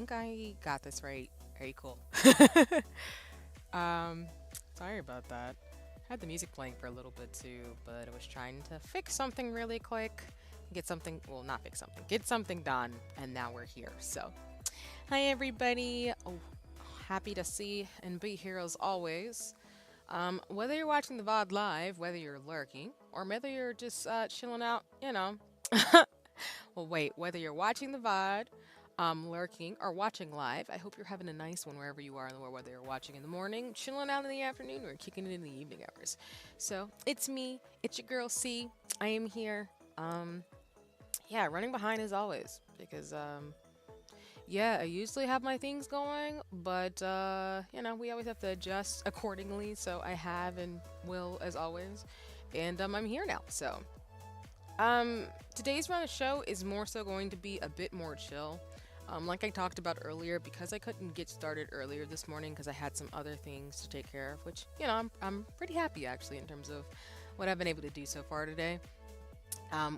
think I got this right. Very cool. um, Sorry about that. I had the music playing for a little bit too, but I was trying to fix something really quick. Get something, well, not fix something, get something done, and now we're here. So, hi everybody. Oh, happy to see and be here as always. Whether you're watching the VOD live, whether you're lurking, or whether you're just chilling out, well, wait, whether you're watching the VOD, lurking, or watching live, I hope you're having a nice one wherever you are in the world, whether you're watching in the morning, chilling out in the afternoon, or kicking it in the evening hours. So it's me, it's your girl C. I am here. Um, yeah, running behind as always because yeah, I usually have my things going, but we always have to adjust accordingly. So I have and will as always, and I'm here now. So um, today's run of show is more so going to be a bit more chill. Like I talked about earlier, because I couldn't get started earlier this morning because I had some other things to take care of, which, I'm pretty happy actually in terms of what I've been able to do so far today.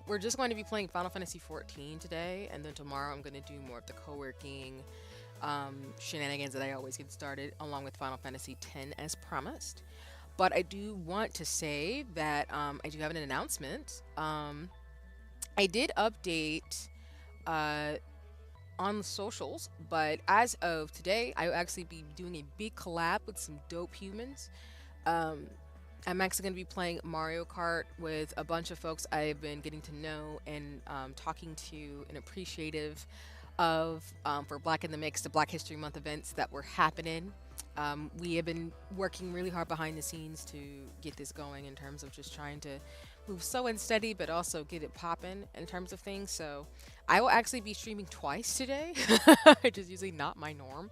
We're just going to be playing Final Fantasy XIV today, and then tomorrow I'm going to do more of the co-working shenanigans that I always get started, along with Final Fantasy X as promised. But I do want to say that I do have an announcement. I did update uh, on the socials, but as of today, I will actually be doing a big collab with some dope humans. Um, I'm actually going to be playing Mario Kart with a bunch of folks I've been getting to know and talking to and appreciative of for Black in the Mix, the Black History Month events that were happening. We have been working really hard behind the scenes to get this going in terms of just trying to move slow and steady, but also get it popping in terms of things. So I will actually be streaming twice today, which is usually not my norm.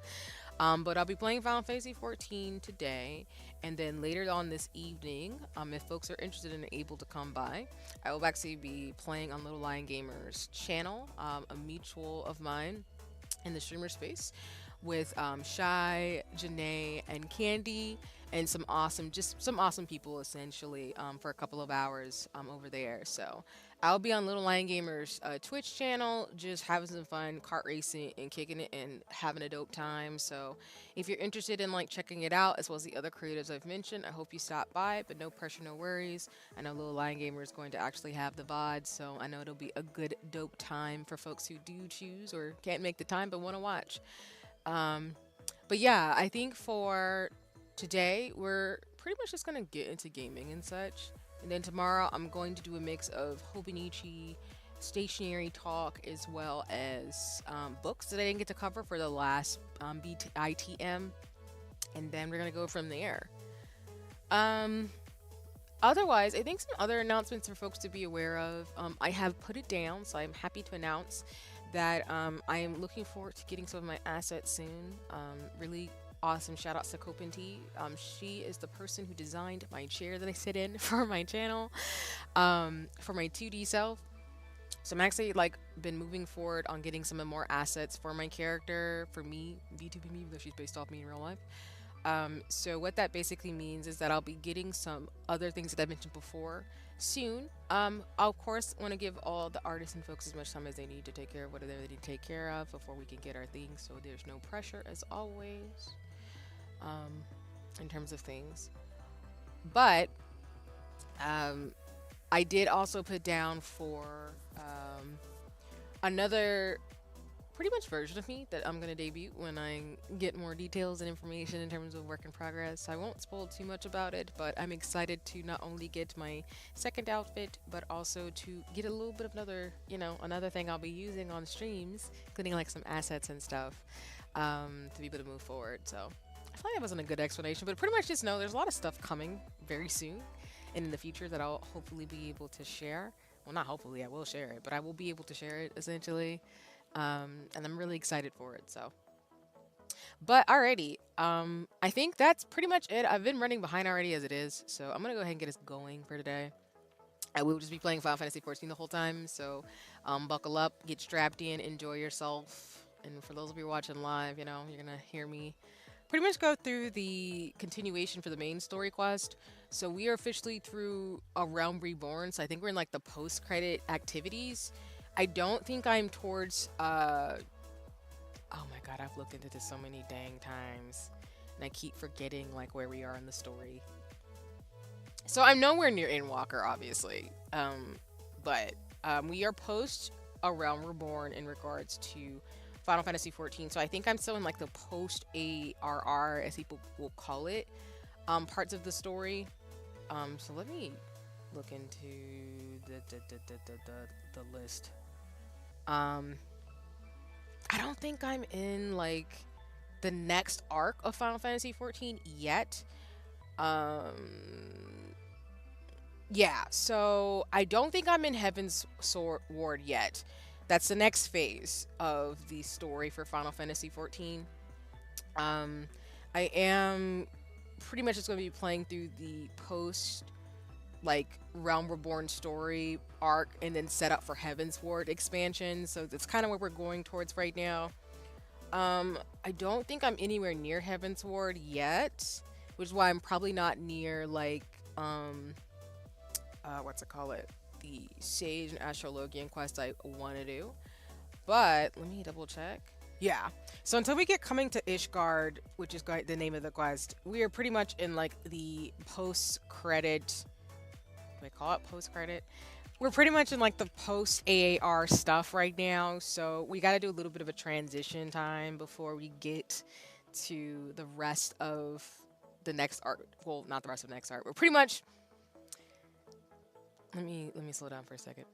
But I'll be playing Final Fantasy XIV today, and then later on this evening, if folks are interested and able to come by, I will actually be playing on Little Lion Gamer's channel, a mutual of mine in the streamer space, with Shy, Janae, and Candy, and just some awesome people essentially for a couple of hours over there. So I'll be on Little Lion Gamer's Twitch channel, just having some fun, kart racing and kicking it and having a dope time. So if you're interested in like checking it out, as well as the other creatives I've mentioned, I hope you stop by. But no pressure, no worries. I know Little Lion Gamer is going to actually have the VOD, so I know it'll be a good dope time for folks who do choose or can't make the time but want to watch. Um, but yeah, I think for today we're pretty much just gonna get into gaming and such. And then tomorrow I'm going to do a mix of Hobonichi, stationary talk, as well as books that I didn't get to cover for the last ITM. And then we're gonna go from there. Um, Otherwise, I think some other announcements for folks to be aware of. I have put it down, so I'm happy to announce that I am looking forward to getting some of my assets soon. Really awesome shout outs to Kopintea. She is the person who designed my chair that I sit in for my channel, for my 2D self. So I'm actually like been moving forward on getting some more assets for my character, for me, VTuber me, though she's based off me in real life. So what that basically means is that I'll be getting some other things that I mentioned before soon. I'll of course want to give all the artists and folks as much time as they need to take care of whatever they need to take care of before we can get our things. So there's no pressure as always, um, in terms of things. But um, I did also put down for another pretty much version of me that I'm going to debut when I get more details and information in terms of work in progress. I won't spoil too much about it, but I'm excited to not only get my second outfit, but also to get a little bit of another thing I'll be using on streams, including like some assets and stuff, to be able to move forward. So I feel like that wasn't a good explanation, but pretty much just know there's a lot of stuff coming very soon and in the future that I'll hopefully be able to share. Well, not hopefully, I will share it, but I will be able to share it essentially. And I'm really excited for it. So, but alrighty, I think that's pretty much it. I've been running behind already as it is, so I'm gonna go ahead and get us going for today. I will just be playing Final Fantasy XIV the whole time, so buckle up, get strapped in, enjoy yourself. And for those of you watching live, you're gonna hear me pretty much go through the continuation for the main story quest. So we are officially through A Realm Reborn. So I think we're in like the post-credit activities. I don't think I'm towards Oh my god, I've looked into this so many dang times, and I keep forgetting like where we are in the story. So I'm nowhere near Endwalker, obviously. But we are post A Realm Reborn in regards to Final Fantasy 14. So I think I'm still in like the post ARR, as people will call it, parts of the story. So let me look into the list. Um, I don't think I'm in like the next arc of Final Fantasy 14 yet. Um, Yeah, so I don't think I'm in Heaven's Sword Ward yet. That's the next phase of the story for Final Fantasy 14. Um, I am pretty much just going to be playing through the post like Realm Reborn story arc and then set up for Heaven's Ward expansion. So that's kind of what we're going towards right now. I don't think I'm anywhere near Heaven's Ward yet, which is why I'm probably not near like what's it call it, the Sage and Astrologian quest I want to do. But let me double check. Yeah. So until we get coming to Ishgard, which is the name of the quest, we are pretty much in like the post credit. Do I call it post credit? We're pretty much in like the post AAR stuff right now. So we got to do a little bit of a transition time before we get to the rest of the next arc. Well, not the rest of the next arc. We're pretty much, let me slow down for a second.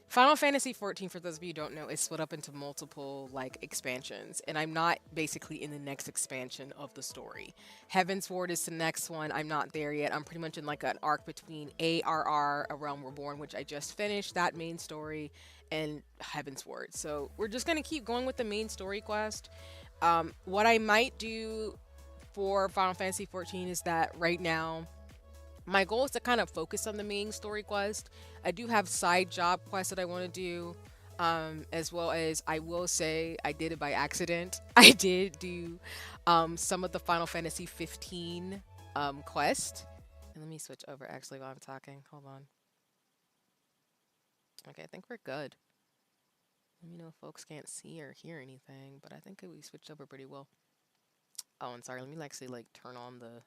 Final Fantasy 14, for those of you who don't know, is split up into multiple like expansions, and I'm not basically in the next expansion of the story. Heaven's Ward is the next one. I'm not there yet. I'm pretty much in like an arc between ARR, A Realm Reborn, which I just finished that main story, and Heaven's Ward. So we're just gonna keep going with the main story quest. What I might do for Final Fantasy 14 is that right now my goal is to kind of focus on the main story quest. I do have side job quests that I want to do, as well as I will say I did it by accident. I did do some of the Final Fantasy 15 quest. And let me switch over actually while I'm talking. Hold on. Okay, I think we're good. Let me know if folks can't see or hear anything, but I think we switched over pretty well. Oh, and sorry, let me actually like turn on the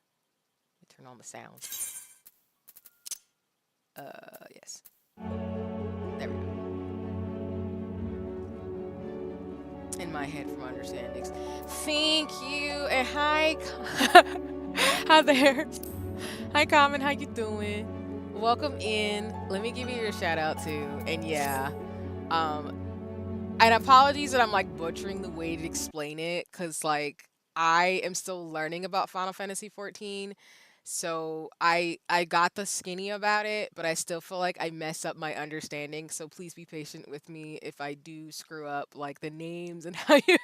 sound. Yes. There we go. In my head from understandings. Thank you and hi, hi there. Hi, Common. How you doing? Welcome in. Let me give you your shout out too. And yeah, um, and apologies that I'm like butchering the way to explain it, cause like I am still learning about Final Fantasy 14. So I got the skinny about it, but I still feel like I mess up my understanding. So please be patient with me if I do screw up like the names and how you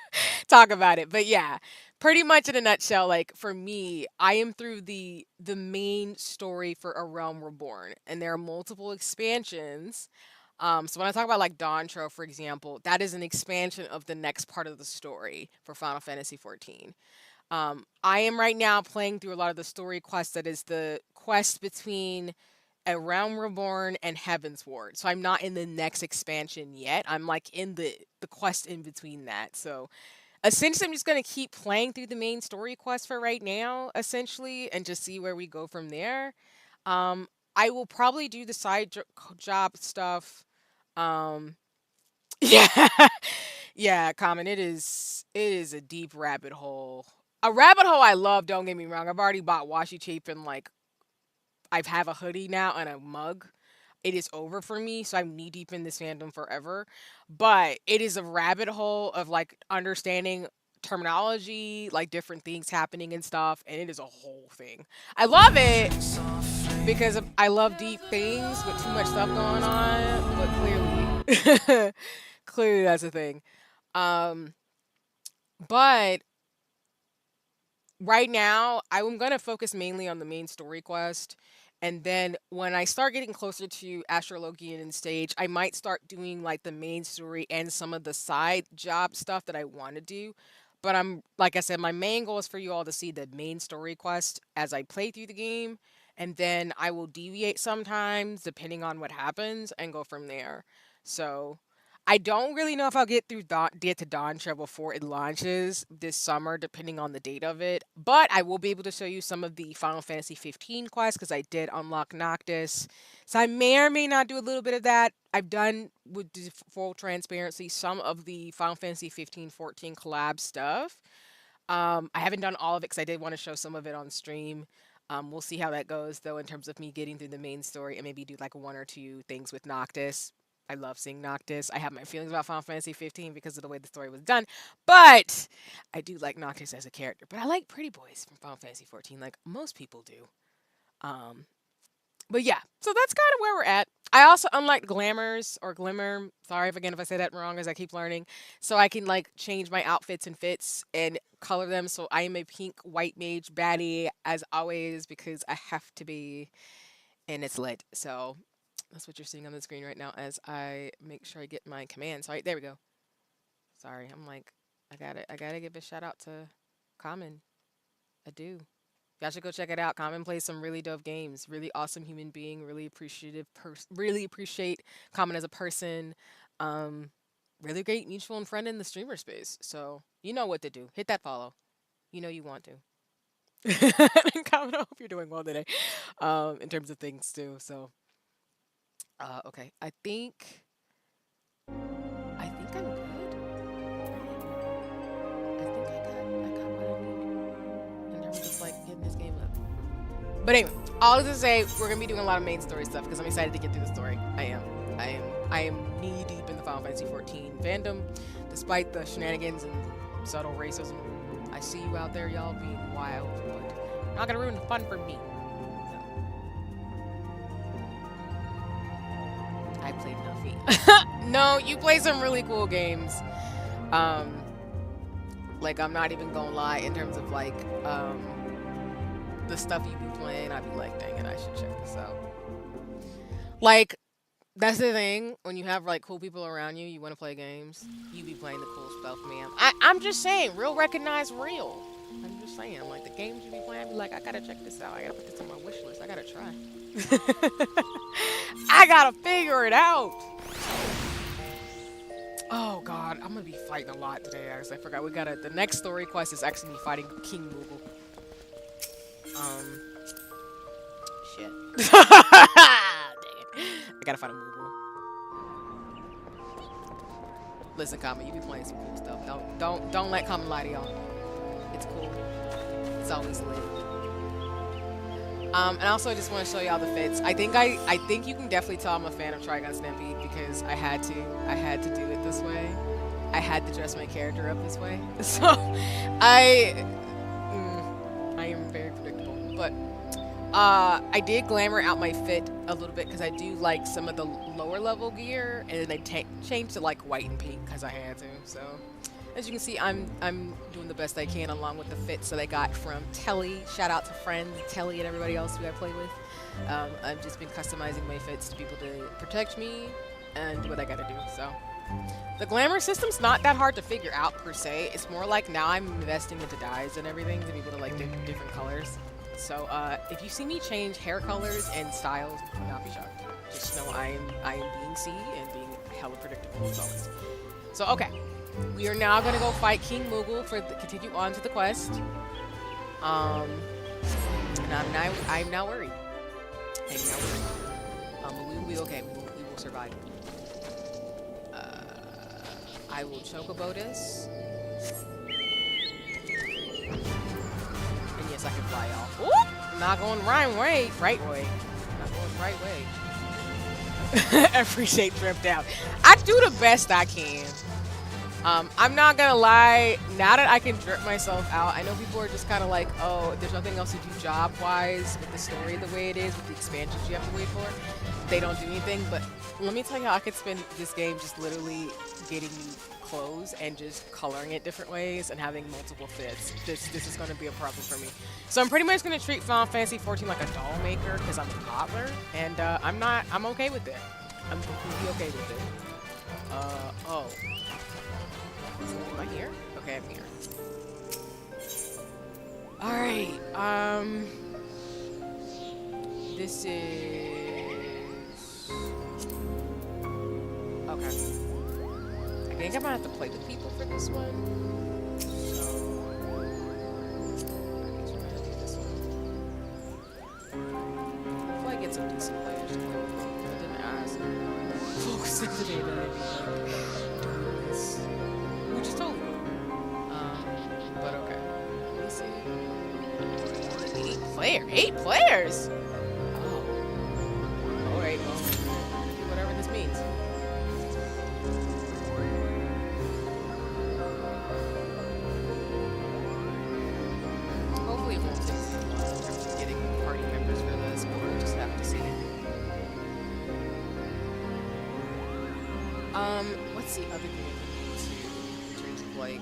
talk about it. But yeah, pretty much in a nutshell, like for me, I am through the main story for A Realm Reborn, and there are multiple expansions. So when I talk about like Dantro, for example, that is an expansion of the next part of the story for Final Fantasy 14. I am right now playing through a lot of the story quests that is the quest between A Realm Reborn and Heaven's Ward. So I'm not in the next expansion yet. I'm like in the quest in between that. So essentially I'm just gonna keep playing through the main story quest for right now, essentially, and just see where we go from there. Um, I will probably do the job stuff. Um, yeah, yeah, common. It is a deep rabbit hole. A rabbit hole I love. Don't get me wrong. I've already bought washi tape and like I have a hoodie now and a mug. It is over for me, so I'm knee deep in this fandom forever. But it is a rabbit hole of like understanding terminology, like different things happening and stuff, and it is a whole thing. I love it because I love deep things with too much stuff going on, but clearly, clearly that's a thing. Um, but right now, I'm gonna focus mainly on the main story quest. And then when I start getting closer to Astrologian and Stage, I might start doing like the main story and some of the side job stuff that I want to do. But I'm like I said, my main goal is for you all to see the main story quest as I play through the game. And then I will deviate sometimes depending on what happens and go from there. So I don't really know if I'll get to Dawntra before it launches this summer, depending on the date of it. But I will be able to show you some of the Final Fantasy 15 quests because I did unlock Noctis. So I may or may not do a little bit of that. I've done, with full transparency, some of the Final Fantasy 15, 14 collab stuff. I haven't done all of it because I did want to show some of it on stream. We'll see how that goes, though, in terms of me getting through the main story and maybe do like one or two things with Noctis. I love seeing Noctis. I have my feelings about Final Fantasy 15 because of the way the story was done, but I do like Noctis as a character. But I like Pretty Boys from Final Fantasy 14, like most people do. Um, but yeah, so that's kind of where we're at. I also unlocked Glamours or Glimmer. Sorry if again if I say that wrong, as I keep learning. So I can like change my outfits and fits and color them. So I am a pink white mage baddie as always because I have to be, and it's lit. So that's what you're seeing on the screen right now as I make sure I get my commands. All right, there we go. Sorry, I'm like, I gotta give a shout out to Common. I do. Y'all should go check it out. Common plays some really dope games. Really awesome human being. Really really appreciate Common as a person. Um, really great mutual and friend in the streamer space. So you know what to do. Hit that follow. You know you want to. Common, I hope you're doing well today. In terms of things too. So okay. I think I'm good. I got what I need in terms of like getting this game up. But anyway, all this to say, we're gonna be doing a lot of main story stuff because I'm excited to get through the story. I am knee deep in the Final Fantasy 14 fandom, despite the shenanigans and subtle racism. I see you out there, y'all being wild, but not gonna ruin the fun for me. I played Nuffy. No, you play some really cool games. Um, like I'm not even gonna lie in terms of like the stuff you be playing. I'd be like, dang it, I should check this out. Like that's the thing when you have like cool people around you, you want to play games. You be playing the cool stuff, man. I'm just saying, real recognize real. I'm just saying, like the games you be playing, I be like, I gotta check this out. I gotta put this on my wish list. I gotta try. I gotta figure it out. Oh god, I'm gonna be fighting a lot today. I forgot the next story quest is actually me fighting King Moogle. Shit. Dang it. I gotta fight a Moogle. Listen, Common, you be playing some cool stuff. Don't let Common lie to y'all. It's cool. It's always lit. And also I just want to show y'all the fits. I think you can definitely tell I'm a fan of Trigun Stampede because I had to do it this way. I had to dress my character up this way. So I am very predictable. But I did glamour out my fit a little bit because I do like some of the lower level gear, and then I changed to like white and pink because I had to. So as you can see, I'm doing the best I can along with the fits that I got from Telly. Shout out to friends Telly and everybody else who I play with. I've just been customizing my fits to be able to protect me and do what I gotta do. So the glamour system's not that hard to figure out per se. It's more like now I'm investing into dyes and everything to be able to like do different colors. So if you see me change hair colors and styles, do not be shocked. Just know I am being C and being hella predictable as always. So okay. We are now gonna go fight King Moogle continue on to the quest. And I'm now worried. We'll be okay. We will survive. I will chocobo this. And yes, I can fly off. Ooh! Not going right way. Not going right way. I appreciate drift out. I do the best I can. I'm not gonna lie, now that I can drip myself out, I know people are just kind of like, oh, there's nothing else to do job-wise with the story the way it is, with the expansions you have to wait for. They don't do anything, but let me tell you how I could spend this game just literally getting clothes and just coloring it different ways and having multiple fits. This is going to be a problem for me. So I'm pretty much going to treat Final Fantasy 14 like a doll maker because I'm a toddler, and I'm okay with it. I'm completely okay with it. Oh. Am I here? Okay, I'm here. Alright, this is... Okay. think I might have to play with people for this one. So, I guess we're gonna do this one. Hopefully I get some decent players to play with. I didn't ask. Folks today that I'd be like doing this, which is totally cool. But okay. Let me see. 8 players. Oh. All right. Well, whatever this means. Hopefully it won't take too long in terms of getting party members for this, but we'll just have to see. What's the other thing I can do too, in terms of like,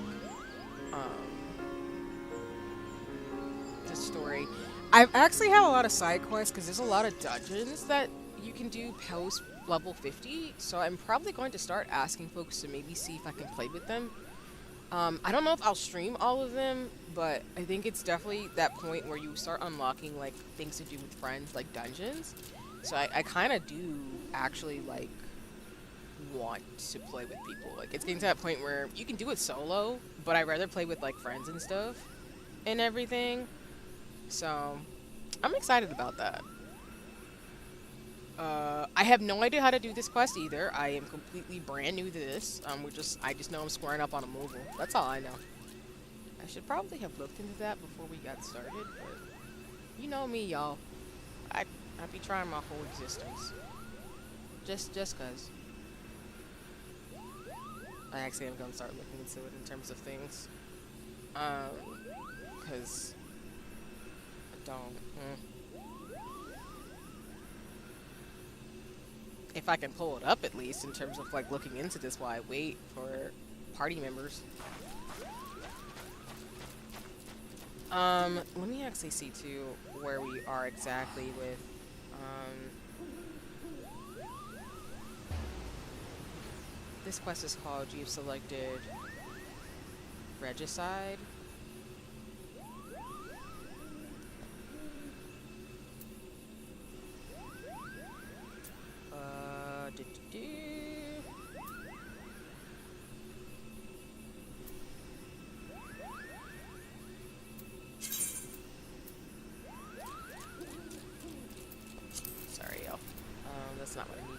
the story? I've actually had a lot of side quests because there's a lot of dungeons that you can do post level 50, so I'm probably going to start asking folks to maybe see if I can play with them. I don't know if I'll stream all of them, but I think it's definitely that point where you start unlocking like things to do with friends, like dungeons. So I kind of do actually like want to play with people. Like it's getting to that point where you can do it solo, but I'd rather play with like friends and stuff and everything. So I'm excited about that. I have no idea how to do this quest either. I am completely brand new to this. I just know I'm squaring up on a mobile. That's all I know. I should probably have looked into that before we got started, but you know me, y'all. I'd be trying my whole existence. Just cause. I actually am gonna start looking into it in terms of things. Cause I don't. If I can pull it up at least in terms of like looking into this while I wait for party members. Let me actually see too where we are exactly with this quest is called You've Selected Regicide. Sorry, y'all. That's not what I need.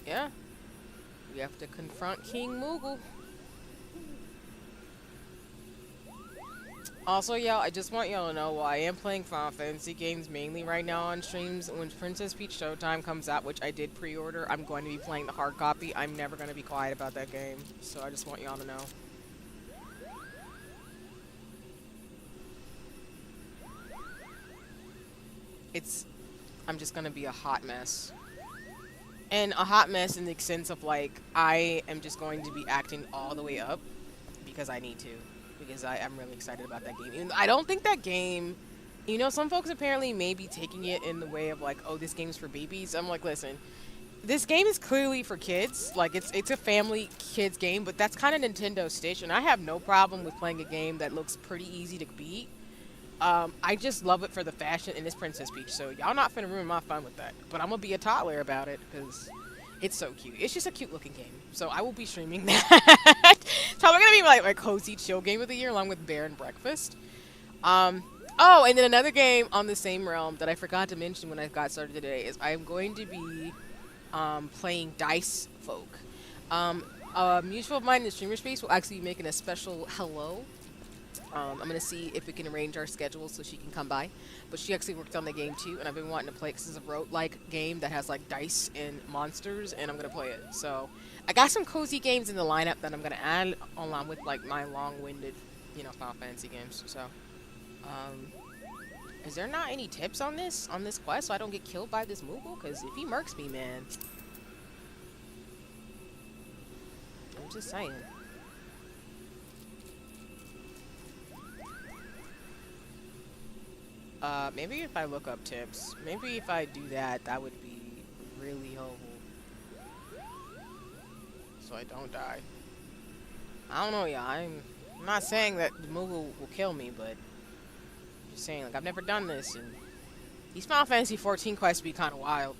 Yeah. We have to confront King Moogle. Also, y'all, I just want y'all to know, while I am playing Final Fantasy games mainly right now on streams, when Princess Peach Showtime comes out, which I did pre-order, I'm going to be playing the hard copy. I'm never going to be quiet about that game, so I just want y'all to know. I'm just going to be a hot mess. And a hot mess in the sense of, like, I am just going to be acting all the way up because I need to. Because I'm really excited about that game. And I don't think that game, you know, some folks apparently may be taking it in the way of like, oh, this game's for babies. I'm like, listen, this game is clearly for kids. Like, it's a family kids game, but that's kind of Nintendo's stitch. And I have no problem with playing a game that looks pretty easy to beat. I just love it for the fashion and it's Princess Peach. So y'all not finna ruin my fun with that. But I'm gonna be a toddler about it because it's so cute. It's just a cute looking game. So I will be streaming that. It's probably gonna be my cozy chill game of the year along with Bear and Breakfast. Oh, and then another game on the same realm that I forgot to mention when I got started today is I'm going to be playing Dice Folk. A mutual of mine in the streamer space will actually be making a special hello. I'm going to see if we can arrange our schedules so she can come by. But she actually worked on the game too, and I've been wanting to play it because it's a roguelike game that has like dice and monsters, and I'm going to play it. So I got some cozy games in the lineup that I'm going to add along with like my long-winded, you know, Final Fantasy games. So, is there not any tips on this quest so I don't get killed by this Moogle? Because if he murks me, man, I'm just saying. Maybe if I look up tips, maybe if I do that, that would be really helpful. So I don't die. I don't know, yeah, I'm not saying that the Moogle will kill me, but I'm just saying, like, I've never done this, and These Final Fantasy 14 quests be kind of wild.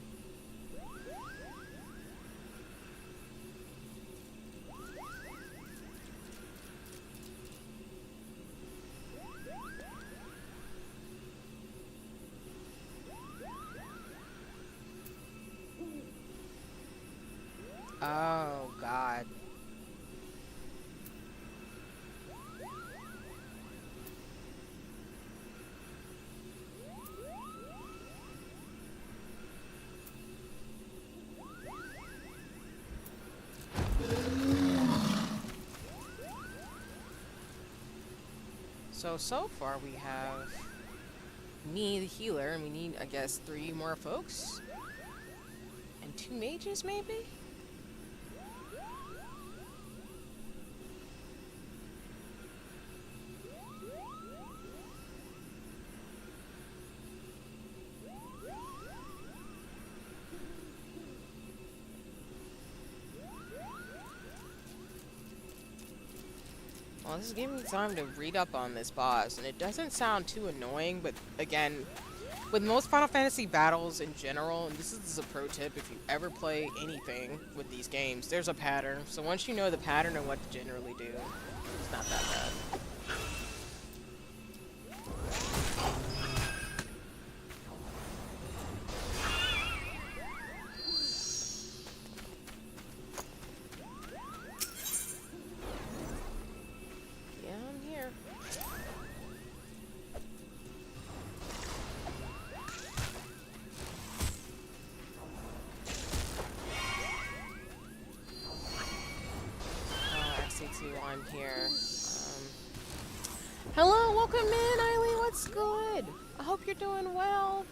Oh, God. So far we have me, the healer, and we need, I guess, 3 more folks? And 2 mages, maybe? Well, this is giving me time to read up on this boss, and it doesn't sound too annoying, but again, with most Final Fantasy battles in general, and this is a pro tip, if you ever play anything with these games, there's a pattern. So once you know the pattern and what to generally do, it's not that bad. On here. Hello, welcome in, Eileen. What's good? I hope you're doing well.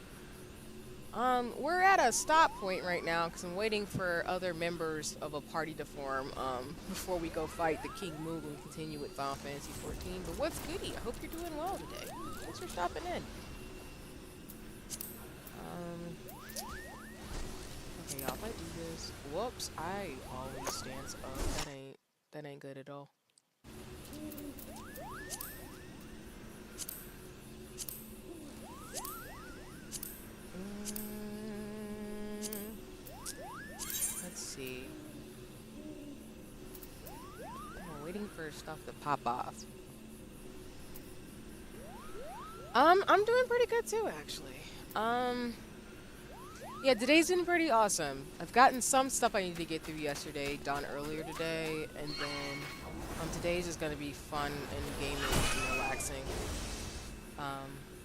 We're at a stop point right now because I'm waiting for other members of a party to form before we go fight the King Moog and continue with Final Fantasy 14. But what's goody? I hope you're doing well today. Thanks for stopping in. Okay, y'all, if I do this, whoops, I always stance up. That ain't good at all. Let's see. I'm waiting for stuff to pop off. I'm doing pretty good too, actually. Yeah, today's been pretty awesome. I've gotten some stuff I needed to get through yesterday done earlier today, and then today's just gonna be fun and gaming and relaxing.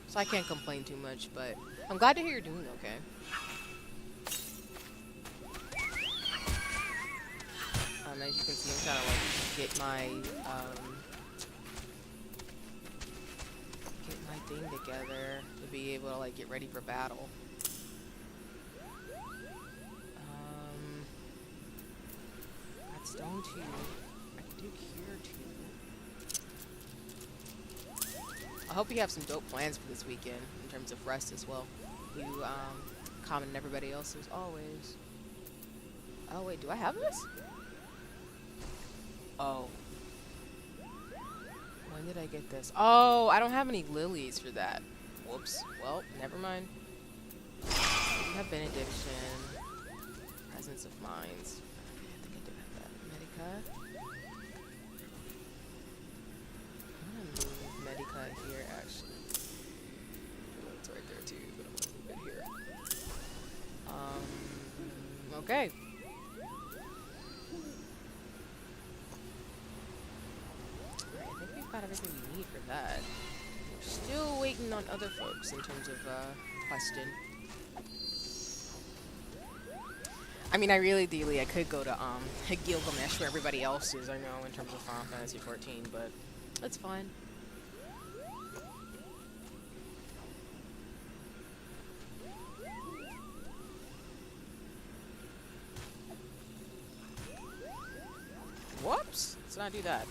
So I can't complain too much, but I'm glad to hear you're doing okay. As you can see, I'm trying to like get my thing together to be able to like get ready for battle. Stone 2. I can do Cure 2. I hope you have some dope plans for this weekend in terms of rest as well. You, common and everybody else as always. Oh wait, do I have this? Oh. When did I get this? Oh, I don't have any lilies for that. Whoops. Well, never mind. I have Benediction. Presence of Minds. I'm gonna move Medica here, actually. It's right there too, but I'm gonna move it here. Okay. Alright, I think we've got everything we need for that. We're still waiting on other folks in terms of, questing. I mean, I could go to, Gilgamesh where everybody else is, I know, in terms of Final Fantasy 14, but it's fine. Whoops! Let's not do that.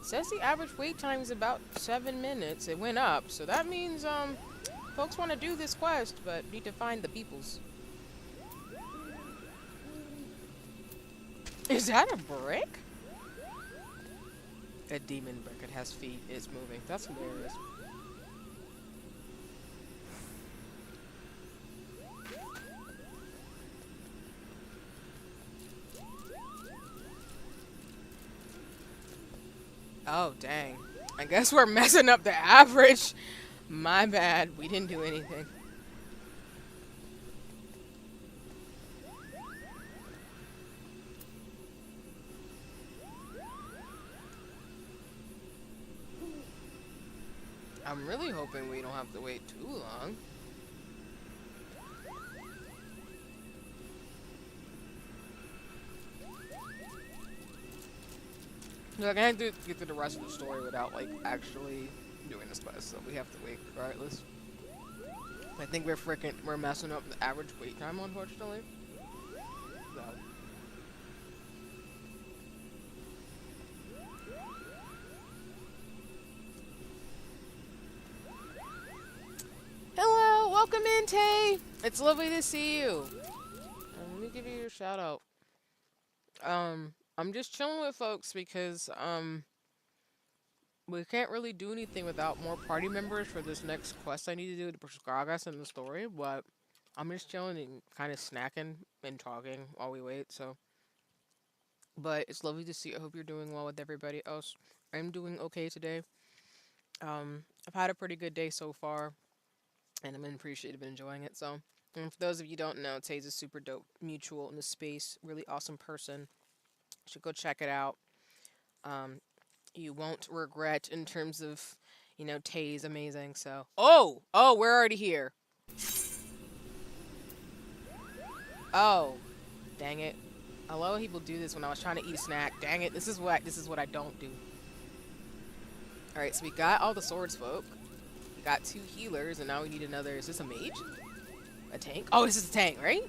says the average wait time is about 7 minutes. It went up, so that means folks want to do this quest, but need to find the peoples. Is that a brick? A demon brick. It has feet. It's moving. That's hilarious. Oh, dang. I guess we're messing up the average. My bad. We didn't do anything. I'm really hoping we don't have to wait too long. Like, I can't get through the rest of the story without, like, actually doing this quest, so we have to wait regardless. I think we're messing up the average wait time, unfortunately. So. Hello, welcome in, Tay. It's lovely to see you. Let me give you your shout out. I'm just chilling with folks because we can't really do anything without more party members for this next quest I need to do to push progress in the story, but I'm just chilling and kind of snacking and talking while we wait, so. But it's lovely to see you. I hope you're doing well with everybody else. I'm doing okay today. I've had a pretty good day so far, and I'm appreciative and enjoying it, so. And for those of you who don't know, Tay's a super dope mutual in the space, really awesome person. You should go check it out. You won't regret in terms of, Tay's amazing, so. Oh, we're already here. Oh, dang it. I love when people do this when I was trying to eat a snack. Dang it, this is what I don't do. Alright, so we got all the swords folk. We got 2 healers, and now we need another. Is this a mage? A tank? Oh, this is a tank, right?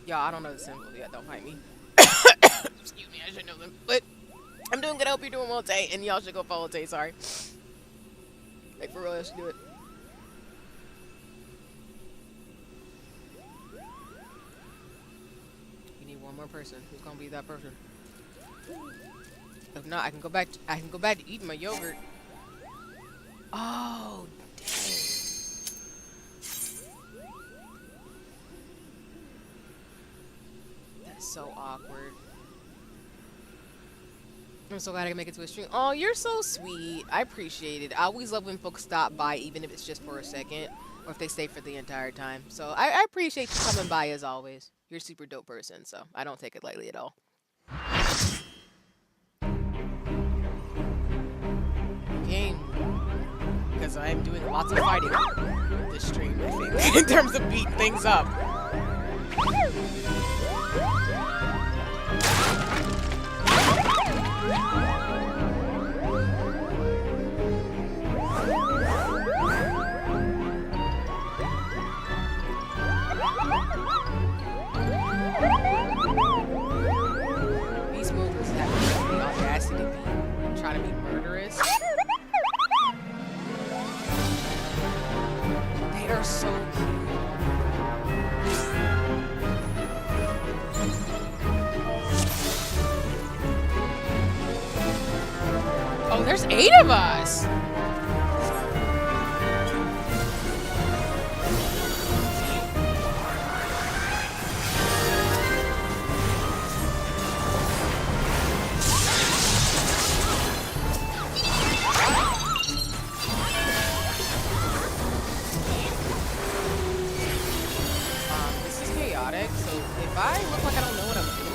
Y'all, I don't know the symbols yet. Don't fight me. Excuse me, I should know them. But I'm doing good. I hope you're doing well, Tay. And y'all should go follow Tay. Sorry. Like, for real, I should do it. We need one more person. Who's gonna be that person? If not, I can go back. I can go back to eating my yogurt. Oh, dang. That's so awkward. I'm so glad I can make it to a stream. Oh, you're so sweet. I appreciate it. I always love when folks stop by, even if it's just for a second, or if they stay for the entire time. So I appreciate you coming by as always. You're a super dope person, so I don't take it lightly at all. Game. Because I'm doing lots of fighting this stream, I think, in terms of beating things up. These moves have the audacity to be trying to be murderous. They are so cute. Oh, there's 8 of us! This is chaotic, so if I look like I don't know what I'm doing,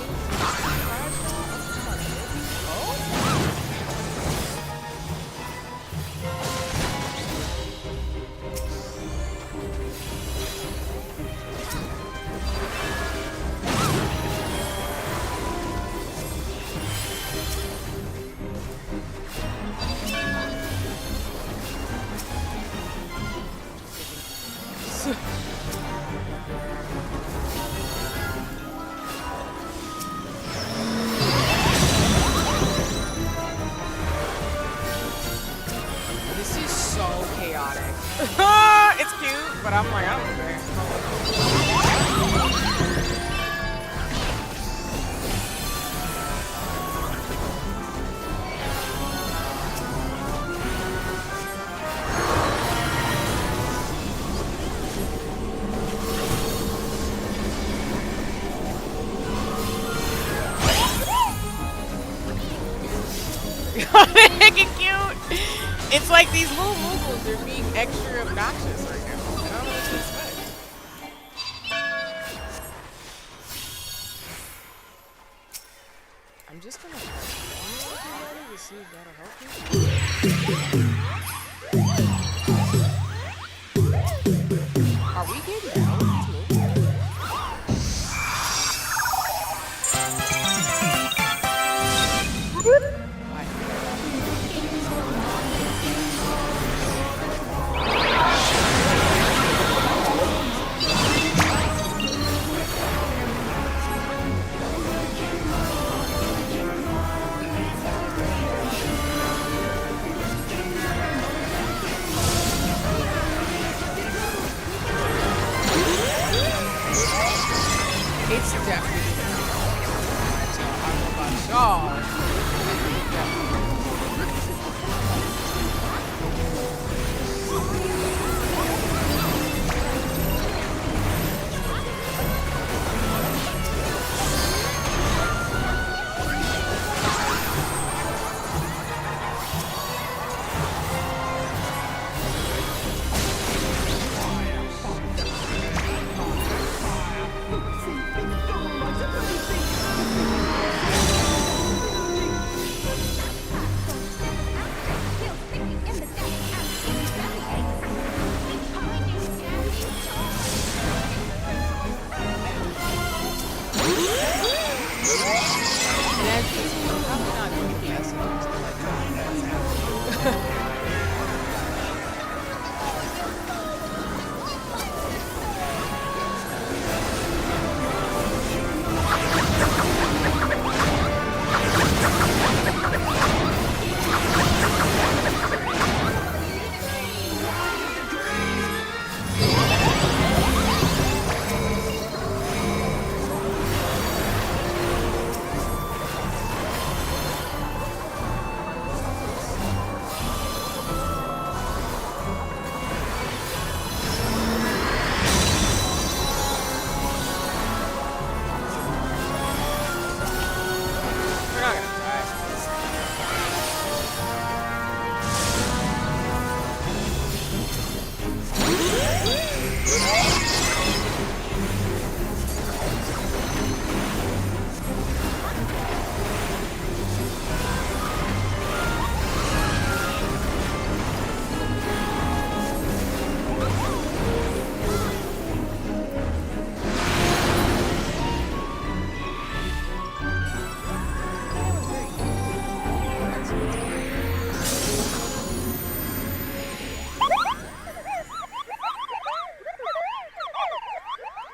It's cute, but I'm like, I don't care. Make it cute. It's like these little moogles, they're being extra obnoxious right now. I don't know what to expect. I'm just gonna to see if that'll help me. Are we getting out? It's definitely so I don't know about y'all.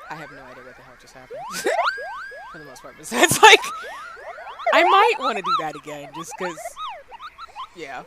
I have no idea what the hell just happened. For the most part, besides, like, I might want to do that again, just because, yeah.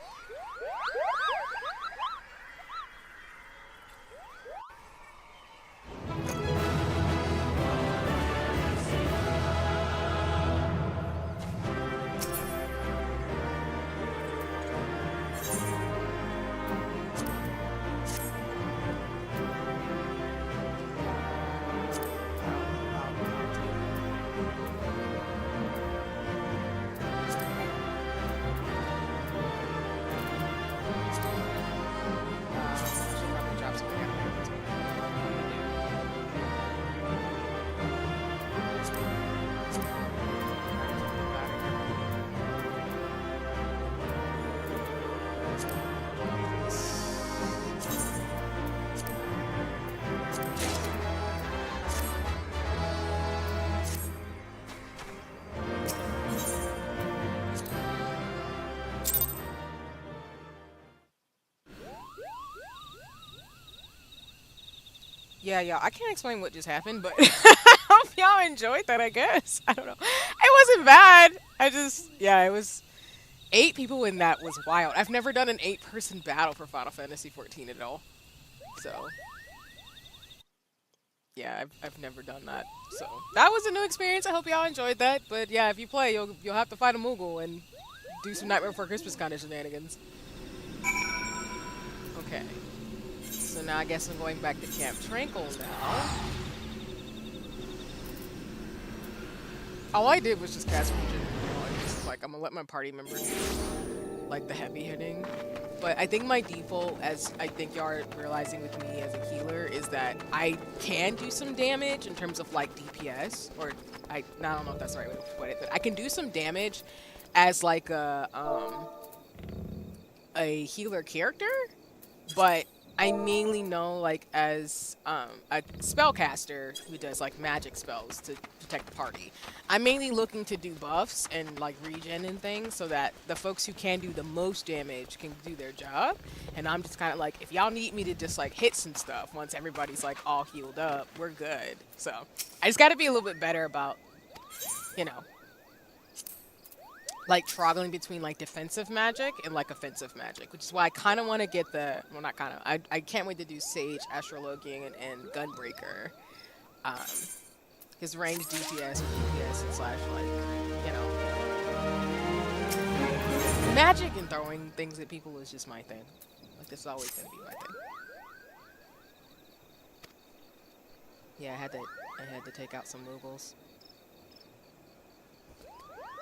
Yeah, yeah, I can't explain what just happened, but I hope y'all enjoyed that, I guess. I don't know. It wasn't bad. I just, yeah, it was 8 people in that was wild. I've never done an 8-person battle for Final Fantasy 14 at all. So yeah, I've never done that. So that was a new experience. I hope y'all enjoyed that. But yeah, if you play, you'll have to fight a Moogle and do some Nightmare Before Christmas kind of shenanigans. Okay. So now I guess I'm going back to Camp Tranquil now. All I did was just cast Regen. Like, I'm gonna let my party members do, like, the heavy hitting. But I think my default, as I think y'all are realizing with me as a healer, is that I can do some damage in terms of, like, DPS. Or, I don't know if that's the right way to put it, but I can do some damage as, like, a healer character. But I mainly know, like, as a spellcaster who does, like, magic spells to protect the party. I'm mainly looking to do buffs and, like, regen and things so that the folks who can do the most damage can do their job. And I'm just kind of like, if y'all need me to just, like, hit some stuff once everybody's, like, all healed up, we're good. So I just got to be a little bit better about, you know, like toggling between like defensive magic and like offensive magic, which is why I kind of want to get the, well, not kind of, I can't wait to do Sage, Astrologian, and Gunbreaker, because range DPS or DPS and slash, like, you know, magic and throwing things at people is just my thing. Like, this is always gonna be my thing. Yeah, I had to take out some Moogles.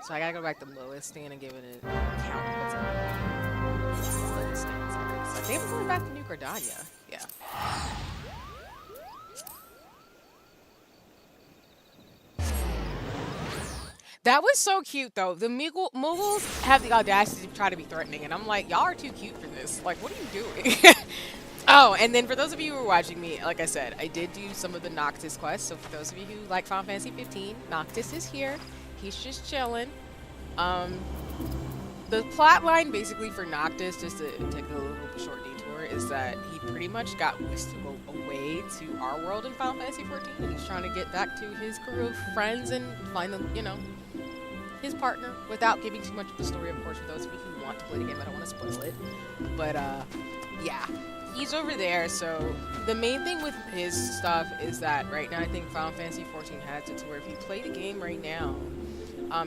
So I gotta go back to lowest stand and give it a count. What's up? Lowest stand, sorry. So I think we're going back to New Gridania. Yeah. That was so cute, though. The Moogles have the audacity to try to be threatening, and I'm like, y'all are too cute for this. Like, what are you doing? Oh, and then for those of you who are watching me, like I said, I did do some of the Noctis quests. So for those of you who like Final Fantasy 15, Noctis is here. He's just chilling. The plot line basically for Noctis, just to take a little short detour, is that he pretty much got whisked away to our world in Final Fantasy 14, and he's trying to get back to his crew of friends and find them, you know, his partner, without giving too much of the story, of course, for those of you who want to play the game. I don't want to spoil it. But, yeah. He's over there, so the main thing with his stuff is that right now I think Final Fantasy 14 has it to where if you play the game right now,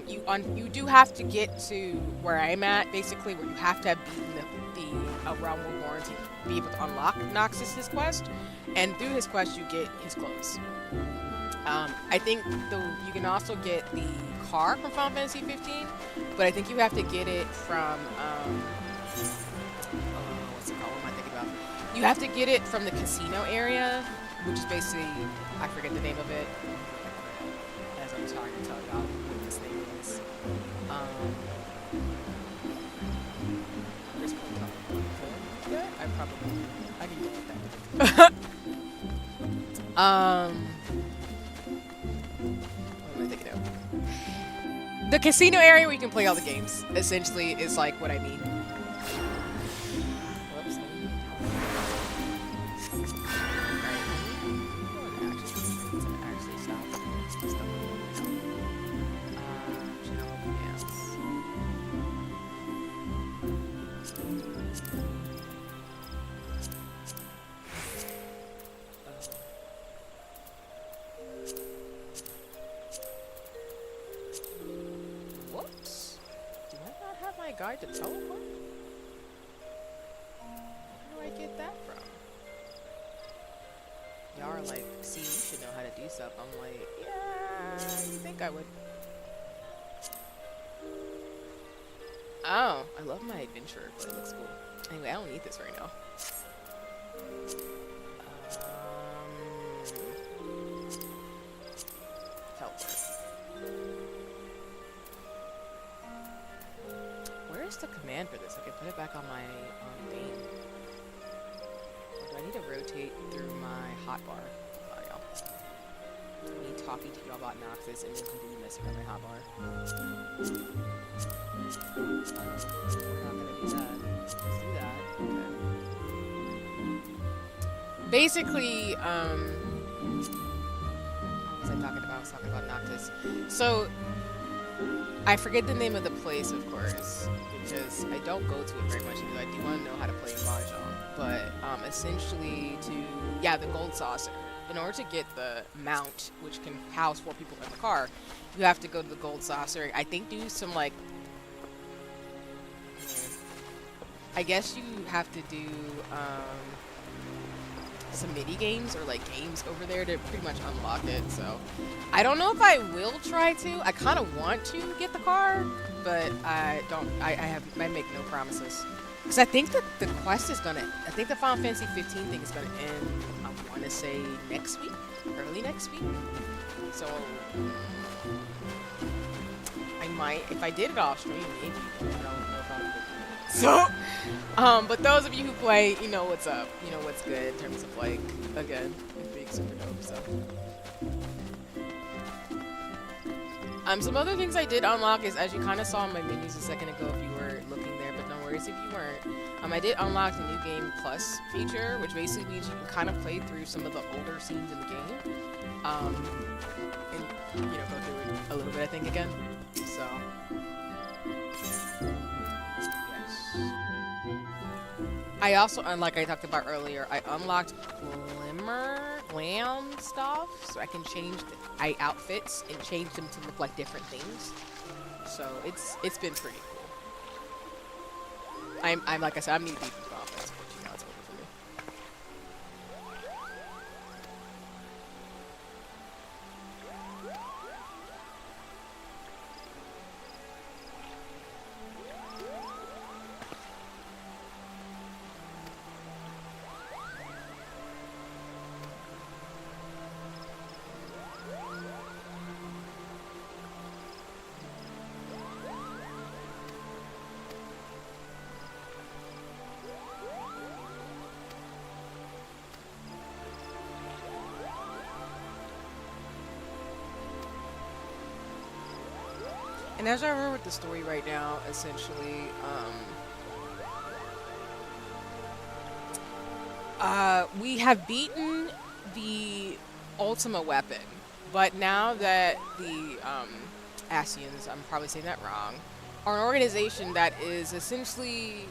you do have to get to where I'm at, basically, where you have to have beaten the Realm Reborn to be able to unlock Noxus's quest, and through his quest you get his clothes. I think you can also get the car from Final Fantasy 15, but I think you have to get it from what's it called? What am I thinking about? You have to get it from the casino area, which is basically, I forget the name of it, as I'm trying to tell y'all what this name is. I can get that. What am I thinking of? The casino area where you can play all the games, essentially, is like what I mean. Guide to teleport? Where do I get that from? Y'all are like, see, you should know how to do stuff. I'm like, yeah, you think I would. Oh, I love my adventure, but it looks cool. Anyway, I don't need this right now. Teleport. Where's the command for this? I can put it back on my main. Or do I need to rotate through my hotbar? Oh, y'all. Me talking to you about Noxus and then completely messing up my hotbar. We're not gonna do that. Let's do that. Okay. Basically, what was I talking about? I was talking about Noctis. So, I forget the name of the place, of course, because I don't go to it very much, because I do want to know how to play Mahjong. but essentially yeah, the gold saucer. In order to get the mount, which can house 4 people in the car, you have to go to the gold saucer. I think do some like, I guess you have to do some mini games or like games over there to pretty much unlock it. So I don't know if I will try to. I kind of want to get the car, but I don't. I make no promises. Because I think that the quest is gonna, I think the Final Fantasy 15 thing is gonna end, I want to say next week, early next week. So I might, if I did it off stream, maybe, but I don't know if I'm so, but those of you who play, you know what's up, you know what's good in terms of like, again, it being super dope. So some other things I did unlock is, as you kind of saw in my menus a second ago, if you were looking there, but no worries if you weren't. I did unlock the New Game Plus feature, which basically means you can kind of play through some of the older scenes in the game, and you know, go through it a little bit, I think, again. So yes. I also, like I talked about earlier, I unlocked glam stuff, so I can change the outfits and change them to look like different things. So it's been pretty cool. I'm like I said, I'm knee deep in confidence, but you know it's over for me. And as I remember with the story right now, essentially, we have beaten the ultimate weapon, but now that the Asians, I'm probably saying that wrong, are an organization that is essentially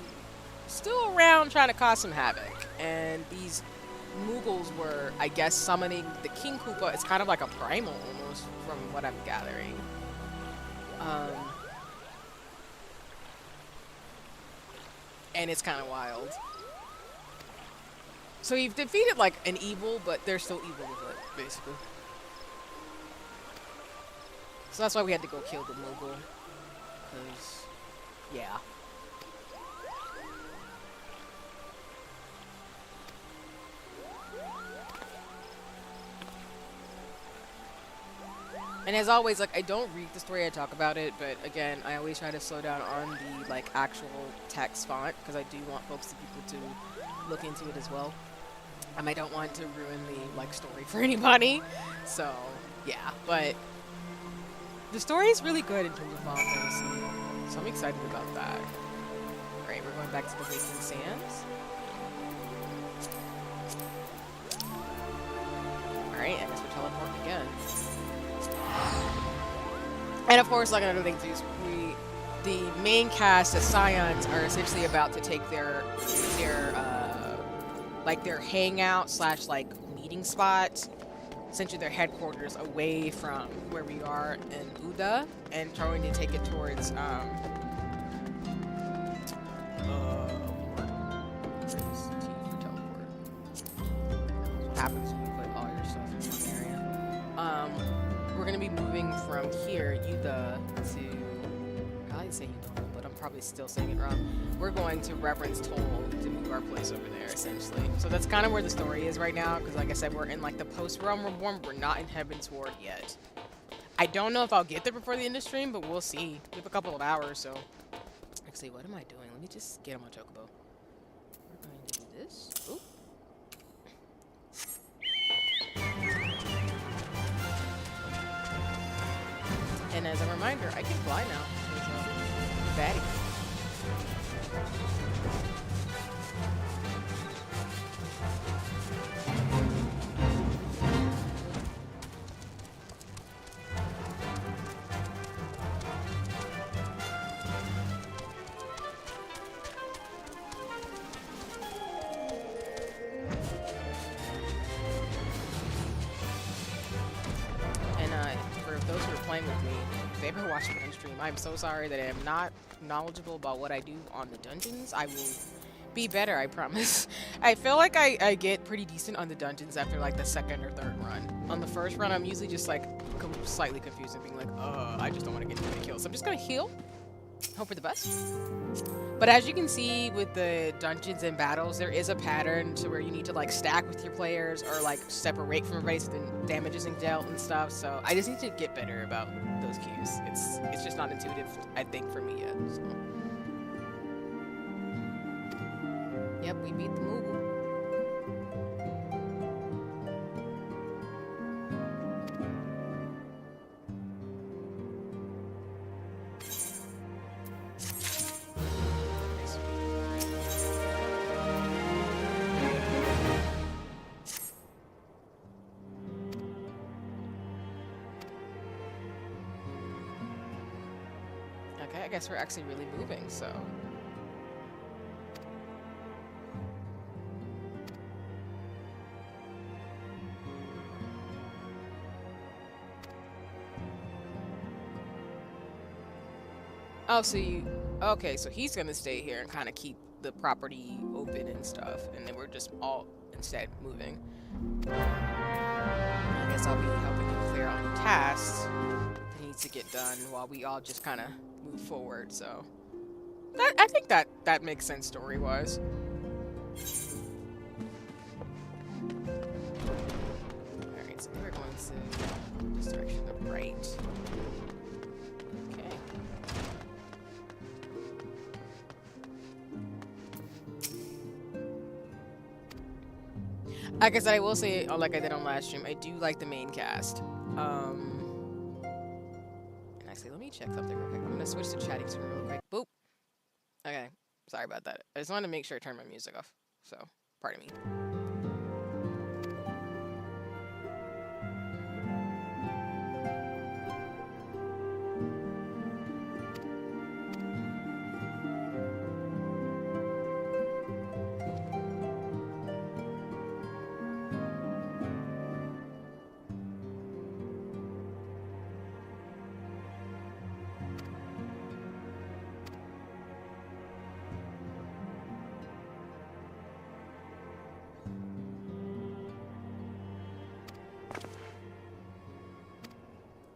still around trying to cause some havoc, and these Mughals were, I guess, summoning the King Koopa. It's kind of like a primal almost, from what I'm gathering. And it's kind of wild. So you've defeated like an evil, but they're still evil with it, basically. So that's why we had to go kill the Mughal. Because, yeah. And as always, like, I don't read the story, I talk about it, but again, I always try to slow down on the, like, actual text font, because I do want people to look into it as well. I don't want to ruin the, like, story for anybody, so, yeah, but the story is really good in terms of Final Fantasy, so I'm excited about that. Alright, we're going back to the Waking Sands. Alright, I guess we're teleporting again. And of course, like another thing too, is the main cast, the Scions, are essentially about to take their hangout / like meeting spot, essentially their headquarters, away from where we are in Uda, and trying to take it towards happens when you put all your stuff in one area. We're gonna be moving from here, Yuda, to, I didn't say Yuda, but I'm probably still saying it wrong. We're going to Reverence Toll to move our place over there, essentially. So that's kind of where the story is right now, because like I said, we're in like the post-Realm Reborn, we're not in Heaven's Ward yet. I don't know if I'll get there before the end of stream, but we'll see. We have a couple of hours, so. Actually, what am I doing? Let me just get on my chocobo. We're going to do this. Oop. And as a reminder, I can fly now. So, batty. ever watch me on stream, I'm so sorry that I am not knowledgeable about what I do on the dungeons. I will be better, I promise. I feel like I get pretty decent on the dungeons after like the second or third run. On the first run, I'm usually just like slightly confused and being like, I just don't want to get too many kills. So I'm just gonna heal, hope for the best. But as you can see with the dungeons and battles, there is a pattern to where you need to like stack with your players or like separate from everybody so the damage isn't dealt and stuff. So I just need to get better about those cues. It's just not intuitive, I think, for me yet. So. Yep, we beat the Moogle. Okay, I guess we're actually really moving, so. Oh, so you... Okay, so he's gonna stay here and kind of keep the property open and stuff, and then we're just all instead moving. I guess I'll be helping him clear out any tasks that needs to get done while we all just kind of move forward, so... I think that makes sense story-wise. Alright, so now we're going to this direction, the right. Like I said, I will say, like I did on last stream, I do like the main cast. And actually, let me check something real quick. I'm gonna switch to chatting screen real quick. Boop. Okay, sorry about that. I just wanted to make sure I turned my music off. So, pardon me.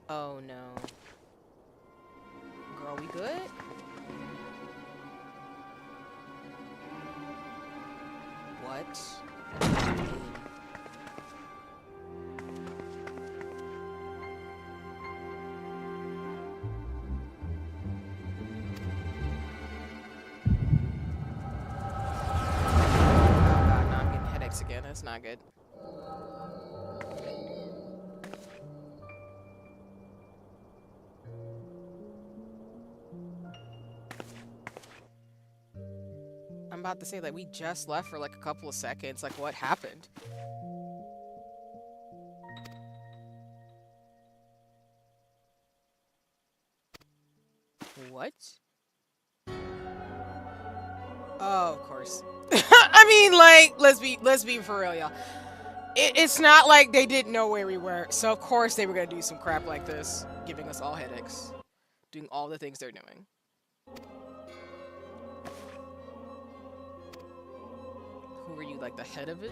Oh no. Girl, we good? What? Oh god, no, I'm getting headaches again. That's not good. I'm about to say, like, we just left for like a couple of seconds. Like, what happened? What? Oh, of course. I mean, like, let's be for real, y'all. It's not like they didn't know where we were, so of course they were gonna do some crap like this, giving us all headaches, doing all the things they're doing. Who are you, like the head of it?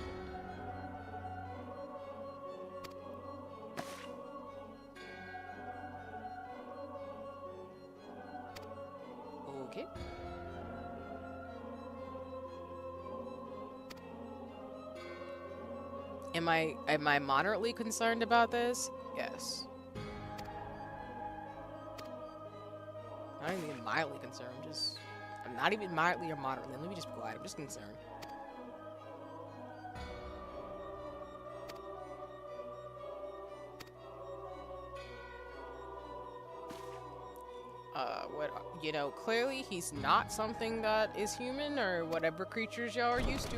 Okay. Am I moderately concerned about this? Yes. I'm not even mildly concerned. I'm not even mildly or moderately. Let me just be quiet. I'm just concerned. You know, clearly he's not something that is human or whatever creatures y'all are used to.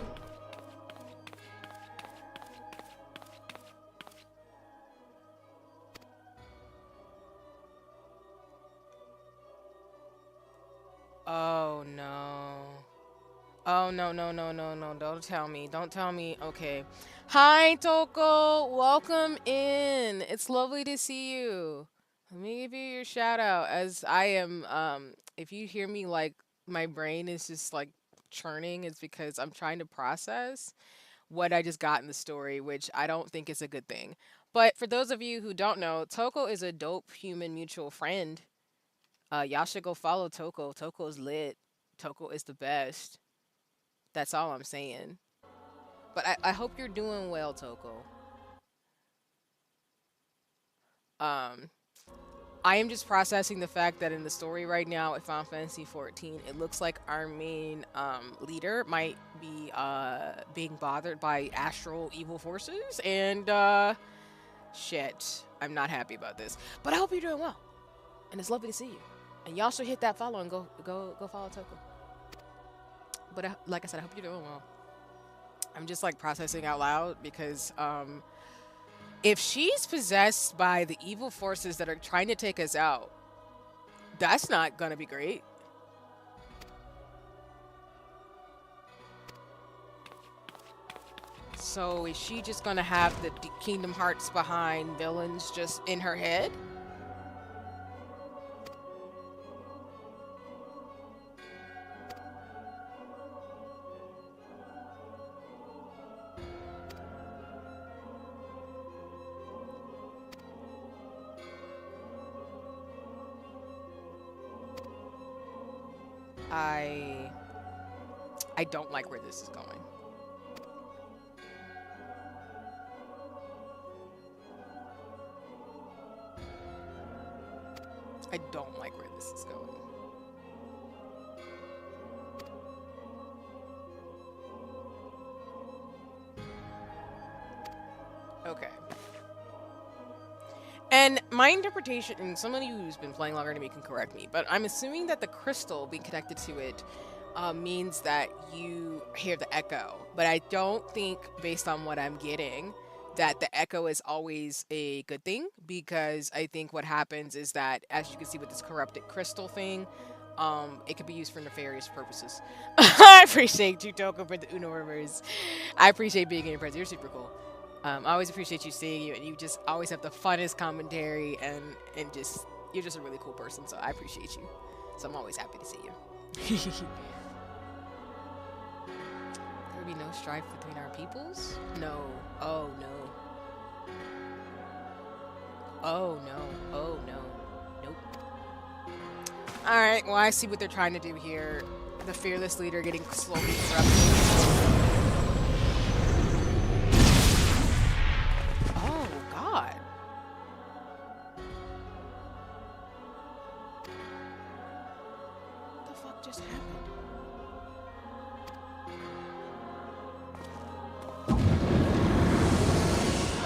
Oh no. Oh no, no, no, no, no. Don't tell me. Don't tell me. Okay. Hi, Toko. Welcome in. It's lovely to see you. Let me give you your shout out as I am if you hear me like my brain is just like churning, it's because I'm trying to process what I just got in the story, which I don't think is a good thing. But for those of you who don't know, Toko is a dope human mutual friend. Y'all should go follow Toko. Toko is lit. Toko is the best. That's all I'm saying. But I hope you're doing well, Toko. Um, I am just processing the fact that in the story right now at Final Fantasy 14, it looks like our main leader might be being bothered by astral evil forces, and shit, I'm not happy about this. But I hope you're doing well, and it's lovely to see you. And y'all should hit that follow and go follow Toko. But like I said, I hope you're doing well. I'm just like processing out loud because if she's possessed by the evil forces that are trying to take us out, that's not gonna be great. So is she just gonna have the Kingdom Hearts behind villains just in her head? I I don't like where this is going. I don't like where this is going. Okay. And my interpretation, and somebody who's been playing longer than me can correct me, but I'm assuming that the crystal being connected to it means that you hear the echo. But I don't think, based on what I'm getting, that the echo is always a good thing, because I think what happens is that, as you can see with this corrupted crystal thing, it could be used for nefarious purposes. I appreciate you, Toko, for the Uno reverse. I appreciate being in your presence. You're super cool. I always appreciate you seeing you, and you just always have the funnest commentary, and just you're just a really cool person. So I appreciate you. So I'm always happy to see you. There will be no strife between our peoples? No. Oh no. Oh no. Oh no. Nope. All right. Well, I see what they're trying to do here. The fearless leader getting slowly corrupted. Oh God. What the fuck just happened?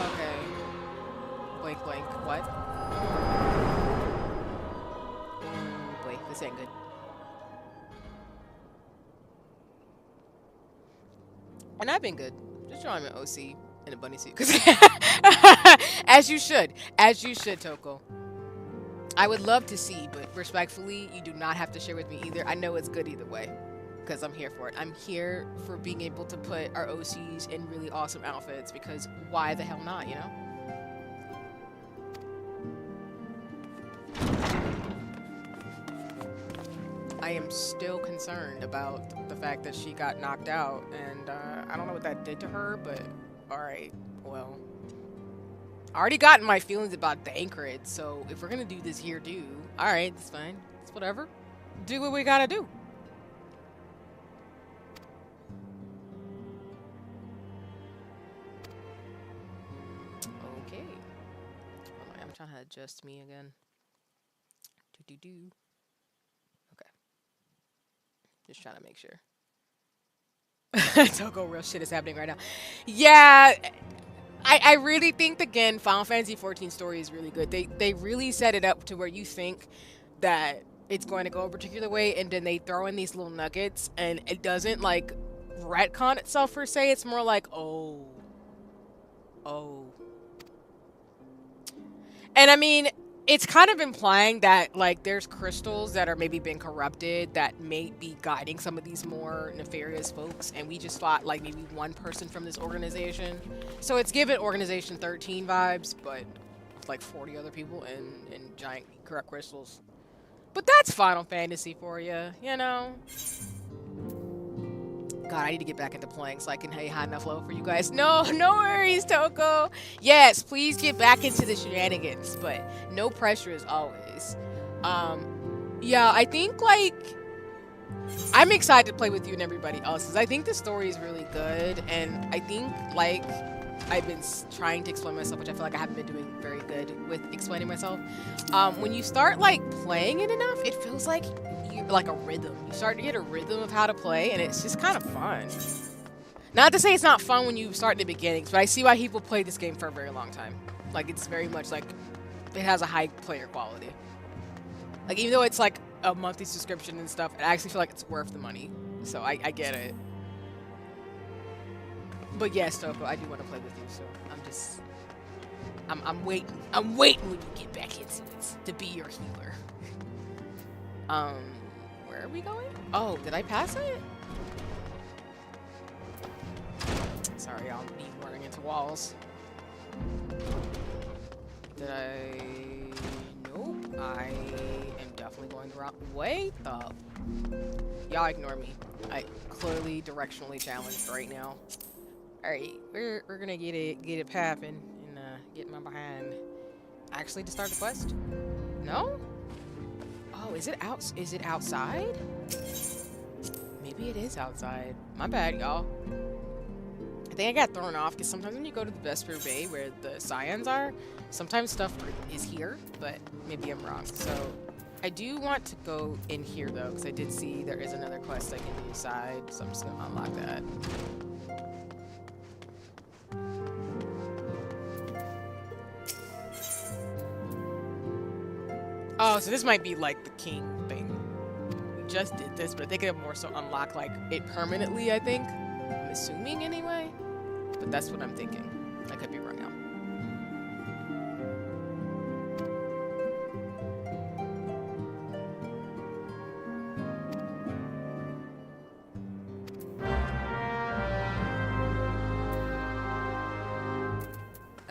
Okay. Blank blank. What? Ooh, boy, this ain't good. And I've been good. Just drawing an OC in a bunny suit. As you should. As you should, Toko. I would love to see, but respectfully, you do not have to share with me either. I know it's good either way, because I'm here for it. I'm here for being able to put our OCs in really awesome outfits, because why the hell not, you know? I am still concerned about the fact that she got knocked out, and I don't know what that did to her, but alright, well. I already gotten my feelings about the Anchorage, so if we're gonna do this here, alright, it's fine. It's whatever. Do what we gotta do. Okay. Hold on, I'm trying to adjust me again. Do. Okay. Just trying to make sure. Toko, real shit is happening right now. Yeah, I really think, again, Final Fantasy 14 story is really good. They really set it up to where you think that it's going to go a particular way, and then they throw in these little nuggets, and it doesn't like retcon itself per se. It's more like, oh. And I mean, it's kind of implying that like there's crystals that are maybe being corrupted that may be guiding some of these more nefarious folks, and we just fought like maybe one person from this organization. So it's given Organization 13 vibes, but with like 40 other people in giant corrupt crystals. But that's Final Fantasy for you, you know? God, I need to get back into playing so I can high enough level for you guys. No, no worries, Toko. Yes, please get back into the shenanigans, but no pressure as always. Yeah, I think like I'm excited to play with you and everybody else because I think the story is really good, and I think like I've been trying to explain myself, which I feel like I haven't been doing very good with explaining myself. When you start like playing it enough, it feels like like a rhythm. You start to get a rhythm of how to play, and it's just kind of fun. Not to say it's not fun when you start in the beginnings, but I see why people play this game for a very long time. Like it's very much like it has a high player quality. Like even though it's like a monthly subscription and stuff, I actually feel like it's worth the money. So I get it. But yes, Toko, I do want to play with you, so I'm waiting. I'm waiting when you get back into it to be your healer. Where are we going? Oh, did I pass it? Sorry, I'll be running into walls. Did I? Nope. I am definitely going the wrong way. Y'all ignore me. I clearly directionally challenged right now. All right, we're gonna get it popping and get my behind. Actually, to start the quest? No? Oh, is it outside? Maybe it is outside. My bad, y'all. I think I got thrown off because sometimes when you go to the Vesper Bay where the Scions are, sometimes stuff is here, but maybe I'm wrong. So I do want to go in here though, because I did see there is another quest I can do side, so I'm just gonna unlock that. Oh, so this might be like the king thing. We just did this, but they could have more so unlock like it permanently, I think. I'm assuming anyway. But that's what I'm thinking. I could be wrong now.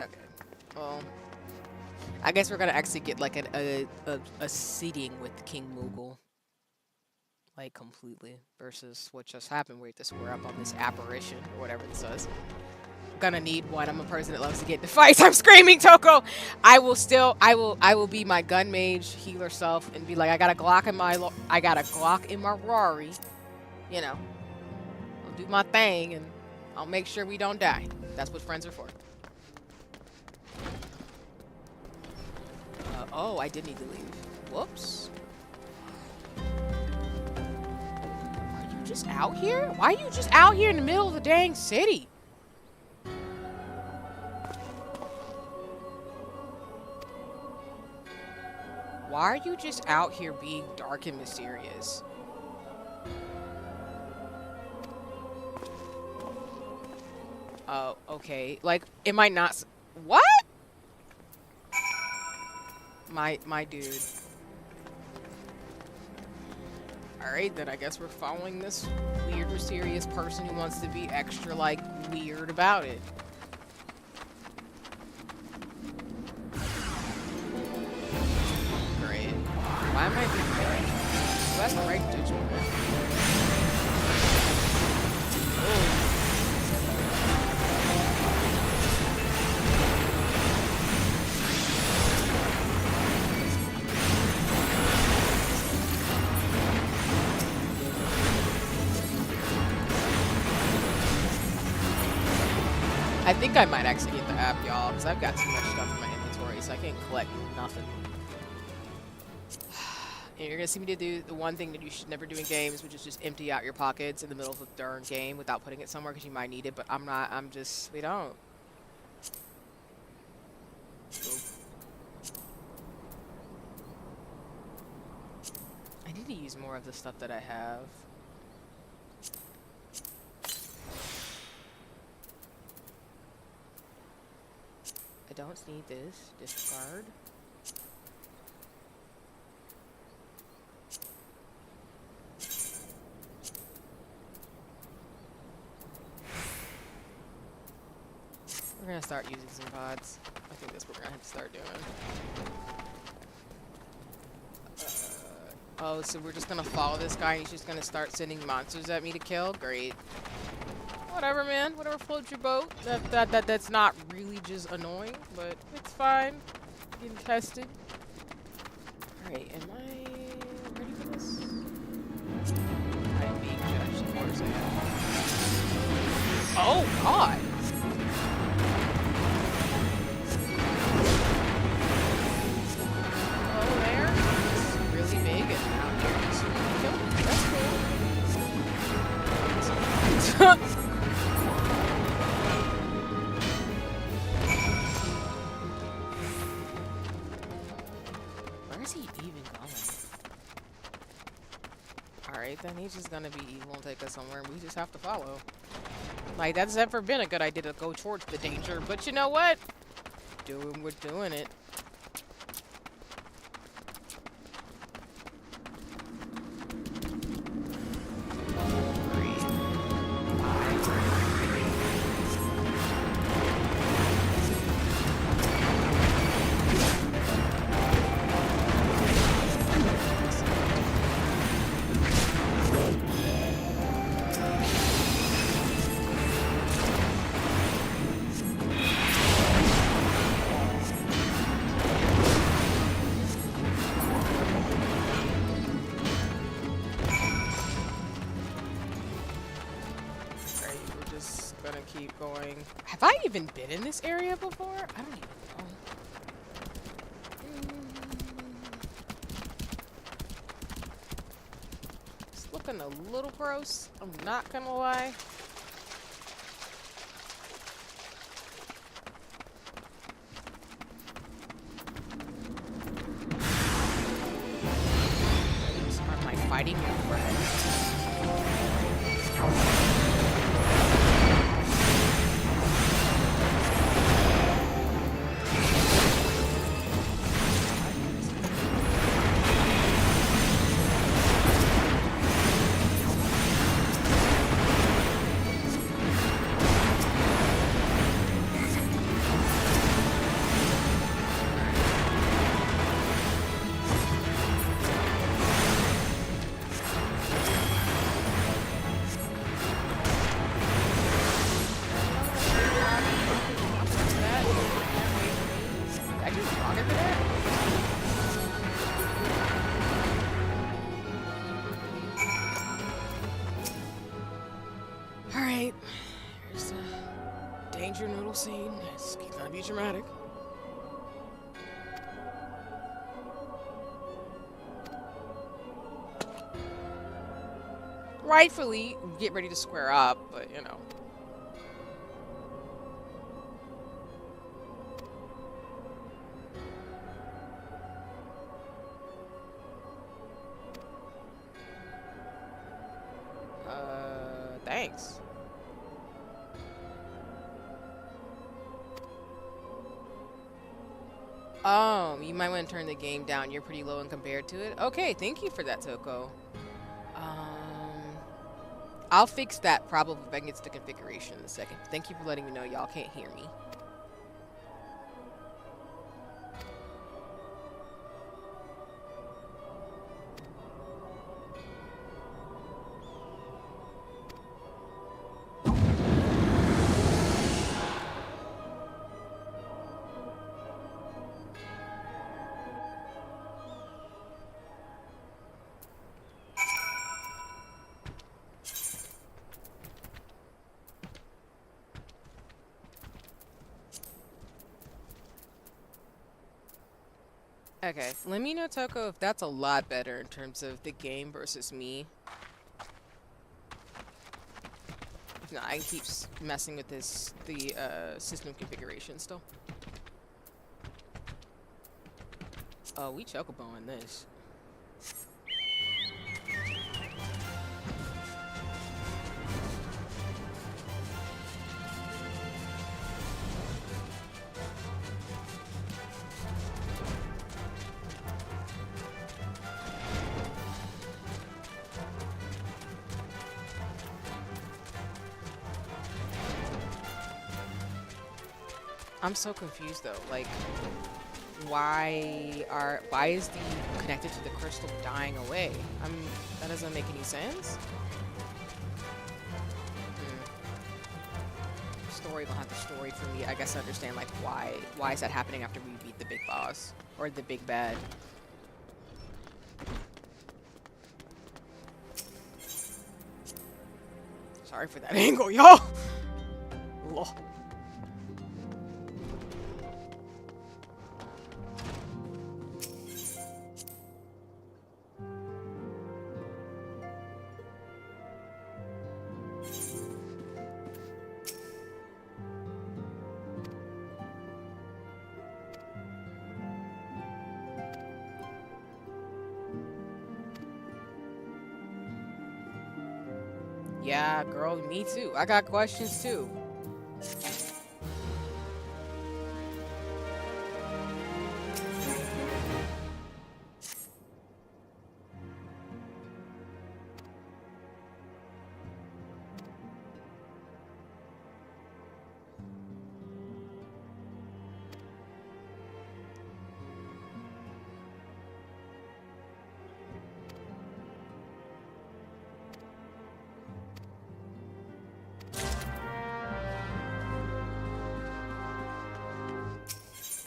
Okay. Well, I guess we're gonna actually get like a seating with King Moogle. Like completely. Versus what just happened where we're up on this apparition or whatever this is. Gonna need one. I'm a person that loves to get into fights. I'm screaming, Toko. I will be my gun mage healer self and be like, I got a Glock in my Rari. You know, I'll do my thing and I'll make sure we don't die. That's what friends are for. Oh, I did need to leave. Whoops. Are you just out here? Why are you just out here in the middle of the dang city? Why are you just out here being dark and mysterious? Oh, okay. Like, it might not... What? My dude. Alright, then I guess we're following this weird, mysterious person who wants to be extra, like, weird about it. Great. Why am I doing that? Well, that's the right judgment. Oh. I think I might actually get the app, y'all, because I've got too much stuff in my inventory, so I can't collect nothing. And you're going to see me do the one thing that you should never do in games, which is just empty out your pockets in the middle of a darn game without putting it somewhere, because you might need it, but I'm not, we don't. Oop. I need to use more of the stuff that I have. I don't need this. Discard. We're gonna start using some pods. I think that's what we're gonna have to start doing. Oh, so we're just gonna follow this guy and he's just gonna start sending monsters at me to kill? Great. Whatever, man. Whatever floats your boat. That's not really just annoying, but it's fine. Getting tested. Alright, am I ready for this? I am being judged, of course I am. Oh, God! Oh, there? It's really big and out here. Just kill me. That's cool. Where is he even going? Alright, then he's just gonna be evil and take us somewhere and we just have to follow. Like, that's never been a good idea to go towards the danger, but you know what? We're doing it. Keep going. Have I even been in this area before? I don't even know. It's looking a little gross. I'm not gonna lie. Are my fighting your friends? Alright, here's the danger noodle scene. It's gonna be dramatic. Rightfully, get ready to square up, but you know. Thanks. You might want to turn the game down. You're pretty low and compared to it. Okay, thank you for that, Toko. I'll fix that probably if I can get to the configuration in a second. Thank you for letting me know y'all can't hear me. Okay, let me know, Toko, if that's a lot better in terms of the game versus me. If not, I can keep messing with the system configuration still. Oh, we chocoboing this. I'm so confused though. Like, why is the connected to the crystal dying away? That doesn't make any sense. Story gonna have to story for me, I guess, to understand like why is that happening after we beat the big boss or the big bad. Sorry for that angle, y'all. Lol. Yeah, girl, me too. I got questions too.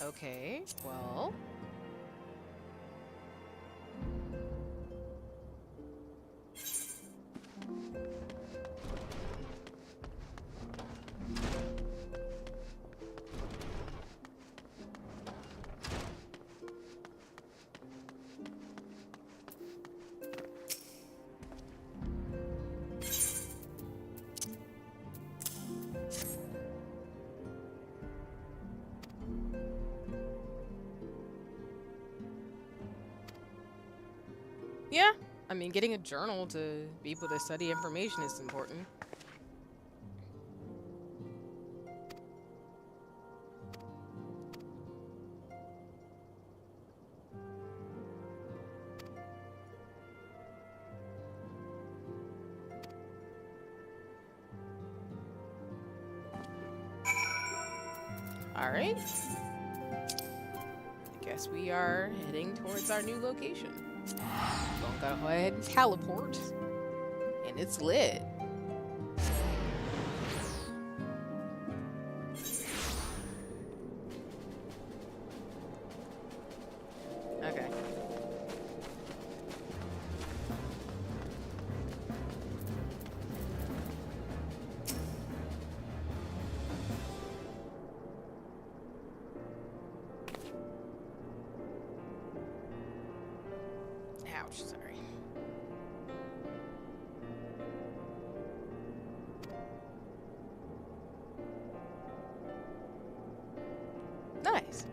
Okay, well. Yeah, I mean, getting a journal to be able to study information is important. All right. I guess we are heading towards our new location. Don't gotta go ahead and teleport. And it's lit. Okay. Ouch, sorry. Nice.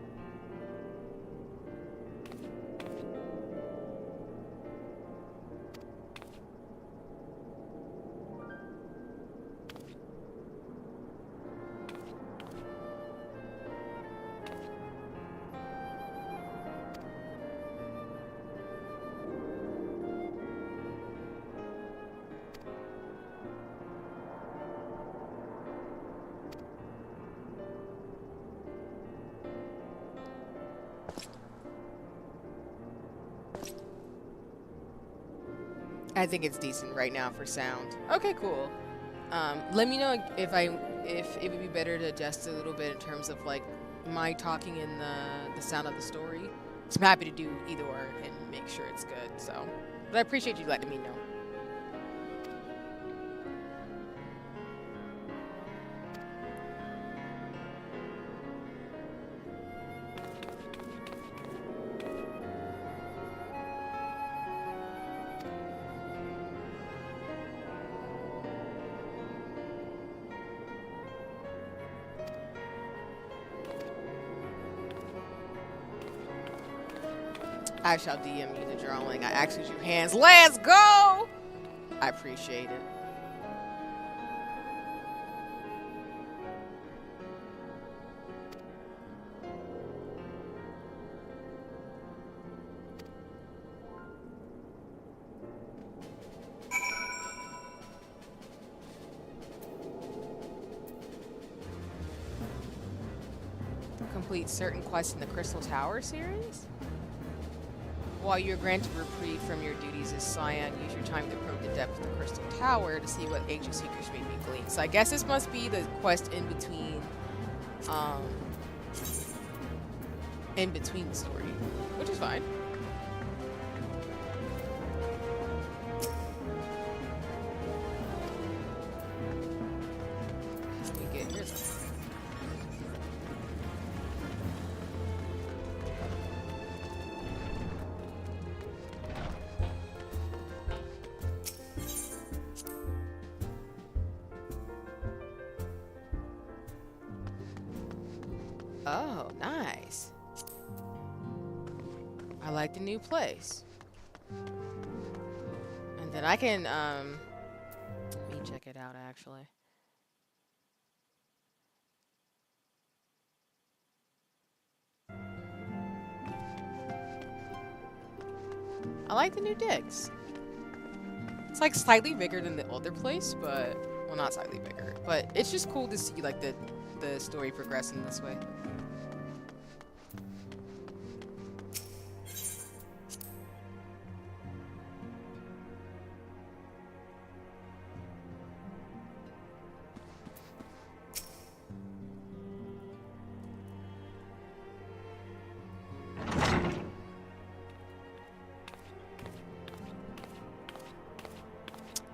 I think it's decent right now for sound. Okay, cool. Let me know if it would be better to adjust a little bit in terms of like my talking and the sound of the story. So I'm happy to do either or and make sure it's good. So, but I appreciate you letting me know. I shall DM you the drawing. I asked you hands. Let's go! I appreciate it. complete certain quests in the Crystal Tower series. While you're granted reprieve from your duties as Scion, use your time to probe the depth of the Crystal Tower to see what ancient secrets may be gleaned. So I guess this must be the quest um, in between the story, which is fine. How do we get here? Oh, nice. I like the new place. And then I can, let me check it out actually. I like the new digs. It's like slightly bigger than the older place, but, well, not slightly bigger, but it's just cool to see like the story progressing this way.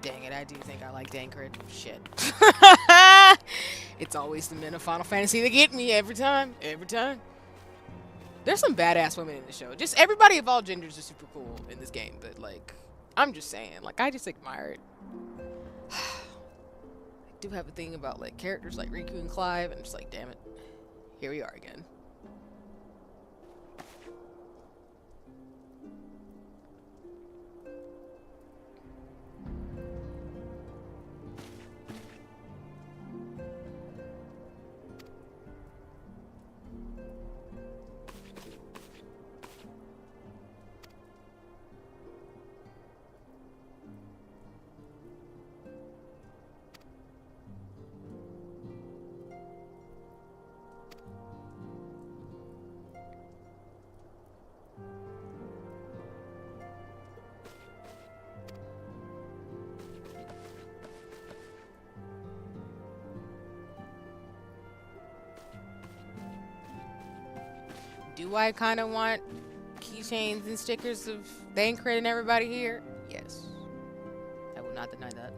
Dang it, I do think I like Dankred. Shit. It's always the men of Final Fantasy that get me every time. Every time. There's some badass women in the show. Just everybody of all genders is super cool in this game, but like, I'm just saying, like, I just admire it. I do have a thing about like characters like Riku and Clive, and I'm just like, damn it. Here we are again. Do I kind of want keychains and stickers of Dankred and everybody here? Yes. I will not deny that.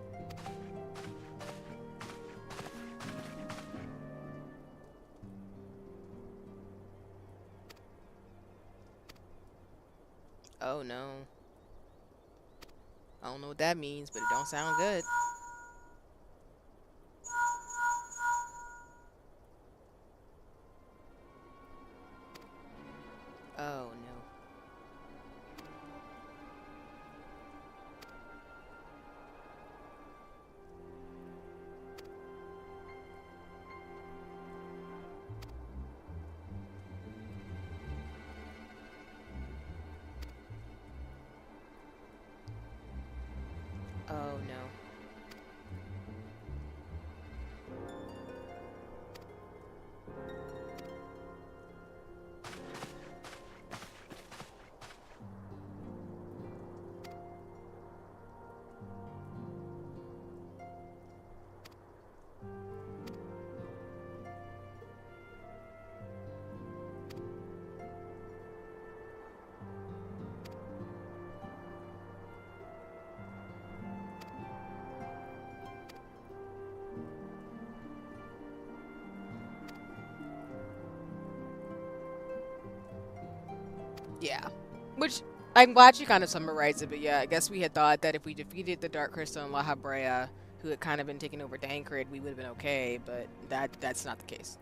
Oh no. I don't know what that means, but it don't sound good. Oh no. Oh no. Yeah. Which, I'm glad you kind of summarized it, but yeah, I guess we had thought that if we defeated the Dark Crystal and La Habrea, who had kind of been taking over Dankred, we would have been okay, but that's not the case.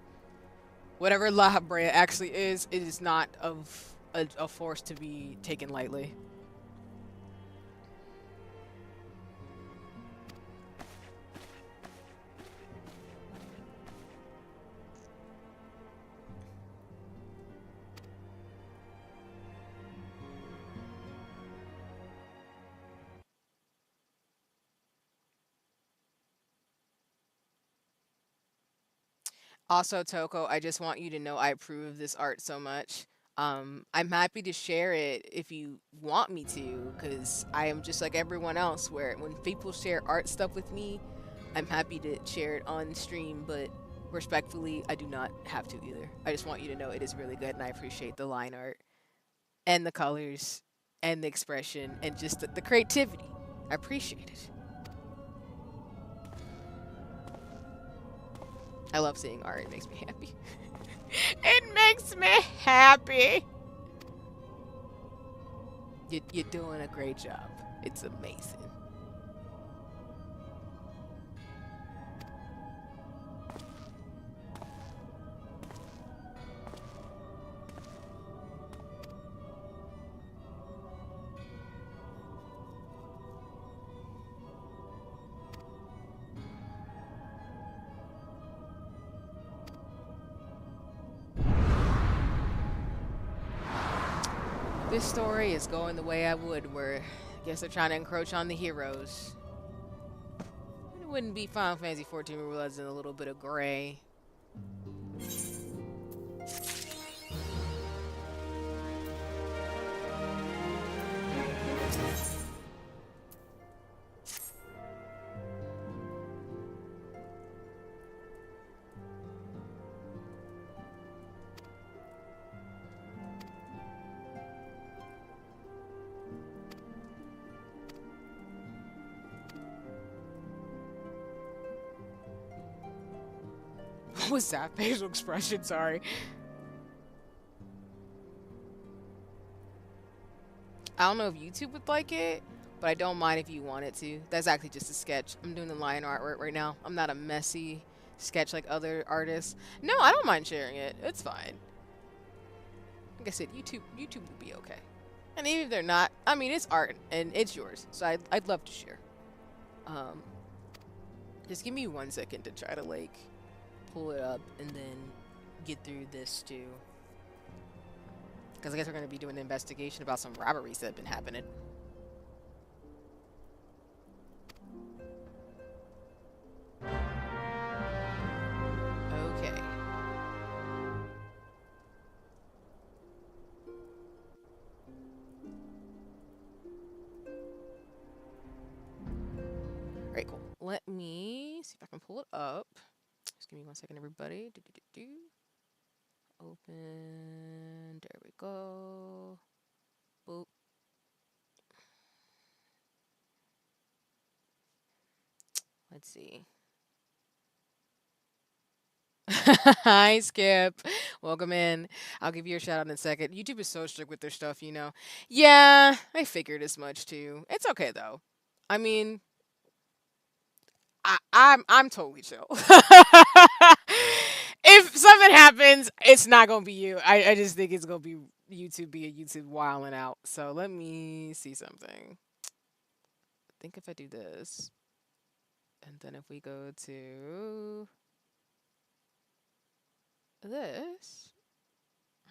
Whatever La Habrea actually is, it is not of a force to be taken lightly. Also, Toko, I just want you to know I approve of this art so much. I'm happy to share it if you want me to, because I am just like everyone else, where when people share art stuff with me, I'm happy to share it on stream, but respectfully, I do not have to either. I just want you to know it is really good, and I appreciate the line art and the colors and the expression and just the creativity. I appreciate it. I love seeing art. It makes me happy. It makes me happy. You're doing a great job. It's amazing. This story is going the way I would, where I guess they're trying to encroach on the heroes. It wouldn't be Final Fantasy 14 Rules in a little bit of gray. What was that facial expression? Sorry. I don't know if YouTube would like it, but I don't mind if you wanted to. That's actually just a sketch. I'm doing the lion artwork right now. I'm not a messy sketch like other artists. No, I don't mind sharing it. It's fine. Like I said, YouTube will be okay. And even if they're not, I mean, it's art and it's yours, so I'd love to share. Um, just give me 1 second to try to like pull it up and then get through this too. Because I guess we're going to be doing an investigation about some robberies that have been happening. Okay. Alright, cool. Let me see if I can pull it up. Just give me 1 second, everybody. Open. There we go. Boop. Let's see. Hi, Skip. Welcome in. I'll give you a shout out in a second. YouTube is so strict with their stuff, you know. Yeah, I figured as much too. It's okay though. I mean, I'm totally chill. If something happens, it's not gonna be you. I just think it's gonna be YouTube be a YouTube wilding out. So let me see something. I think if I do this, and then if we go to this,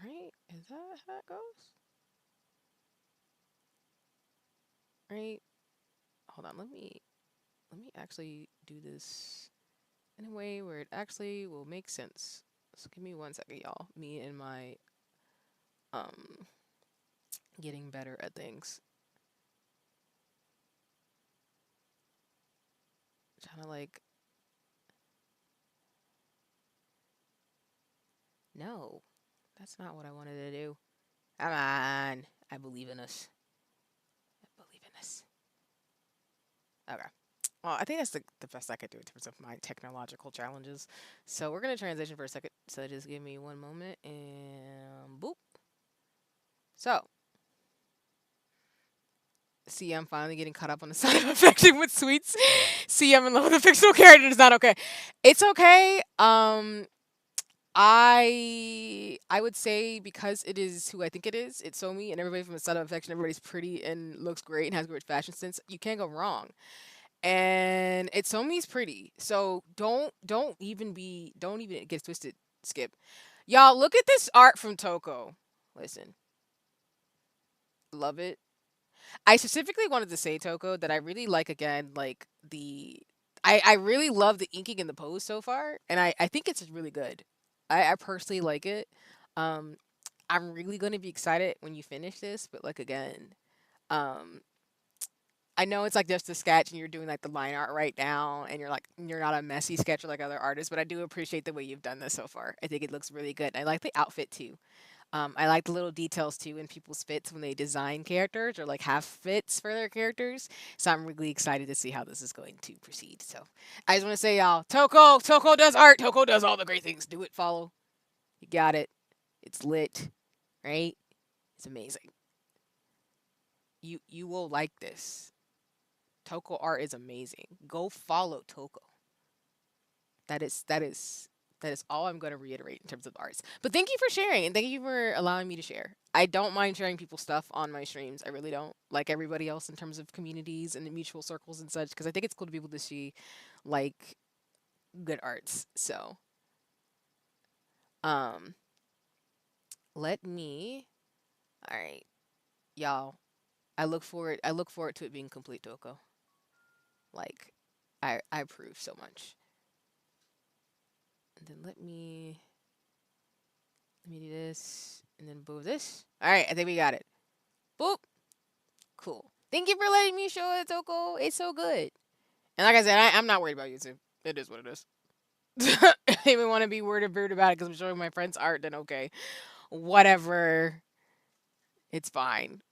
right? Is that how it goes? Right? Hold on. Let me actually do this in a way where it actually will make sense. So give me 1 second, y'all. Me and my um getting better at things. Trying to like no, that's not what I wanted to do. Come on. I believe in us. I believe in us. Okay. Well, I think that's the best I could do in terms of my technological challenges. So we're gonna transition for a second. So just give me 1 moment and boop. So see, I'm finally getting caught up on the side of affection with sweets. See, I'm in love with a fictional character. It's not okay. It's okay. I would say because it is who I think it is. It's Somi, and everybody from the side of affection. Everybody's pretty and looks great and has great fashion sense. You can't go wrong. And it's Somi's pretty, so don't even get twisted. Skip, y'all. Look at this art from Toko. Listen, love it. I specifically wanted to say Toko that I really like again, like the I really love the inking and the pose so far, and I think it's really good. I personally like it. Um, I'm really gonna be excited when you finish this, but like again, um, I know it's like just a sketch and you're doing like the line art right now, and you're not a messy sketcher like other artists, but I do appreciate the way you've done this so far. I think it looks really good. I like the outfit too. I like the little details too in people's fits when they design characters or like have fits for their characters. So I'm really excited to see how this is going to proceed. So I just want to say, y'all, Toko does art. Toko does all the great things. Do it, follow. You got it. It's lit, right? It's amazing. You will like this. Toko art is amazing. Go follow Toko. That is all I'm going to reiterate in terms of arts. But thank you for sharing and thank you for allowing me to share. I don't mind sharing people's stuff on my streams. I really don't. Like everybody else in terms of communities and mutual circles and such because I think it's cool to be able to see like good arts. So, um let me all right, y'all. I look forward to it being complete, Toko. Like I approve so much. And then let me do this and then boop this. All right, I think we got it. Boop. Cool. Thank you for letting me show it, Toko. It's so good. And like I said, I'm not worried about YouTube. It is what it is. If I even want to be worried or rude about it because I'm showing my friends art, then okay. Whatever. It's fine.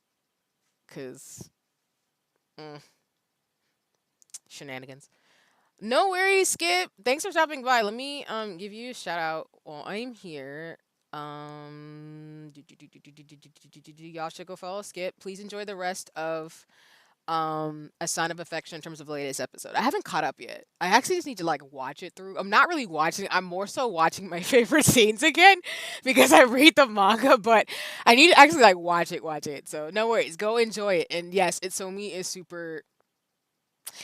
Because mm, shenanigans. No worries, Skip. Thanks for stopping by. Let me give you a shout out while I'm here. Y'all should go follow Skip. Please enjoy the rest of A Sign of Affection in terms of the latest episode. I haven't caught up yet. I actually just need to like watch it through. I'm not really watching. I'm more so watching my favorite scenes again because I read the manga, but I need to actually like watch it. So no worries. Go enjoy it. And yes, Itsomi is super.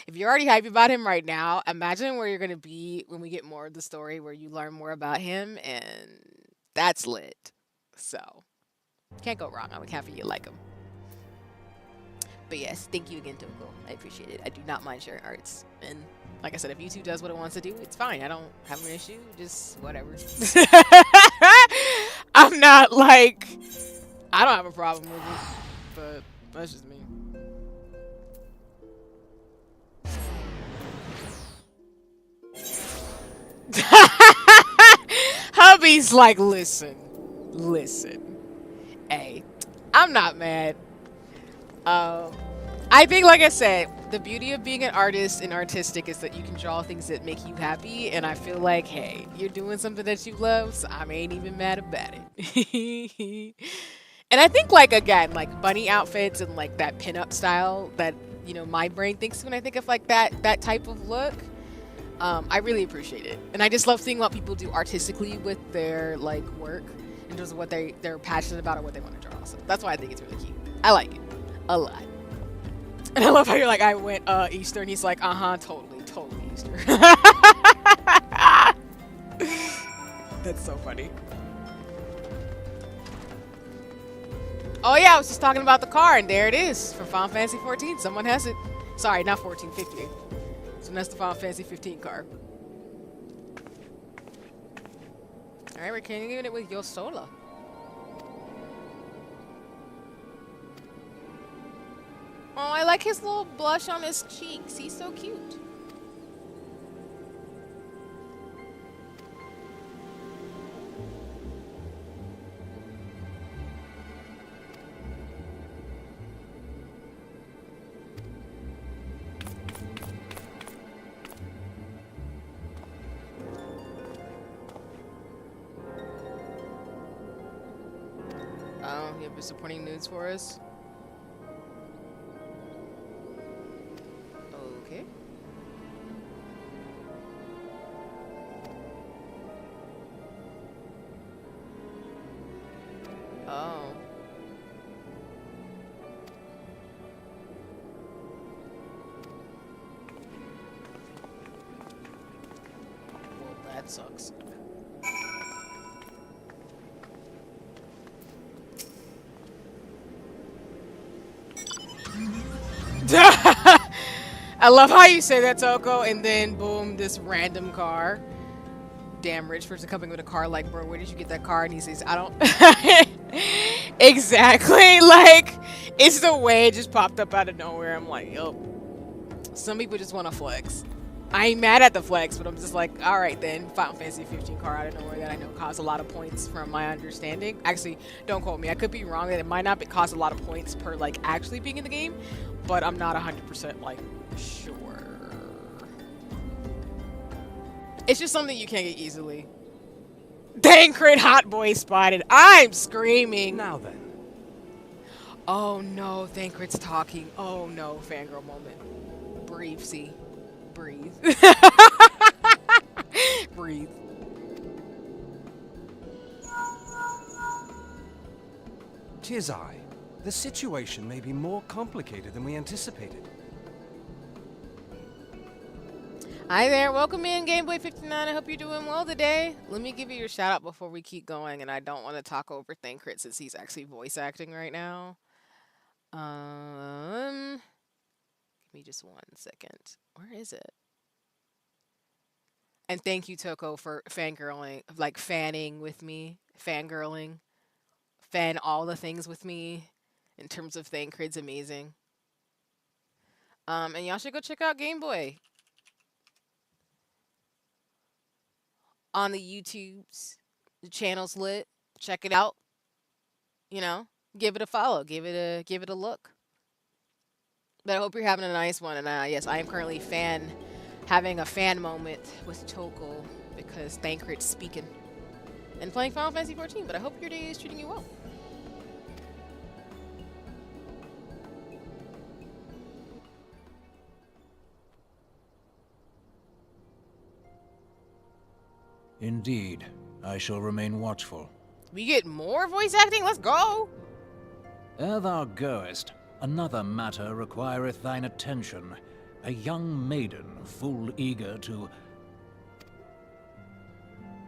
If you're already hyped about him right now, imagine where you're gonna be when we get more of the story where you learn more about him, and that's lit. So can't go wrong. I'm happy you like him. But yes, thank you again, Toko. I appreciate it. I do not mind sharing arts. And like I said, if YouTube does what it wants to do, it's fine. I don't have an issue. Just whatever. I'm not like I don't have a problem with it. But that's just me. Hubby's like, listen. Hey, I'm not mad. Um, I think, like I said, the beauty of being an artist and artistic is that you can draw things that make you happy. And I feel like, hey, you're doing something that you love, so I ain't even mad about it. And I think, like, again, like bunny outfits and like that pinup style that my brain thinks when I think of like that type of look. I really appreciate it, and I just love seeing what people do artistically with their like work in terms of what they're passionate about or what they want to draw. So that's why I think it's really cute. I like it a lot, and I love how you're like, I went Easter, and he's like, totally Easter. That's so funny. Oh yeah, I was just talking about the car, and there it is from Final Fantasy 14. Someone has it. Sorry, not 14, 15. So that's the Final Fantasy 15 car. Alright, we're continuing it with Yosola. Oh, I like his little blush on his cheeks. He's so cute. Oh, you have supporting nudes for us? Okay. Oh. Well, that sucks. I love how you say that, Toko, and then boom, this random car. Damn rich person coming with a car, like, bro, where did you get that car? And he says, I don't. Exactly. Like, it's the way it just popped up out of nowhere. I'm like, yo. Some people just want to flex. I ain't mad at the flex, but I'm just like, all right then. Final Fantasy 15 car out of nowhere that I know costs a lot of points from my understanding. Actually, don't quote me. I could be wrong that it might not cost a lot of points per like actually being in the game, but I'm not 100% like sure. It's just something you can't get easily. Dang, crit hot boy spotted. I'm screaming. Now then. Oh no, Thancred's talking. Oh no, fangirl moment. Breathe, see. Breathe. Breathe. Tis I. The situation may be more complicated than we anticipated. Hi there, welcome in Gameboy59. I hope you're doing well today. Let me give you your shout out before we keep going, and I don't want to talk over Thancred since he's actually voice acting right now. Give me just 1 second. Where is it? And thank you, Toko, for fangirling, like fanning with me, fangirling, fan all the things with me in terms of Thancred's amazing. And y'all should go check out Gameboy on the YouTubes. The channel's lit. Check it out. You know, give it a follow, give it a look. But I hope you're having a nice one. And yes, I am currently having a fan moment with Toko because Thancred's speaking and playing Final Fantasy 14. But I hope your day is treating you well. Indeed, I shall remain watchful. We get more voice acting? Let's go! Ere thou goest, another matter requireth thine attention. A young maiden, full eager to...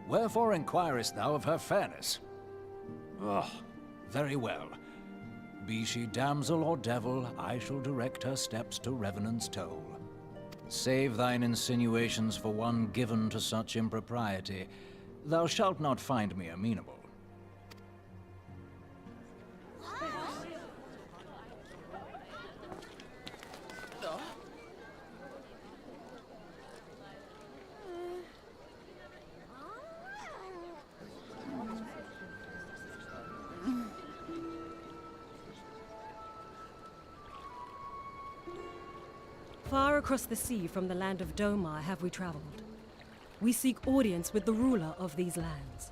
Wherefore inquirest thou of her fairness? Oh, very well. Be she damsel or devil, I shall direct her steps to Revenant's Toll. Save thine insinuations for one given to such impropriety. Thou shalt not find me amenable. Far across the sea from the land of Domar have we traveled. We seek audience with the ruler of these lands.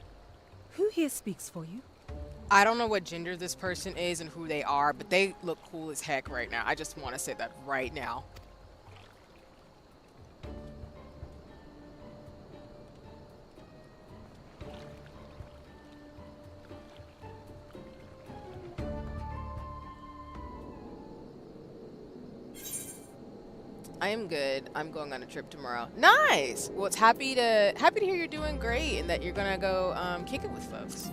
Who here speaks for you? I don't know what gender this person is and who they are, but they look cool as heck right now. I just want to say that right now. I am good. I'm going on a trip tomorrow. Nice. Well, it's happy to hear you're doing great and that you're gonna go kick it with folks.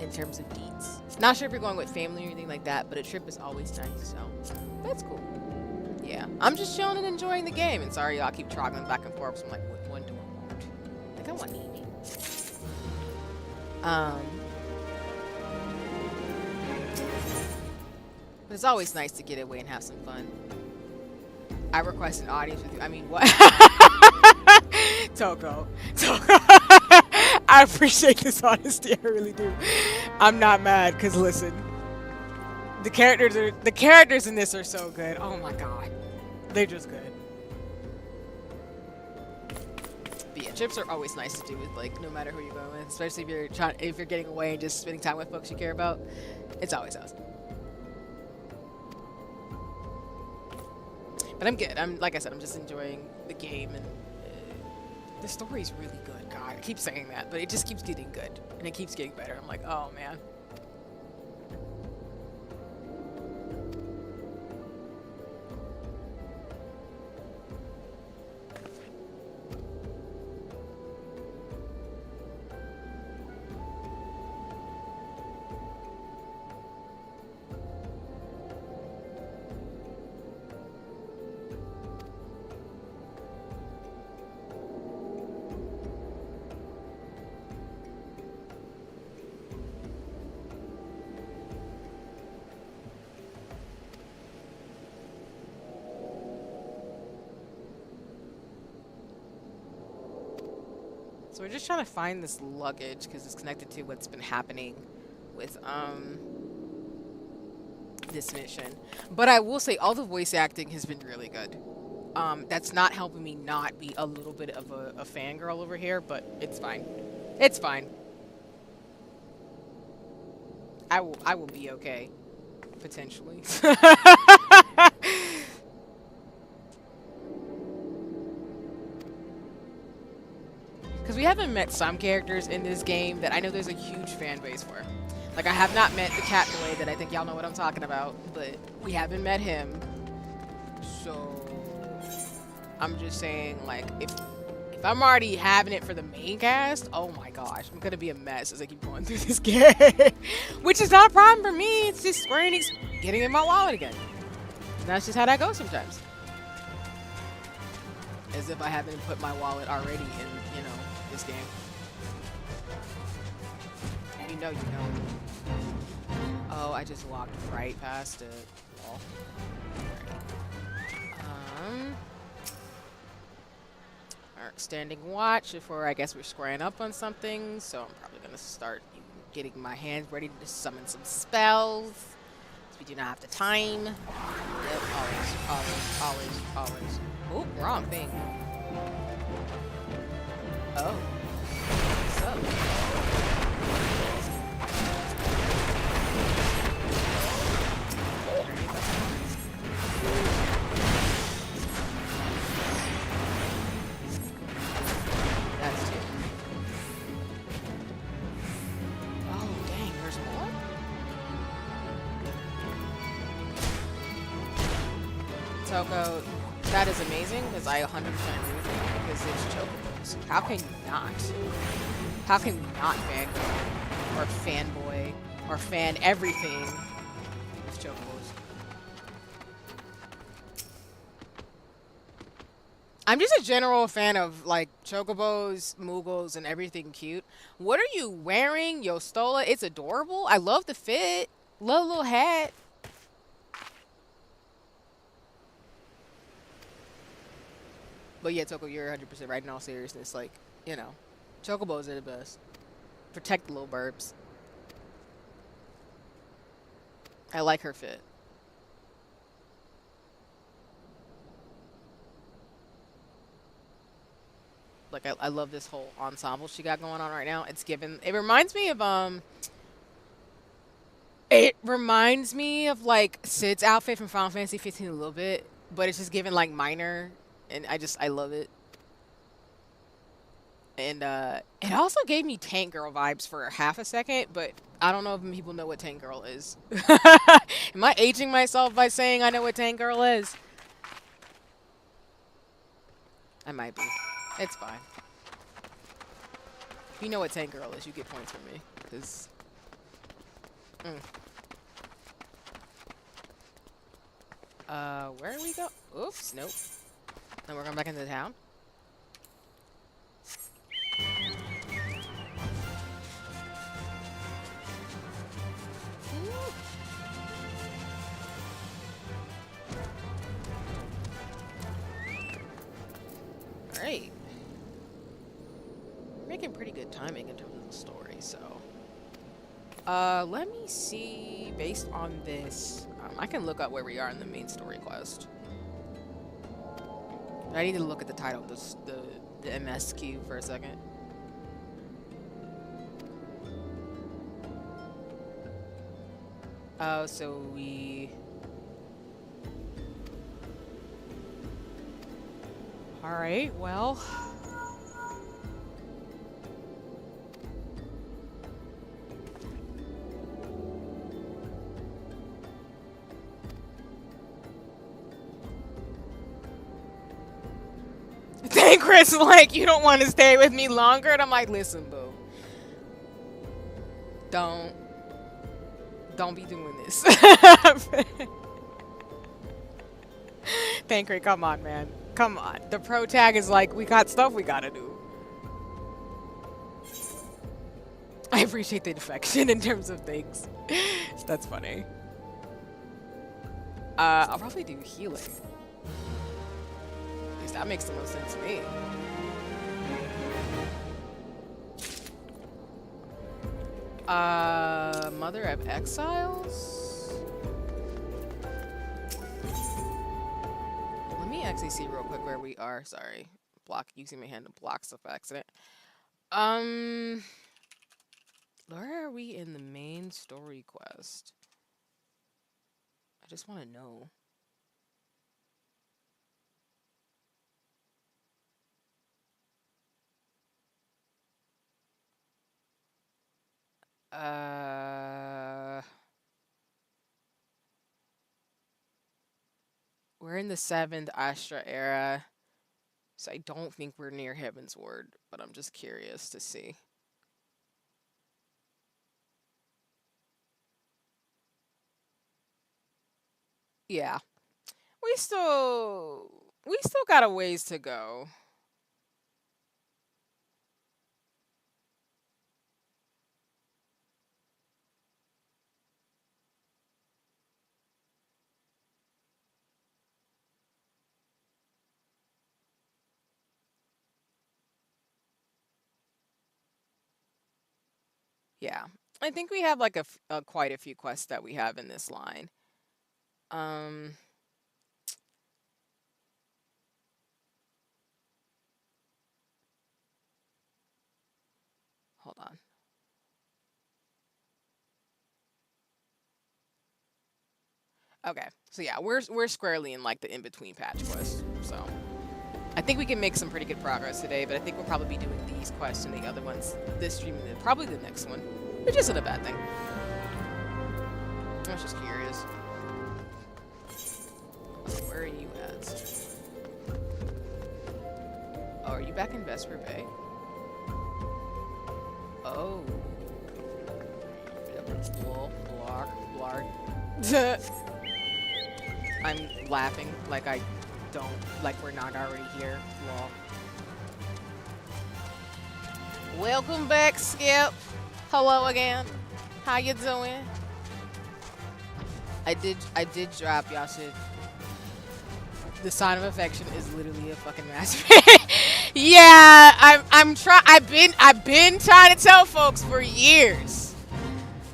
In terms of deets. Not sure if you're going with family or anything like that, but a trip is always nice. So that's cool. Yeah, I'm just chilling and enjoying the game. And sorry, y'all keep troggling back and forth. So I'm like, what one do I want? Like I want Evie. But it's always nice to get away and have some fun. I request an audience with you. I mean, what? Toko. I appreciate this honesty. I really do. I'm not mad because listen, the characters in this are so good. Oh my god, they're just good. But yeah, trips are always nice to do with like no matter who you're going with, especially if you're getting away and just spending time with folks you care about. It's always awesome. But I'm good. Like I said, I'm just enjoying the game, and the story's really good. God, I keep saying that, but it just keeps getting good, and it keeps getting better. I'm like, oh man. we're just trying to find this luggage because it's connected to what's been happening with this mission. But I will say all the voice acting has been really good. That's not helping me not be a little bit of a fangirl over here, but it's fine. It's fine. I will be okay, potentially. Because we haven't met some characters in this game that I know there's a huge fan base for. Like, I have not met the cat boy that I think y'all know what I'm talking about, but we haven't met him. So, I'm just saying, like, if I'm already having it for the main cast, oh my gosh, I'm gonna be a mess as I keep going through this game. Which is not a problem for me, it's just Square Enix getting in my wallet again. And that's just how that goes sometimes. As if I haven't put my wallet already in, you know, this game. You know. Oh, I just walked right past it. Oh. Alright, standing watch before I guess we're squaring up on something, so I'm probably gonna start getting my hands ready to summon some spells. So we do not have the time. Yep, always. Oh, wrong thing. Oh. What's up? That's two. Oh, dang, there's more? Toko, that is amazing, because I 100% agree with you, because it's chocobos. How can you not? How can we not fangirl, or fanboy, or fan everything with chocobos? I'm just a general fan of, like, chocobos, moogles, and everything cute. What are you wearing, Yostola? It's adorable. I love the fit. Love the little hat. But yeah, Toko, you're 100% right in all seriousness. Like, you know, chocobos are the best. Protect the little burbs. I like her fit. Like, I love this whole ensemble she got going on right now. It's given, it reminds me of like Sid's outfit from Final Fantasy 15 a little bit, but it's just given like minor, and I love it. And it also gave me Tank Girl vibes for half a second, but I don't know if people know what Tank Girl is. Am I aging myself by saying I know what Tank Girl is? I might be. It's fine. If you know what Tank Girl is, you get points from me. Because... where do we go? Oops, nope. Then we're going back into town. Alright. We're making pretty good timing in terms of the story, so... let me see, based on this, I can look up where we are in the main story quest. I need to look at the title of this, the MSQ for a second. Oh, so we... Alright, well... Dang, Chris, like, you don't want to stay with me longer? And I'm like, listen, boo. Don't be doing this. Thankray, come on, man. Come on. The pro tag is like, we got stuff we gotta do. I appreciate the affection in terms of things. That's funny. I'll probably do healing. At least that makes the most sense to me. Mother of Exiles? Let me actually see real quick where we are. Sorry. Using my hand to block stuff by accident. Where are we in the main story quest? I just want to know. We're in the 7th Astra era, so I don't think we're near Heaven's Word, but I'm just curious to see. Yeah, we still got a ways to go. Yeah, I think we have like quite a few quests that we have in this line. Um, Hold on. Okay, so yeah, we're squarely in like the in between patch quest. So I think we can make some pretty good progress today, but I think we'll probably be doing these quests and the other ones this stream and then probably the next one, which isn't a bad thing. I was just curious. Where are you at? Oh, are you back in Vesper Bay? Oh. Blarg. I'm laughing like I don't, like we're not already here. Lol. Welcome back, Skip. Hello again. How you doing? I did drop, y'all should. The sign of affection is literally a fucking masterpiece. Yeah, I've been trying to tell folks for years.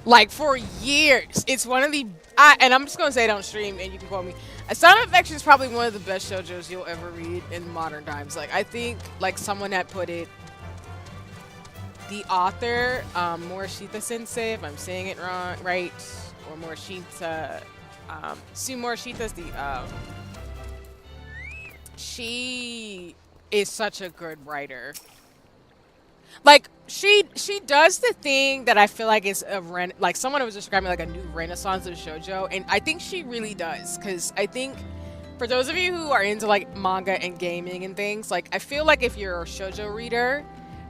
Like for years. It's one of the and I'm just gonna say it on stream and you can quote me. A Sign of Affection is probably one of the best shoujos you'll ever read in modern times. Like I think like someone had put it, the author, Morishita Sensei, if I'm saying it wrong, right? Or Morishita, Sue Morishita's the she is such a good writer. Like she does the thing that I feel like is like someone was describing like a new renaissance of shoujo, and I think she really does. Because I think for those of you who are into like manga and gaming and things, like I feel like if you're a shoujo reader,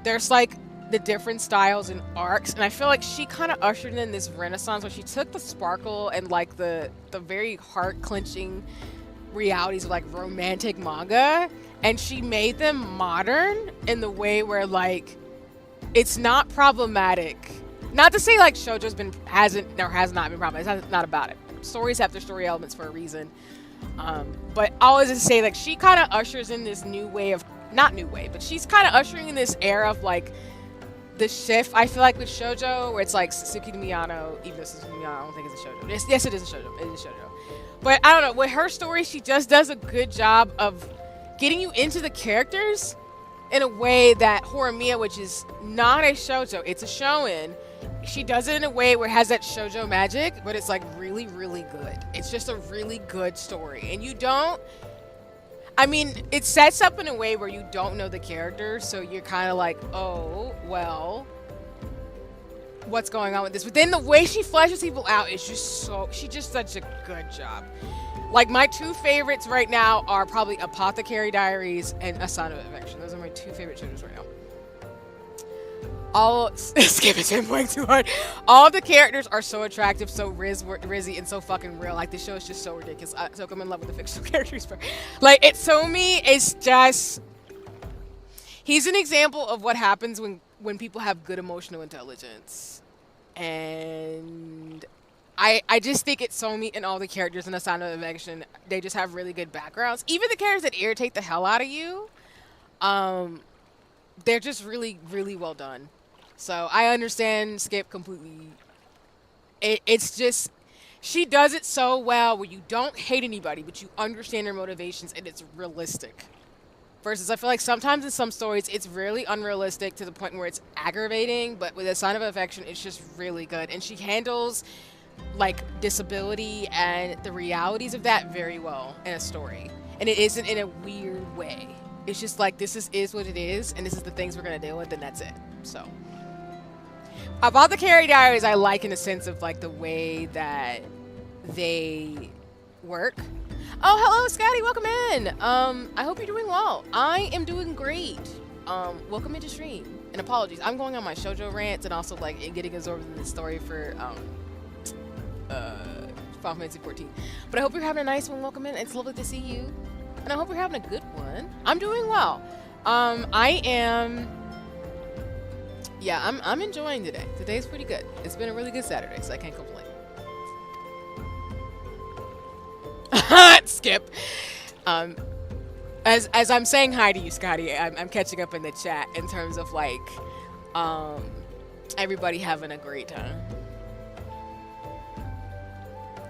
there's like the different styles and arcs, and I feel like she kind of ushered in this renaissance where she took the sparkle and like the very heart clenching realities of like romantic manga, and she made them modern in the way where like it's not problematic. Not to say like shoujo's has not been problematic. It's not about it. Stories have their story elements for a reason. But I always just say like she kind of ushers in this new way of, not new way, but she's kind of ushering in this era of like the shift. I feel like with shoujo where it's like Suki Miyano, even though Suki Miyano I don't think it's a shoujo. Yes, it is a shoujo. It is a shoujo. But I don't know, with her story, she just does a good job of getting you into the characters in a way that Horimiya, which is not a shoujo, it's a shonen, she does it in a way where it has that shoujo magic, but it's like really, really good. It's just a really good story. And you don't, I mean, it sets up in a way where you don't know the characters, so you're kind of like, oh, well, what's going on with this? But then the way she fleshes people out is just so, she just such a good job. Like my two favorites right now are probably Apothecary Diaries and A Sign of Affection. Those are my two favorite shows right now. All skip it, way too hard. All the characters are so attractive, so rizzy, and so fucking real. Like the show is just so ridiculous. So I'm in love with the fictional characters. Like Itsuomi is just, he's an example of what happens when people have good emotional intelligence. And I just think Itsuomi and all the characters in A Sign of Affection, they just have really good backgrounds. Even the characters that irritate the hell out of you, they're just really, really well done. So I understand Skip completely. It's just she does it so well where you don't hate anybody, but you understand their motivations and it's realistic. Versus, I feel like sometimes in some stories it's really unrealistic to the point where it's aggravating, but with A Sign of Affection, it's just really good. And she handles like disability and the realities of that very well in a story. And it isn't in a weird way. It's just like is what it is, and this is the things we're gonna deal with, and that's it. So about the Carrie Diaries, I like in a sense of like the way that they work. Oh, hello, Scotty. Welcome in. I hope you're doing well. I am doing great. Welcome into stream. And apologies, I'm going on my shoujo rants and also like getting absorbed in the story for Final Fantasy 14. But I hope you're having a nice one. Welcome in. It's lovely to see you, and I hope you're having a good one. I'm doing well. I am. Yeah, I'm enjoying today. Today's pretty good. It's been a really good Saturday, so I can't complain. Skip. As I'm saying hi to you, Scotty, I'm catching up in the chat in terms of like everybody having a great time.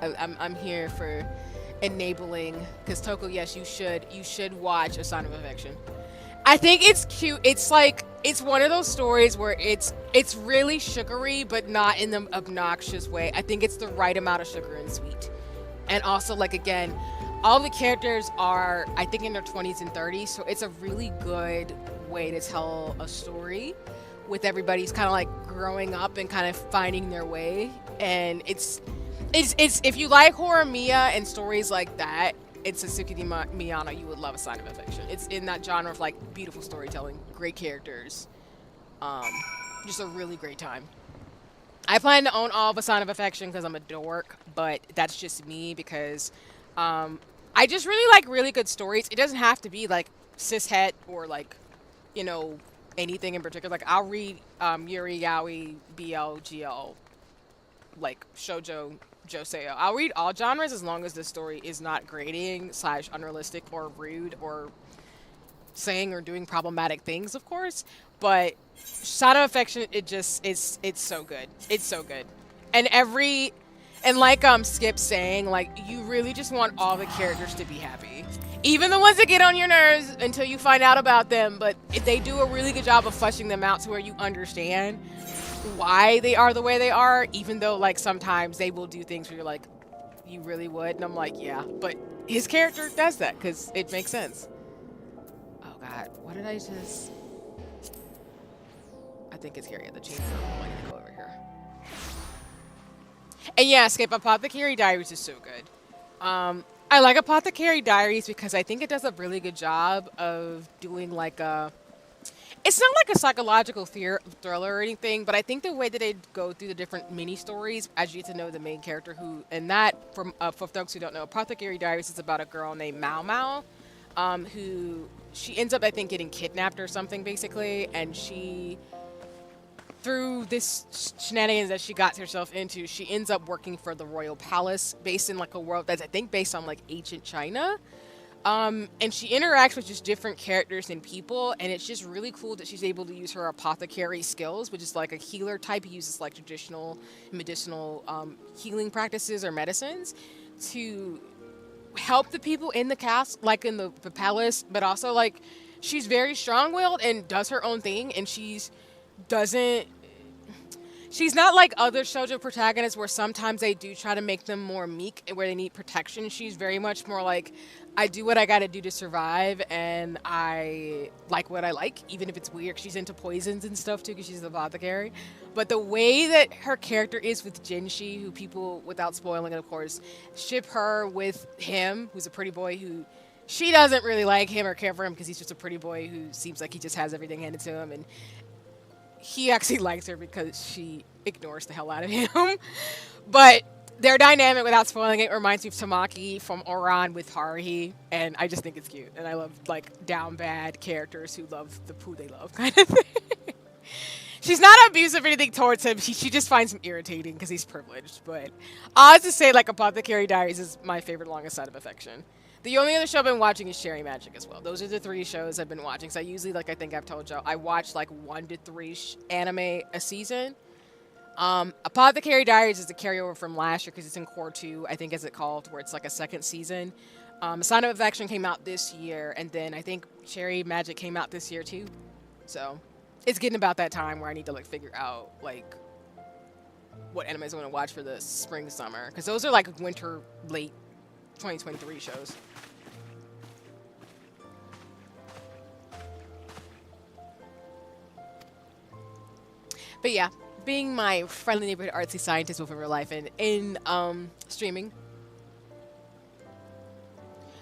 I'm here for enabling, because Toko, yes, you should watch A Sign of Affection. I think it's cute. It's like it's one of those stories where it's really sugary, but not in the obnoxious way. I think it's the right amount of sugar and sweet. And also, like, again, all the characters are, I think, in their 20s and 30s, so it's a really good way to tell a story with everybody's kind of like growing up and kind of finding their way. And it's if you like horror Mia and stories like that, it's Satsuki Miyano, you would love A Sign of Affection. It's in that genre of like beautiful storytelling, great characters, just a really great time. I plan to own all of A Sign of Affection because I'm a dork, but that's just me because I just really like really good stories. It doesn't have to be like cishet or like, you know, anything in particular. Like I'll read Yuri, Yaoi, BL, GL, like shoujo, joseo. I'll read all genres as long as the story is not grating / unrealistic or rude or saying or doing problematic things, of course. But Sign of Affection, it's so good. It's so good. And like Skip saying, like, you really just want all the characters to be happy. Even the ones that get on your nerves until you find out about them, but if they do a really good job of fleshing them out to where you understand why they are the way they are, even though like sometimes they will do things where you're like, you really would? And I'm like, yeah, but his character does that because it makes sense. Oh god, what did I just... I think it's here. Yeah, the chain I need to go over here. And yeah, Skip, Apothecary Diaries is so good. I like Apothecary Diaries because I think it does a really good job of doing like a... It's not like a psychological thriller or anything, but I think the way that they go through the different mini stories as you get to know the main character who... And that, for folks who don't know, Apothecary Diaries is about a girl named Mao Mao, who... She ends up, I think, getting kidnapped or something, basically, and she... Through this shenanigans that she got herself into, she ends up working for the royal palace, based in like a world that's, I think, based on like ancient China. And she interacts with just different characters and people, and it's just really cool that she's able to use her apothecary skills, which is like a healer type. He uses like traditional medicinal healing practices or medicines to help the people in the castle, like in the palace, but also like she's very strong-willed and does her own thing, and she's not like other shoujo protagonists where sometimes they do try to make them more meek and where they need protection. She's very much more like, I do what I gotta do to survive, and I like what I like, even if it's weird. She's into poisons and stuff too because she's an apothecary. But the way that her character is with Jinshi, who people, without spoiling it of course, ship her with him, who's a pretty boy who... She doesn't really like him or care for him because he's just a pretty boy who seems like he just has everything handed to him, and he actually likes her because she ignores the hell out of him. But their dynamic, without spoiling it, reminds me of Tamaki from Oran with Haruhi, and I just think it's cute. And I love like down bad characters who love the poo they love kind of thing. She's not abusive or anything towards him. She just finds him irritating because he's privileged. But I have to say, like, Apothecary Diaries is my favorite longest Sign of Affection. The only other show I've been watching is Cherry Magic as well. Those are the 3 shows I've been watching. So I usually, like I think I've told y'all, I watch like 1 to 3 anime a season. Apothecary Diaries is a carryover from last year because it's in Core 2, I think, as it called, where it's like a second season. Sign of Affection came out this year, and then I think Cherry Magic came out this year too. So it's getting about that time where I need to like figure out like what animes I want to watch for the spring summer, because those are like winter late 2023 shows. But yeah, being my friendly neighborhood artsy scientist with real life and in streaming.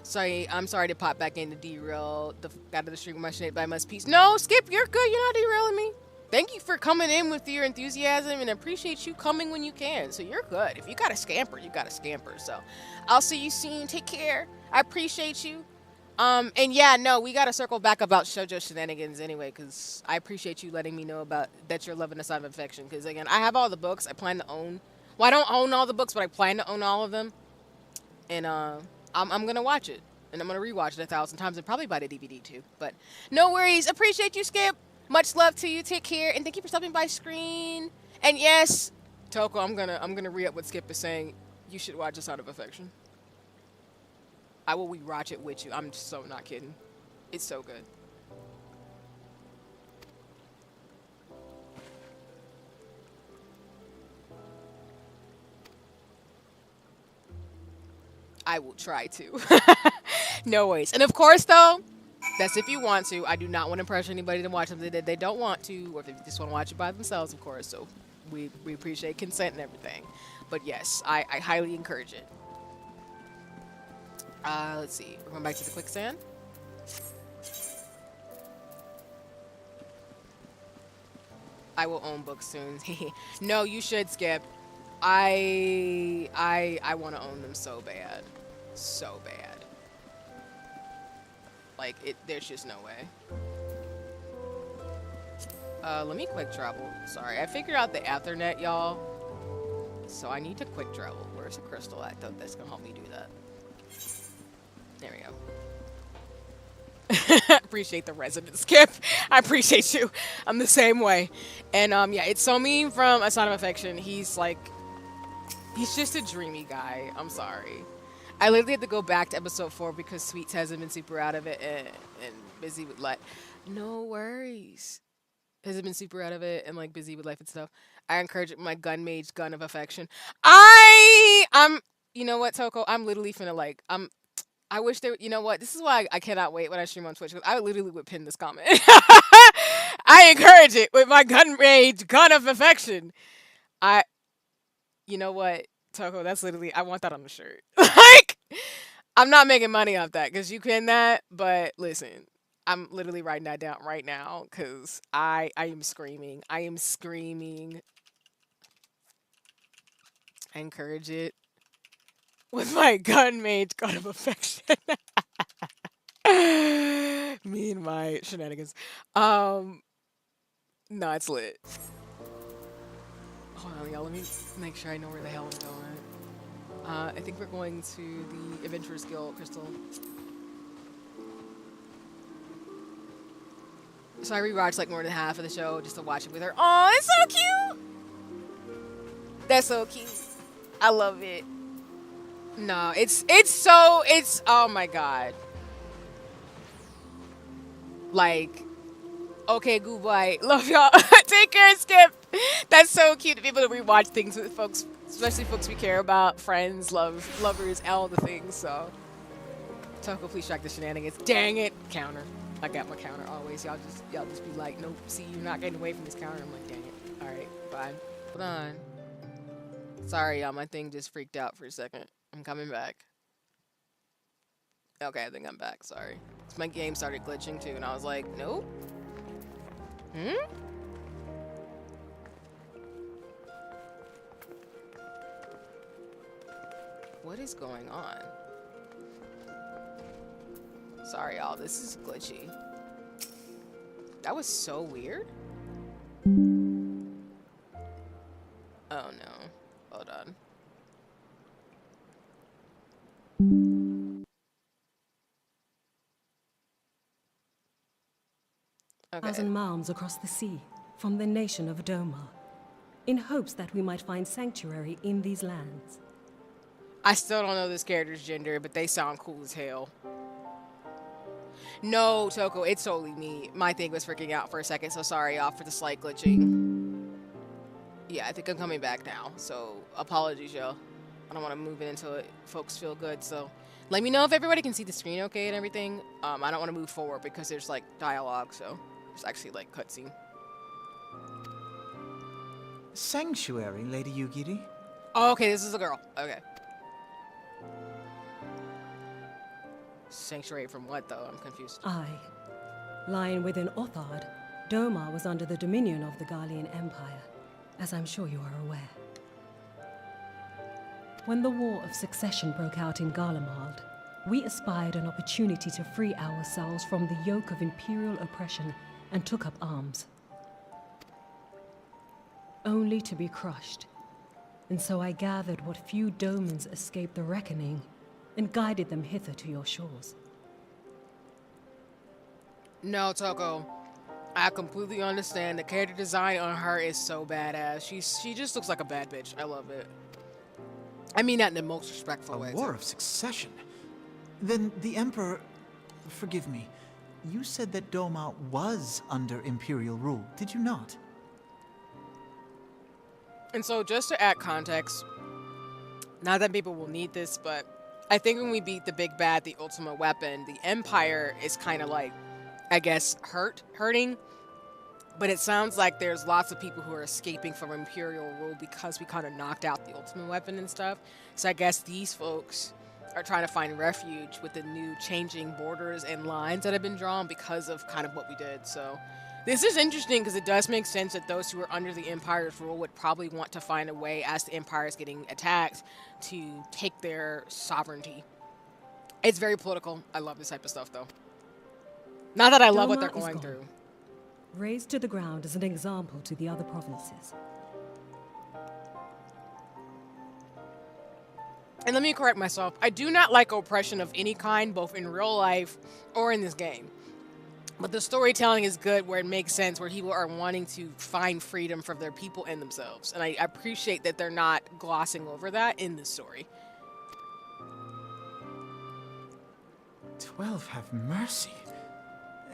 Sorry, I'm sorry to pop back in to derail the out of the stream with my Sinead by Must Peace. No, Skip, you're good. You're not derailing me. Thank you for coming in with your enthusiasm, and I appreciate you coming when you can. So you're good. If you got a scamper, you got a scamper. So I'll see you soon. Take care. I appreciate you. And yeah, no, we gotta circle back about Shoujo Shenanigans anyway, because I appreciate you letting me know about that you're loving the Sign of Affection. Because again, I have all the books. I plan to own. Well, I don't own all the books, but I plan to own all of them. And I'm gonna watch it, and I'm gonna rewatch it 1,000 times, and probably buy the DVD too. But no worries. Appreciate you, Skip. Much love to you. Take care, and thank you for stopping by screen. And yes, Toko, I'm gonna re-up what Skip is saying. You should watch The Sound of Affection. I will rewatch it with you. I'm so not kidding. It's so good. I will try to. No worries. And of course, though, that's if you want to. I do not want to pressure anybody to watch something that they don't want to, or if they just want to watch it by themselves, of course. So we appreciate consent and everything. But yes, I highly encourage it. Let's see. We're going back to the quicksand. I will own books soon. No, you should, Skip. I want to own them so bad. So bad. Like, there's just no way. Let me quick travel. Sorry, I figured out the Ethernet, y'all. So I need to quick travel. Where's the crystal at? That's gonna help me do that. There we go. Appreciate the resident Skip. I appreciate you. I'm the same way. And yeah, it's Somi from A Sign of Affection. He's just a dreamy guy. I'm sorry. I literally had to go back to episode 4 because Sweets hasn't been super out of it and busy with life. No worries. Hasn't been super out of it and like busy with life and stuff. I encourage my gun mage gun of affection. I'm you know what, Toko? I'm literally finna like I wish there. You know what? This is why I cannot wait when I stream on Twitch. Because I literally would pin this comment. I encourage it with my gun rage, gun of affection. You know what, Toko? That's literally. I want that on the shirt. Like, I'm not making money off that because you pin that. But listen, I'm literally writing that down right now because I am screaming. I am screaming. I encourage it. With my gun mage, God of affection. Me and my shenanigans. No, it's lit. Hold on, y'all. Let me make sure I know where the hell I'm going. I think we're going to the Adventurers Guild Crystal. So I rewatched like more than half of the show just to watch it with her. Oh, it's so cute! That's so cute. I love it. No, it's oh my god. Like, okay, goodbye. Love y'all. Take care, Skip. That's so cute to be able to rewatch things with folks, especially folks we care about, friends, lovers, all the things. So, Toko, please track the shenanigans. Dang it, counter. I got my counter always. Y'all just be like, nope. See, you're not getting away from this counter. I'm like, dang it. All right, bye. Hold on. Sorry, y'all. My thing just freaked out for a second. I'm coming back. Okay, I think I'm back. Sorry. My game started glitching too, and I was like, nope. What is going on? Sorry, y'all. This is glitchy. That was so weird. Oh no. Hold on. Okay. 1,000 miles across the sea, from the nation of Doma, in hopes that we might find sanctuary in these lands. I still don't know this character's gender, but they sound cool as hell. No, Toko, it's solely me. My thing was freaking out for a second, so sorry y'all for the slight glitching. Yeah, I think I'm coming back now, so apologies, y'all. I don't want to move it until folks feel good, so let me know if everybody can see the screen okay and everything. I don't want to move forward because there's like dialogue, so there's actually like cutscene. Sanctuary, Lady Yugiri? Oh, okay, this is a girl. Okay. Sanctuary from what, though? I'm confused. Aye. Lying within Othard, Doma was under the dominion of the Garlean Empire, as I'm sure you are aware. When the War of Succession broke out in Garlemald, we espied an opportunity to free ourselves from the yoke of imperial oppression and took up arms. Only to be crushed. And so I gathered what few Domans escaped the reckoning and guided them hither to your shores. No, Toko. I completely understand. The character design on her is so badass. She just looks like a bad bitch. I love it. I mean that in the most respectful way. A war of succession? Then the Emperor... Forgive me. You said that Doma was under Imperial rule, did you not? And so just to add context, not that people will need this, but I think when we beat the big bad, the ultimate weapon, the Empire is kind of like, I guess, hurting. But it sounds like there's lots of people who are escaping from Imperial rule because we kind of knocked out the ultimate weapon and stuff. So I guess these folks are trying to find refuge with the new changing borders and lines that have been drawn because of kind of what we did. So this is interesting because it does make sense that those who are under the Empire's rule would probably want to find a way, as the Empire is getting attacked, to take their sovereignty. It's very political. I love this type of stuff, though. Not that I love what they're going through. Razed to the ground as an example to the other provinces. And let me correct myself. I do not like oppression of any kind, both in real life or in this game. But the storytelling is good where it makes sense, where people are wanting to find freedom for their people and themselves. And I appreciate that they're not glossing over that in this story. 12 have mercy.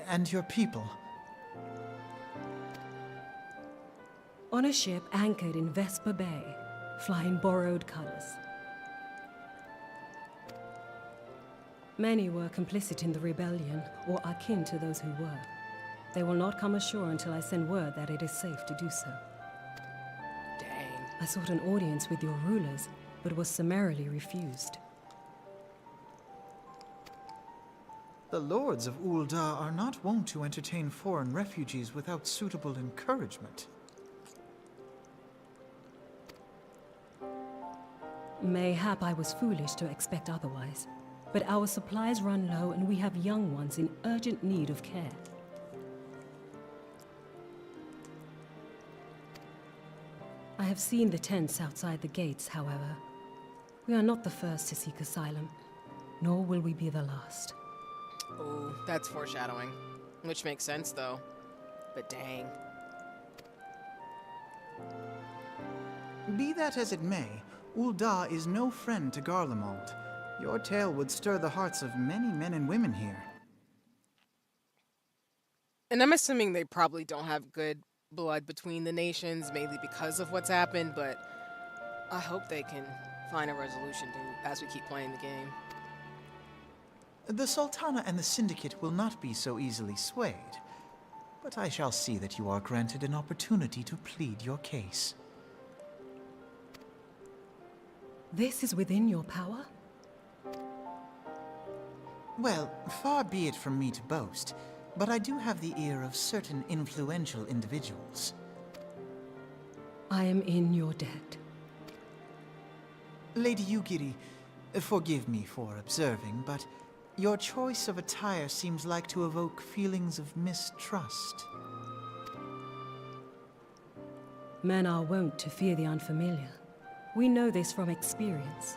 And your people? On a ship anchored in Vesper Bay, flying borrowed colors. Many were complicit in the rebellion, or akin to those who were. They will not come ashore until I send word that it is safe to do so. Dang. I sought an audience with your rulers, but was summarily refused. The lords of Ul'dah are not wont to entertain foreign refugees without suitable encouragement. Mayhap I was foolish to expect otherwise, but our supplies run low and we have young ones in urgent need of care. I have seen the tents outside the gates, however. We are not the first to seek asylum, nor will we be the last. Ooh, that's foreshadowing. Which makes sense, though. But dang. Be that as it may, Ul'dah is no friend to Garlemald. Your tale would stir the hearts of many men and women here. And I'm assuming they probably don't have good blood between the nations, mainly because of what's happened, but I hope they can find a resolution as we keep playing the game. The Sultana and the Syndicate will not be so easily swayed, but I shall see that you are granted an opportunity to plead your case. This is within your power? Well, far be it from me to boast, but I do have the ear of certain influential individuals. I am in your debt. Lady Yugiri, forgive me for observing, but your choice of attire seems like to evoke feelings of mistrust. Men are wont to fear the unfamiliar. We know this from experience.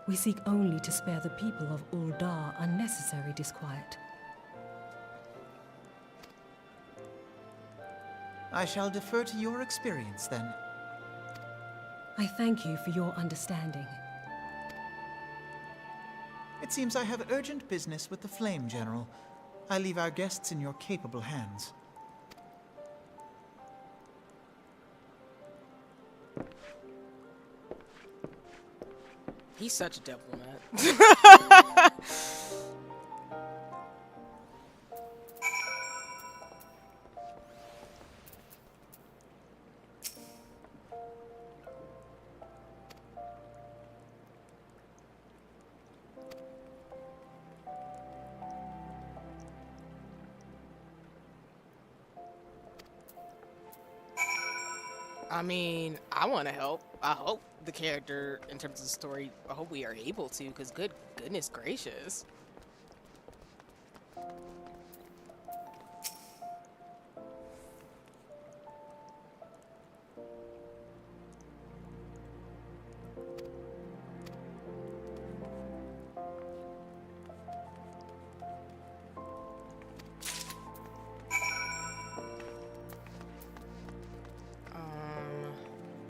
We seek only to spare the people of Ul'dah unnecessary disquiet. I shall defer to your experience then. I thank you for your understanding. It seems I have urgent business with the Flame General. I leave our guests in your capable hands. He's such a diplomat. I mean, I want to help. I hope the character, in terms of the story, I hope we are able to, because goodness gracious.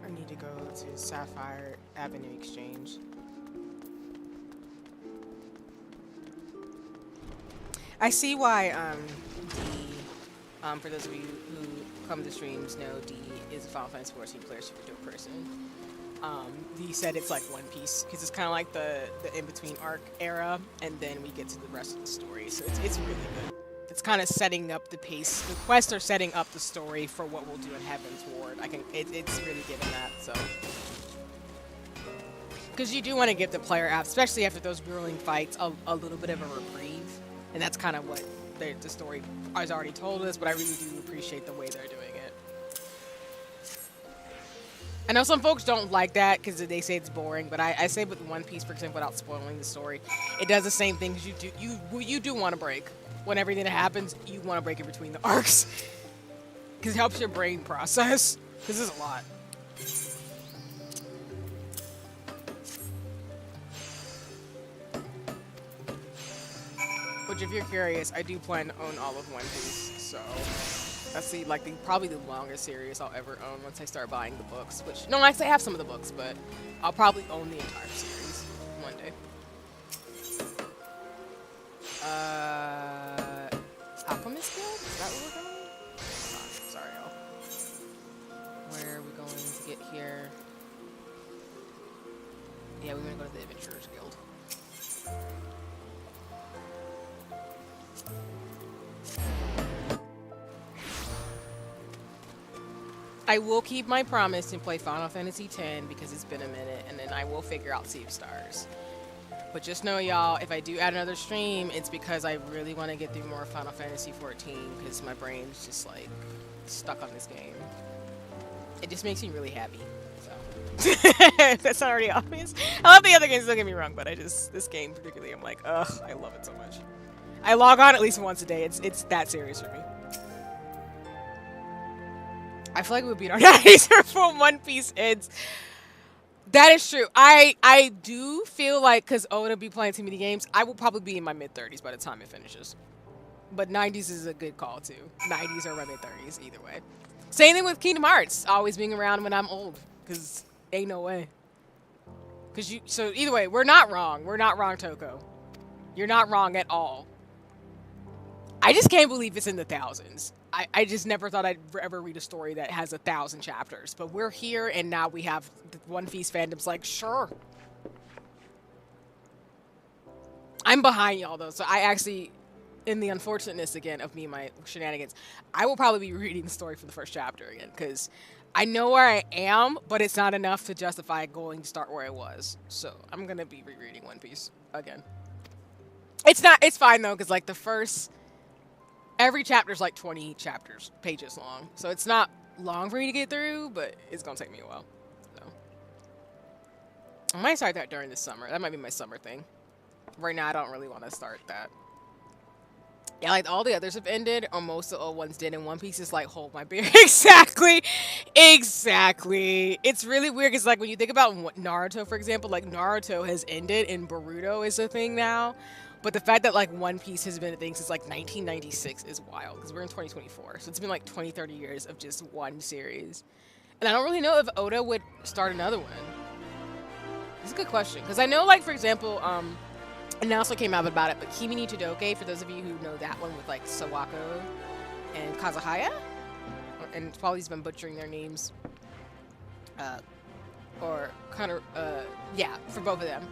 I need to go to Sapphire Avenue Exchange. I see why D, for those of you who come to streams know D is a Final Fantasy XIV player, super dope person. D said it's like One Piece because it's kind of like the in-between arc era, and then we get to the rest of the story. So it's really good. It's kind of setting up the pace. The quests are setting up the story for what we'll do in Heaven's Ward. It's really giving that. So, because you do want to give the player, especially after those grueling fights, a little bit of a reprieve, and that's kind of what the story has already told us. But I really do appreciate the way they're doing it. I know some folks don't like that because they say it's boring, but I say with One Piece, for example, without spoiling the story, it does the same thing. You do want to break. When everything that happens, you want to break in between the arcs. Because it helps your brain process. Because this is a lot. Which, if you're curious, I do plan to own all of One Piece. So, that's probably the longest series I'll ever own once I start buying the books. Which, no, actually I have some of the books, but I'll probably own the entire series one day. Alchemist Guild? Is that where we're going? Oh, sorry, y'all. Where are we going to get here? Yeah, we're gonna go to the Adventurers Guild. I will keep my promise and play Final Fantasy X because it's been a minute, and then I will figure out Sea of Stars. But just know, y'all, if I do add another stream, it's because I really want to get through more Final Fantasy XIV because my brain's just, like, stuck on this game. It just makes me really happy, so. That's not already obvious. I love the other games, don't get me wrong, but this game particularly, I'm like, ugh, I love it so much. I log on at least once a day. It's that serious for me. I feel like we would beat our 90s for One Piece ends. That is true. I do feel like, because Oda be playing too many games, I will probably be in my mid-30s by the time it finishes. But 90s is a good call, too. 90s or my mid-30s, either way. Same thing with Kingdom Hearts, always being around when I'm old, because ain't no way. So either way, we're not wrong. We're not wrong, Toko. You're not wrong at all. I just can't believe it's in the thousands. I just never thought I'd ever read a story that has 1,000 chapters. But we're here, and now we have the One Piece fandom's like, sure. I'm behind y'all, though. So I actually, in the unfortunateness, again, of me and my shenanigans, I will probably be reading the story from the first chapter again. Because I know where I am, but it's not enough to justify going to start where I was. So I'm going to be rereading One Piece again. It's fine, though, because, like, the first... Every chapter is like 20 pages long. So it's not long for me to get through, but it's going to take me a while. So I might start that during the summer. That might be my summer thing. Right now, I don't really want to start that. Yeah, like all the others have ended, or most of the old ones did, and One Piece is like, hold my beer. Exactly. It's really weird because, like, when you think about Naruto, for example, like Naruto has ended and Boruto is a thing now. But the fact that like One Piece has been a thing since like 1996 is wild because we're in 2024. So it's been like 20, 30 years of just one series. And I don't really know if Oda would start another one. It's a good question because I know, like, for example, an announcement came out about it, but Kimi ni Todoke, for those of you who know that one with like Sawako and Kazuhaya, and probably's been butchering their names, or kind of, yeah, for both of them.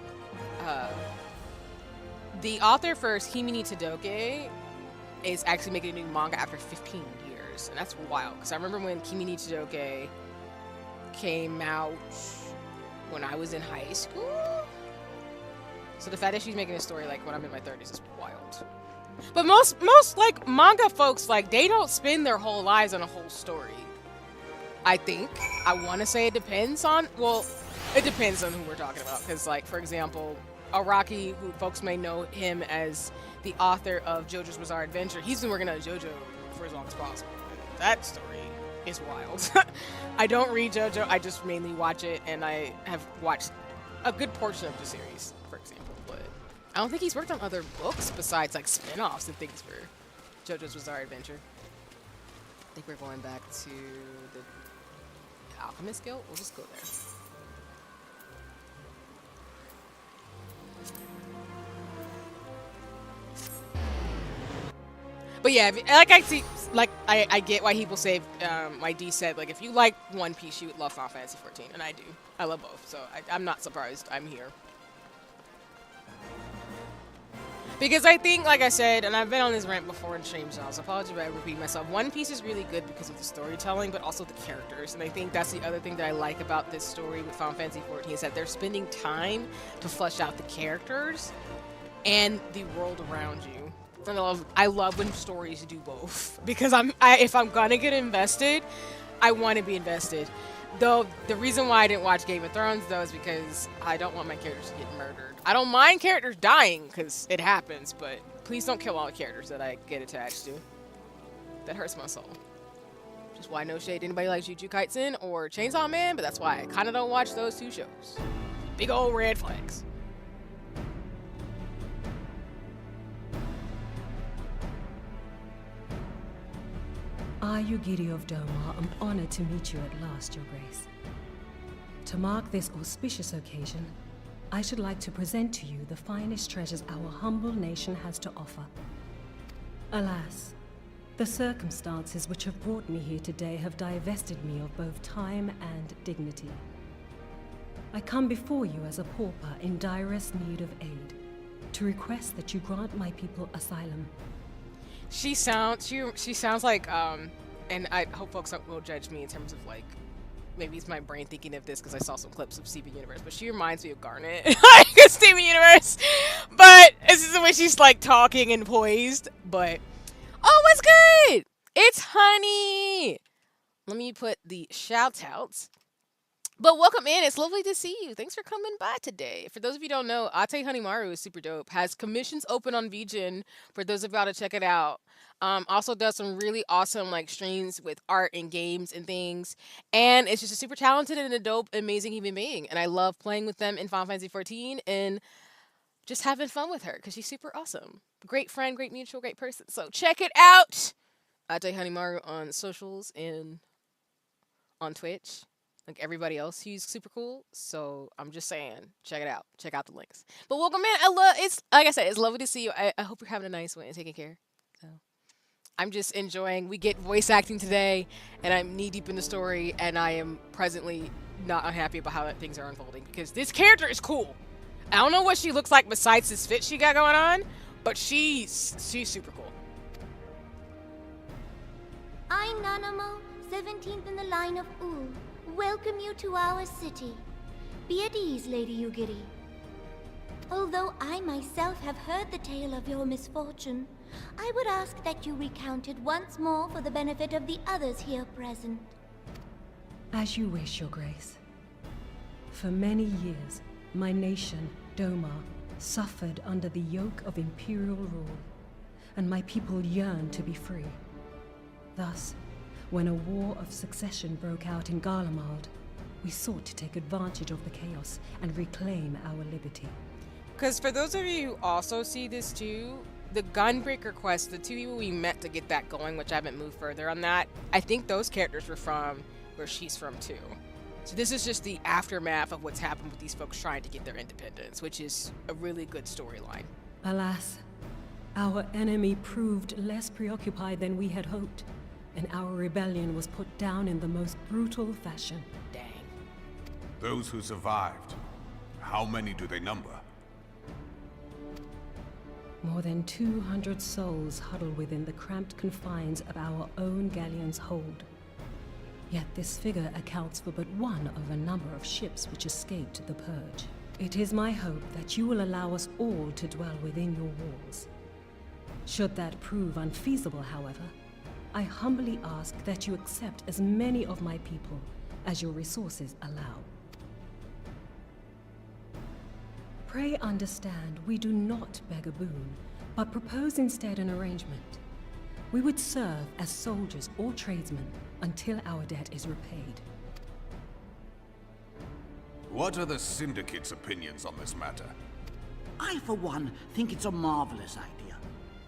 The author for Kimi ni Todoke is actually making a new manga after 15 years, and that's wild because I remember when Kimi ni Todoke came out when I was in high school. So the fact that she's making a story like when I'm in my 30s is wild. But most like manga folks, like, they don't spend their whole lives on a whole story. I think. I want to say it depends on, well, it depends on who we're talking about. Because, like, for example, Araki, who folks may know him as the author of JoJo's Bizarre Adventure, he's been working on JoJo for as long as possible. That story is wild. I don't read JoJo, I just mainly watch it, and I have watched a good portion of the series, for example, but I don't think he's worked on other books besides like spin-offs and things for JoJo's Bizarre Adventure. I think we're going back to the Alchemist Guild. We'll just go there. But yeah, like I see, like I get why people say, why D said, like, if you like One Piece, you would love Final Fantasy 14, and I do. I love both, so I'm not surprised I'm here. Because I think, like I said, and I've been on this rant before in streams, so apologies if I repeat myself. One Piece is really good because of the storytelling, but also the characters, and I think that's the other thing that I like about this story with Final Fantasy 14 is that they're spending time to flesh out the characters and the world around you. And I love when stories do both because if I'm gonna get invested, I want to be invested. Though the reason why I didn't watch Game of Thrones though is because I don't want my characters to get murdered. I don't mind characters dying because it happens, but please don't kill all the characters that I get attached to. That hurts my soul. Just why no shade to anybody like Jujutsu Kaisen or Chainsaw Man, but that's why I kind of don't watch those two shows. Big old red flags. I, Yugiri of Doma, am honored to meet you at last, Your Grace. To mark this auspicious occasion, I should like to present to you the finest treasures our humble nation has to offer. Alas, the circumstances which have brought me here today have divested me of both time and dignity. I come before you as a pauper in direst need of aid, to request that you grant my people asylum. She sounds like, and I hope folks will judge me in terms of, like, maybe it's my brain thinking of this because I saw some clips of Steven Universe, but she reminds me of Garnet, like Steven Universe. But this is the way she's like talking and poised. But oh, what's good? It's Honey. Let me put the shout outs. But welcome in. It's lovely to see you. Thanks for coming by today. For those of you who don't know, Ate Hanimaru is super dope. Has commissions open on VGen for those of y'all to check it out. Also does some really awesome like streams with art and games and things. And it's just a super talented and a dope, amazing human being. And I love playing with them in Final Fantasy 14 and just having fun with her because she's super awesome. Great friend, great mutual, great person. So check it out. Ate Hanimaru on socials and on Twitch. Like everybody else who's super cool. So I'm just saying, check it out. Check out the links. But welcome in. It's like I said, it's lovely to see you. I hope you're having a nice one and taking care. So I'm just enjoying. We get voice acting today, and I'm knee deep in the story, and I am presently not unhappy about how things are unfolding because this character is cool. I don't know what she looks like besides this fit she got going on, but she's super cool. I, Nanamo, 17th in the line of Ul, welcome you to our city. Be at ease, Lady Yugiri. Although I myself have heard the tale of your misfortune, I would ask that you recount it once more for the benefit of the others here present. As you wish, Your Grace. For many years, my nation, Doma, suffered under the yoke of imperial rule, and my people yearned to be free. Thus, when a war of succession broke out in Garlemald, we sought to take advantage of the chaos and reclaim our liberty. Because for those of you who also see this too, the Gunbreaker quest, the two people we met to get that going, which I haven't moved further on that, I think those characters were from where she's from too. So this is just the aftermath of what's happened with these folks trying to get their independence, which is a really good storyline. Alas, our enemy proved less preoccupied than we had hoped, and our rebellion was put down in the most brutal fashion. Dang. Those who survived, how many do they number? More than 200 souls huddle within the cramped confines of our own galleon's hold. Yet this figure accounts for but one of a number of ships which escaped the purge. It is my hope that you will allow us all to dwell within your walls. Should that prove unfeasible, however, I humbly ask that you accept as many of my people as your resources allow. Pray understand, we do not beg a boon, but propose instead an arrangement. We would serve as soldiers or tradesmen until our debt is repaid. What are the Syndicate's opinions on this matter? I, for one, think it's a marvelous idea.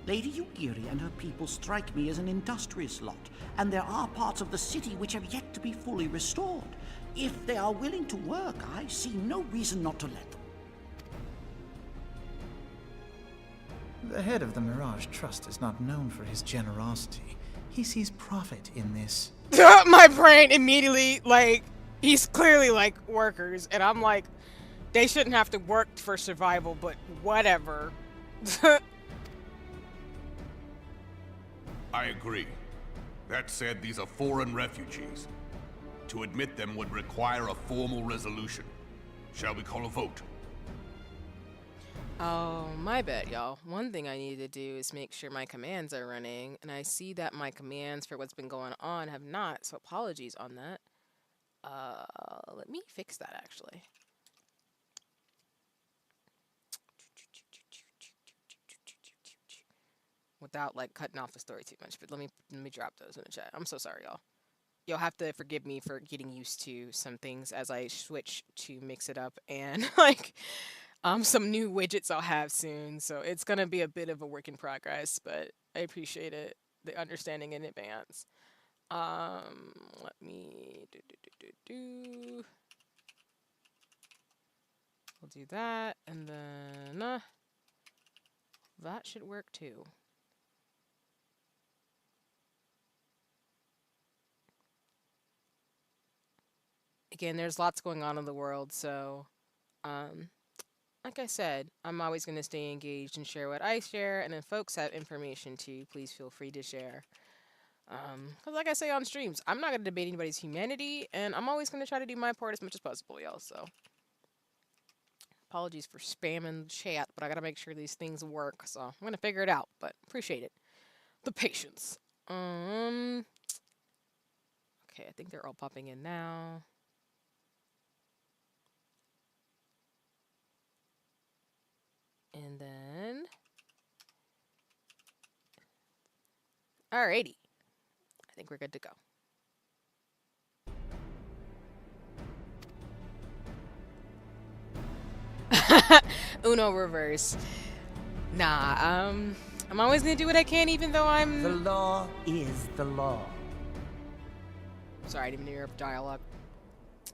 Lady Yugiri and her people strike me as an industrious lot, and there are parts of the city which have yet to be fully restored. If they are willing to work, I see no reason not to let them. The head of the Mirage Trust is not known for his generosity. He sees profit in this. My brain immediately, like, he's clearly like workers, and I'm like, they shouldn't have to work for survival, but whatever. I agree. That said, these are foreign refugees. To admit them would require a formal resolution. Shall we call a vote? Oh, my bad, y'all. One thing I need to do is make sure my commands are running, and I see that my commands for what's been going on have not, so apologies on that. Let me fix that, actually. Without, like, cutting off the story too much, but let me drop those in the chat. I'm so sorry, y'all. You'll have to forgive me for getting used to some things as I switch to mix it up and, like... some new widgets I'll have soon, so it's gonna be a bit of a work in progress, but I appreciate it, the understanding in advance. Let me We'll do that, and then that should work too. Again, there's lots going on in the world, so like I said, I'm always going to stay engaged and share what I share, and if folks have information too, please feel free to share. Because like I say on streams, I'm not going to debate anybody's humanity, and I'm always going to try to do my part as much as possible, y'all, so. Apologies for spamming the chat, but I got to make sure these things work, so I'm going to figure it out, but appreciate it. The patience. Okay, I think they're all popping in now. And then, alrighty, I think we're good to go. Uno reverse. Nah, I'm always gonna do what I can, even though I'm... The law is the law. Sorry, I didn't even hear dialogue.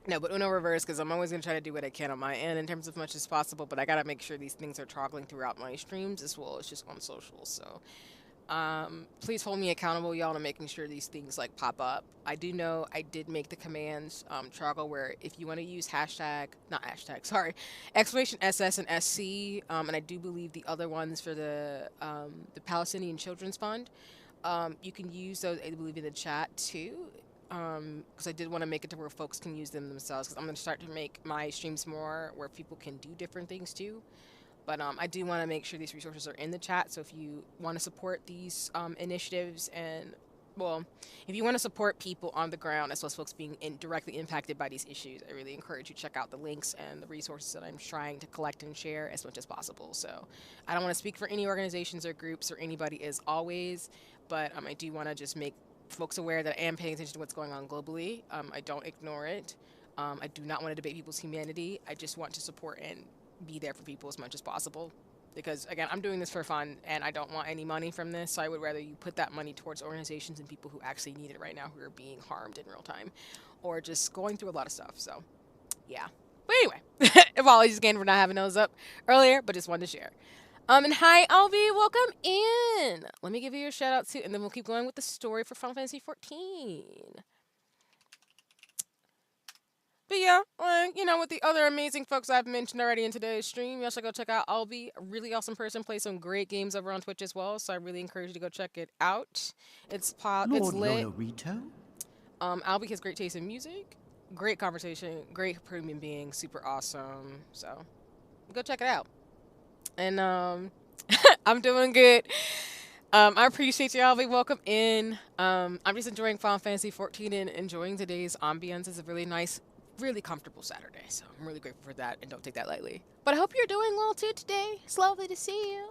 No, but Uno reverse, because I'm always going to try to do what I can on my end in terms of much as possible, but I got to make sure these things are toggling throughout my streams as well as just on social, so please hold me accountable, y'all, to making sure these things, like, pop up. I do know I did make the commands toggle where if you want to use exclamation SS and SC, and I do believe the other ones for the Palestinian Children's Fund, you can use those, I believe, in the chat, too. Because I did want to make it to where folks can use them themselves, because I'm going to start to make my streams more where people can do different things too. But I do want to make sure these resources are in the chat, so if you want to support these initiatives and, well, if you want to support people on the ground as well as folks being directly impacted by these issues, I really encourage you to check out the links and the resources that I'm trying to collect and share as much as possible. So I don't want to speak for any organizations or groups or anybody as always, but I do want to just make folks aware that I am paying attention to what's going on globally. I don't ignore it. I do not want to debate people's humanity. I just want to support and be there for people as much as possible. Because, again, I'm doing this for fun, and I don't want any money from this, so I would rather you put that money towards organizations and people who actually need it right now, who are being harmed in real time, or just going through a lot of stuff, so, yeah. But anyway, apologies again for not having those up earlier, but just wanted to share. And hi, Alvi, welcome in! Let me give you a shout-out, too, and then we'll keep going with the story for Final Fantasy XIV. But yeah, you know, with the other amazing folks I've mentioned already in today's stream, y'all should go check out Albi, a really awesome person, plays some great games over on Twitch as well, so I really encourage you to go check it out. It's lit. Lorito? Albi has great taste in music, great conversation, great premium being, super awesome, so go check it out. And I'm doing good. I appreciate you, Albi. Welcome in. I'm just enjoying Final Fantasy XIV and enjoying today's ambience. It's a really nice, really comfortable Saturday, so I'm really grateful for that and don't take that lightly. But I hope you're doing well too today. It's lovely to see you.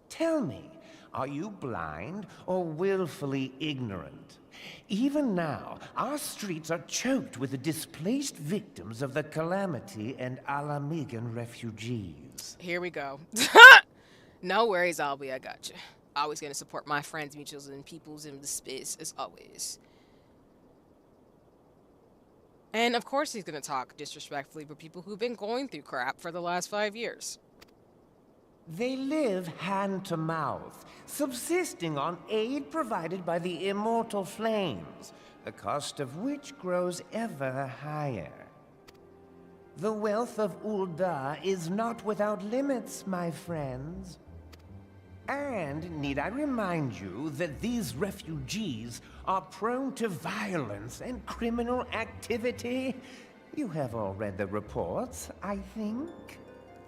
Tell me, are you blind or willfully ignorant? Even now, our streets are choked with the displaced victims of the Calamity and Alamigan refugees. Here we go. No worries, Albi, I got you. Always gonna support my friends, mutuals, and peoples in the space as always. And of course he's going to talk disrespectfully for people who've been going through crap for the last 5 years. They live hand to mouth, subsisting on aid provided by the immortal flames, the cost of which grows ever higher. The wealth of Ul'dah is not without limits, my friends. And need I remind you that these refugees are prone to violence and criminal activity? You have all read the reports, I think.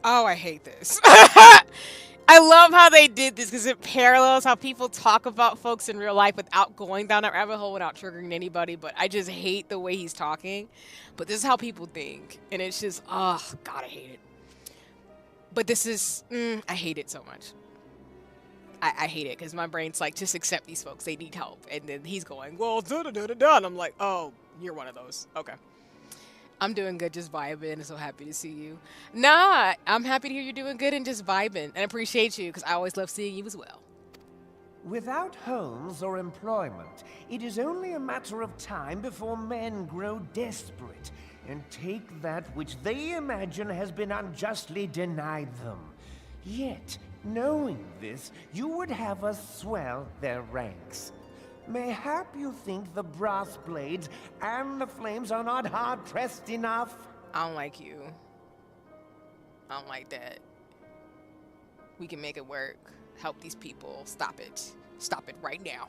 Oh, I hate this. I love how they did this because it parallels how people talk about folks in real life without going down that rabbit hole, without triggering anybody. But I just hate the way he's talking. But this is how people think. And it's just, oh, God, I hate it. But this is, I hate it so much. I hate it because my brain's like, just accept these folks. They need help. And then he's going, well, da-da-da-da-da. And I'm like, oh, you're one of those. Okay. I'm doing good, just vibing, and so happy to see you. Nah, I'm happy to hear you're doing good and just vibing. And I appreciate you because I always love seeing you as well. Without homes or employment, it is only a matter of time before men grow desperate and take that which they imagine has been unjustly denied them. Yet, knowing this, you would have us swell their ranks. Mayhap you think the brass blades and the flames are not hard-pressed enough? I don't like you. I don't like that. We can make it work. Help these people. Stop it. Stop it right now.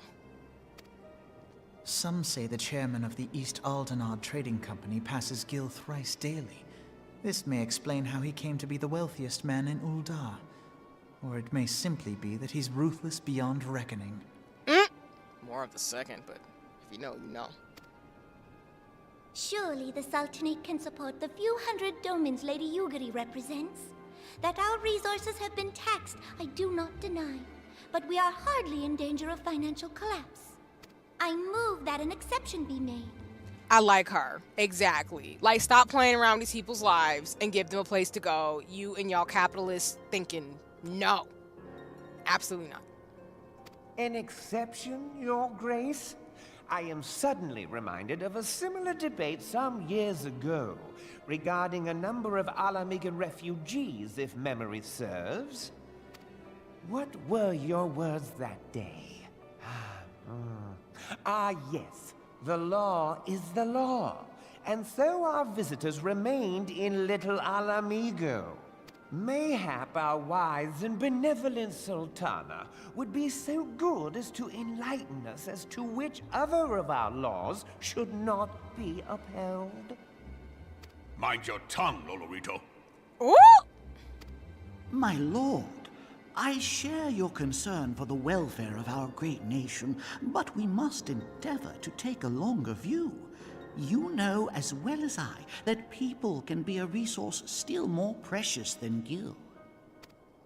Some say the chairman of the East Aldenard Trading Company passes Gil thrice daily. This may explain how he came to be the wealthiest man in Ul'dah. Or it may simply be that he's ruthless beyond reckoning. More of the second, but if you know, you know. Surely the Sultanate can support the few hundred domins Lady Yugiri represents. That our resources have been taxed, I do not deny. But we are hardly in danger of financial collapse. I move that an exception be made. I like her. Exactly. Like, stop playing around these people's lives and give them a place to go. You and y'all capitalists thinking, no. Absolutely not. An exception, Your Grace? I am suddenly reminded of a similar debate some years ago regarding a number of Alamigan refugees, if memory serves. What were your words that day? Yes. The law is the law. And so our visitors remained in Little Alamigo. Mayhap our wise and benevolent Sultana would be so good as to enlighten us as to which other of our laws should not be upheld. Mind your tongue, Lolorito. Ooh! My lord, I share your concern for the welfare of our great nation, but we must endeavor to take a longer view. You know as well as I that people can be a resource still more precious than Gil.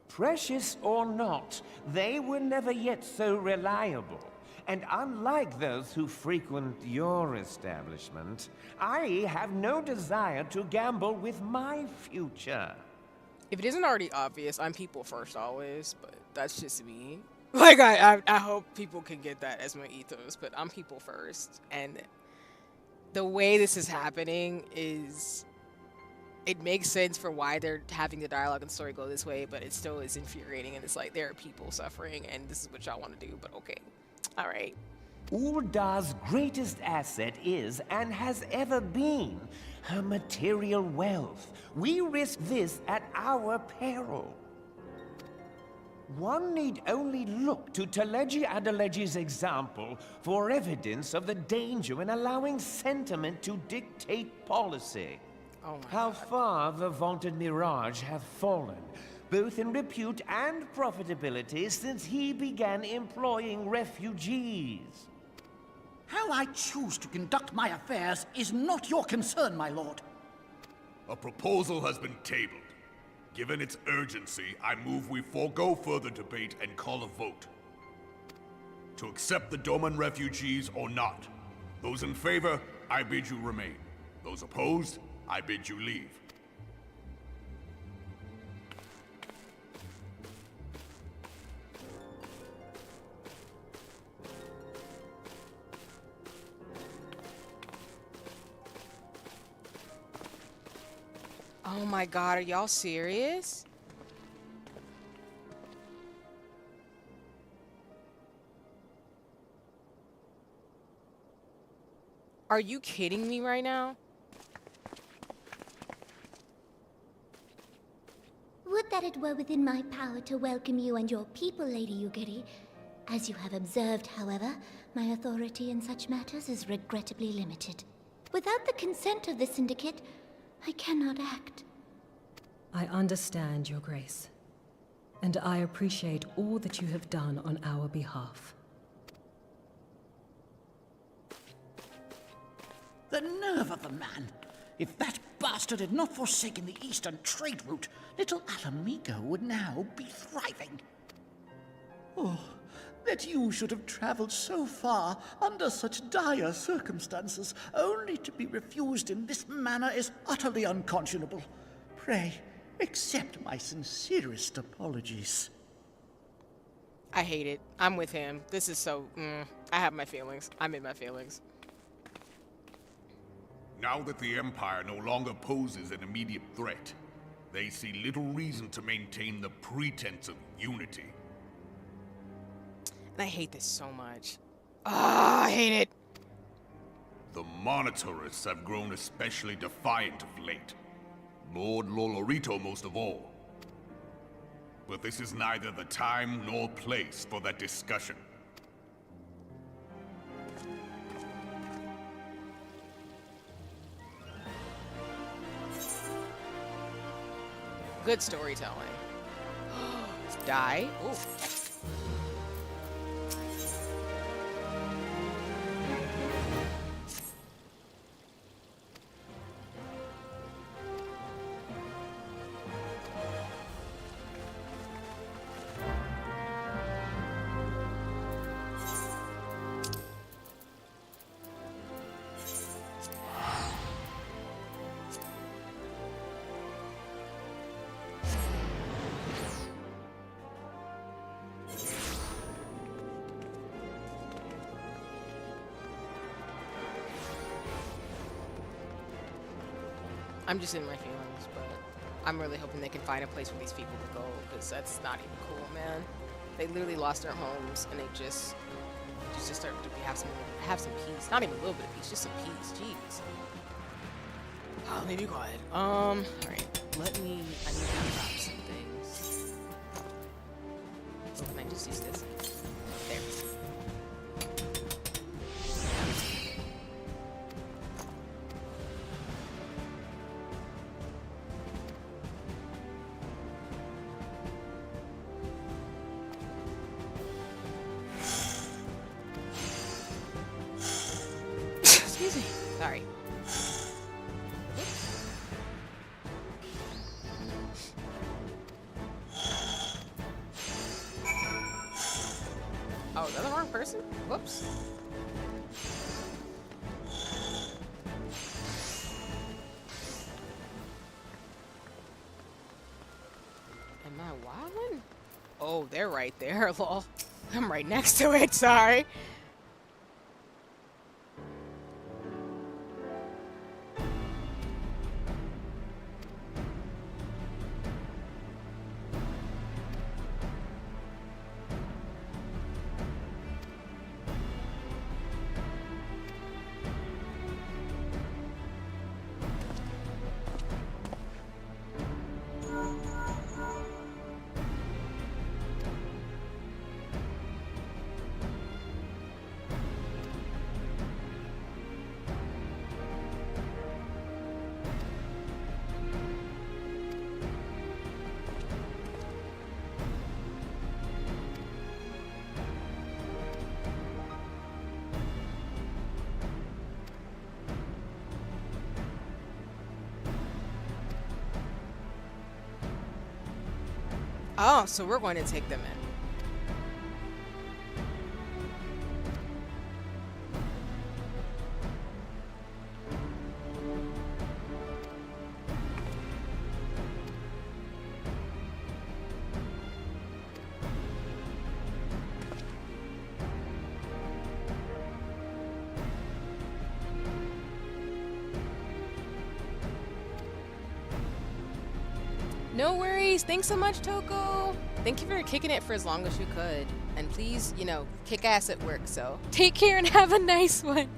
Precious or not, they were never yet so reliable. and unlike those who frequent your establishment, I have no desire to gamble with my future. If it isn't already obvious, I'm people first always, but that's just me. Like, I hope people can get that as my ethos, but I'm people first. And the way this is happening is... It makes sense for why they're having the dialogue and story go this way, but it still is infuriating, and it's like, there are people suffering, and this is what y'all want to do, but okay. All right. Uldar's greatest asset is, and has ever been, her material wealth. We risk this at our peril. One need only look to Teleji Adeleji's example for evidence of the danger in allowing sentiment to dictate policy. Oh my How God. far the vaunted Mirage hath fallen, both in repute and profitability, since he began employing refugees. How I choose to conduct my affairs is not your concern, my lord. A proposal has been tabled. Given its urgency, I move we forego further debate and call a vote. To accept the Doman refugees or not. Those in favor, I bid you remain. Those opposed, I bid you leave. Oh my God, are y'all serious? Are you kidding me right now? Would that it were within my power to welcome you and your people, Lady Yugiri. As you have observed, however, my authority in such matters is regrettably limited. Without the consent of the Syndicate, I cannot act. I understand, Your Grace, and I appreciate all that you have done on our behalf. The nerve of the man! If that bastard had not forsaken the eastern trade route, little Alamigo would now be thriving. Oh, that you should have traveled so far under such dire circumstances, only to be refused in this manner is utterly unconscionable. Pray, accept my sincerest apologies. I hate it. I'm with him. This is so... I have my feelings. I'm in my feelings. Now that the Empire no longer poses an immediate threat, they see little reason to maintain the pretense of unity. And I hate this so much. Ah, I hate it. The Monitorists have grown especially defiant of late. Lord Lolorito most of all. But this is neither the time nor place for that discussion. Good storytelling. Die. Ooh. I'm just in my feelings, but I'm really hoping they can find a place for these people to go, because that's not even cool, man. They literally lost their homes, and they just start to have some peace. Not even a little bit of peace, just some peace. Jeez. Oh, let me be quiet. All right. I need to drop some things. Oh, can I just use this? There. Excuse me. Sorry. Oh, is that the wrong person? Whoops. Am I wildin'? Oh, they're right there, lol. I'm right next to it, sorry. Oh, so we're going to take them in. No worries. Thanks so much, Toko. Thank you for kicking it for as long as you could. And please, you know, kick ass at work. So take care and have a nice one.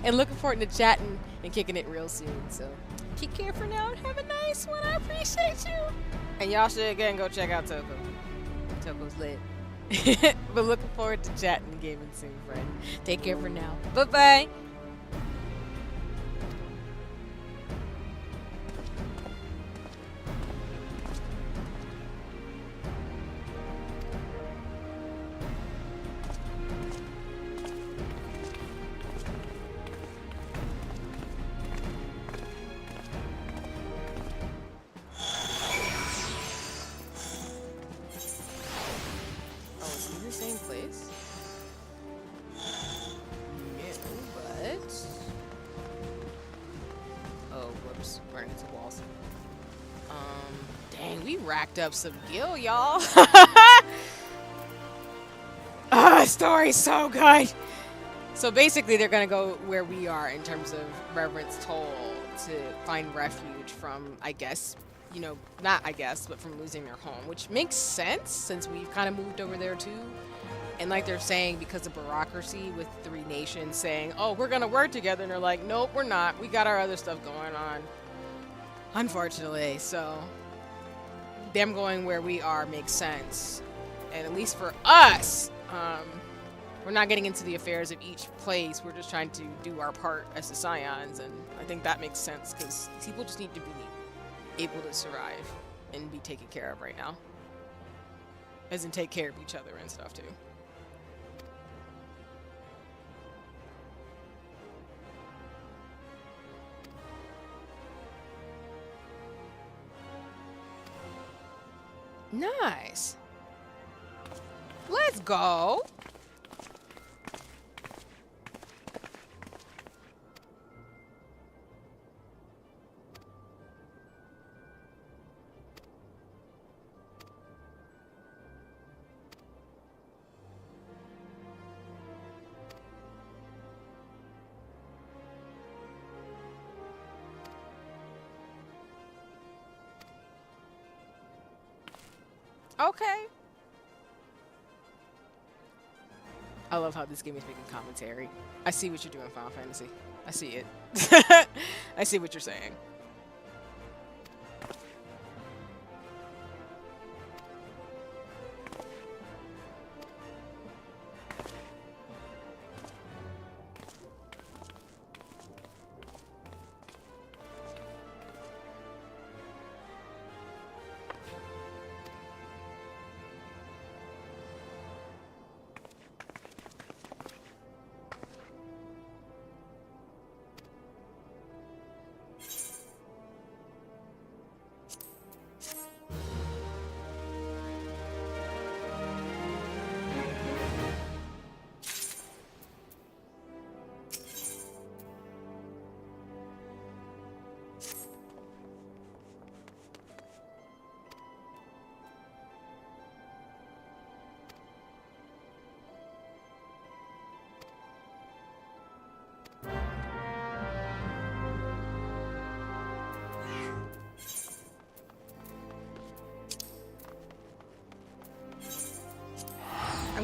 And looking forward to chatting and kicking it real soon. So take care for now and have a nice one. I appreciate you. And y'all should again go check out Toko. Toko's lit. But looking forward to chatting and gaming soon, friend. Take care for now. Bye-bye. Racked up some gil, y'all. Story's so good. So basically they're gonna go where we are in terms of Reverence Toll to find refuge from, I guess, you know, not I guess, but from losing their home, which makes sense since we've kind of moved over there too. And like they're saying, because of bureaucracy with 3 nations saying, oh, we're gonna work together, and they're like, nope, we're not. We got our other stuff going on. Unfortunately, so them going where we are makes sense. And at least for us, we're not getting into the affairs of each place. We're just trying to do our part as the Scions, and I think that makes sense because people just need to be able to survive and be taken care of right now. As in take care of each other and stuff too. Nice. Let's go. Okay. I love how this game is making commentary. I see what you're doing, Final Fantasy. I see it. I see what you're saying.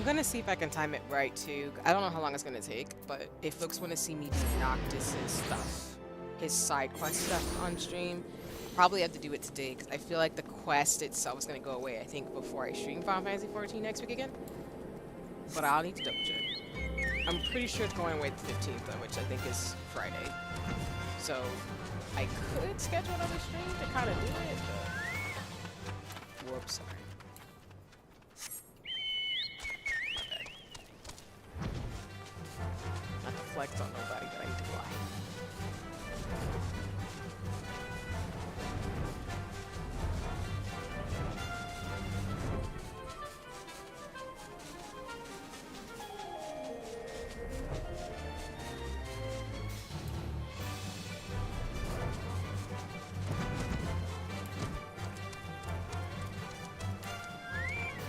gonna see if I can time it right too. I don't know how long it's gonna take, but if folks want to see me do Noctis's stuff, his side quest stuff on stream, probably have to do it today because I feel like the quest itself is gonna go away. I think before I stream Final Fantasy 14 next week again. But I'll need to double check. I'm pretty sure it's going away the 15th though, which I think is Friday. So I could schedule another stream to kind of do it, but whoops, sorry. Not to flex on nobody, but I need to fly.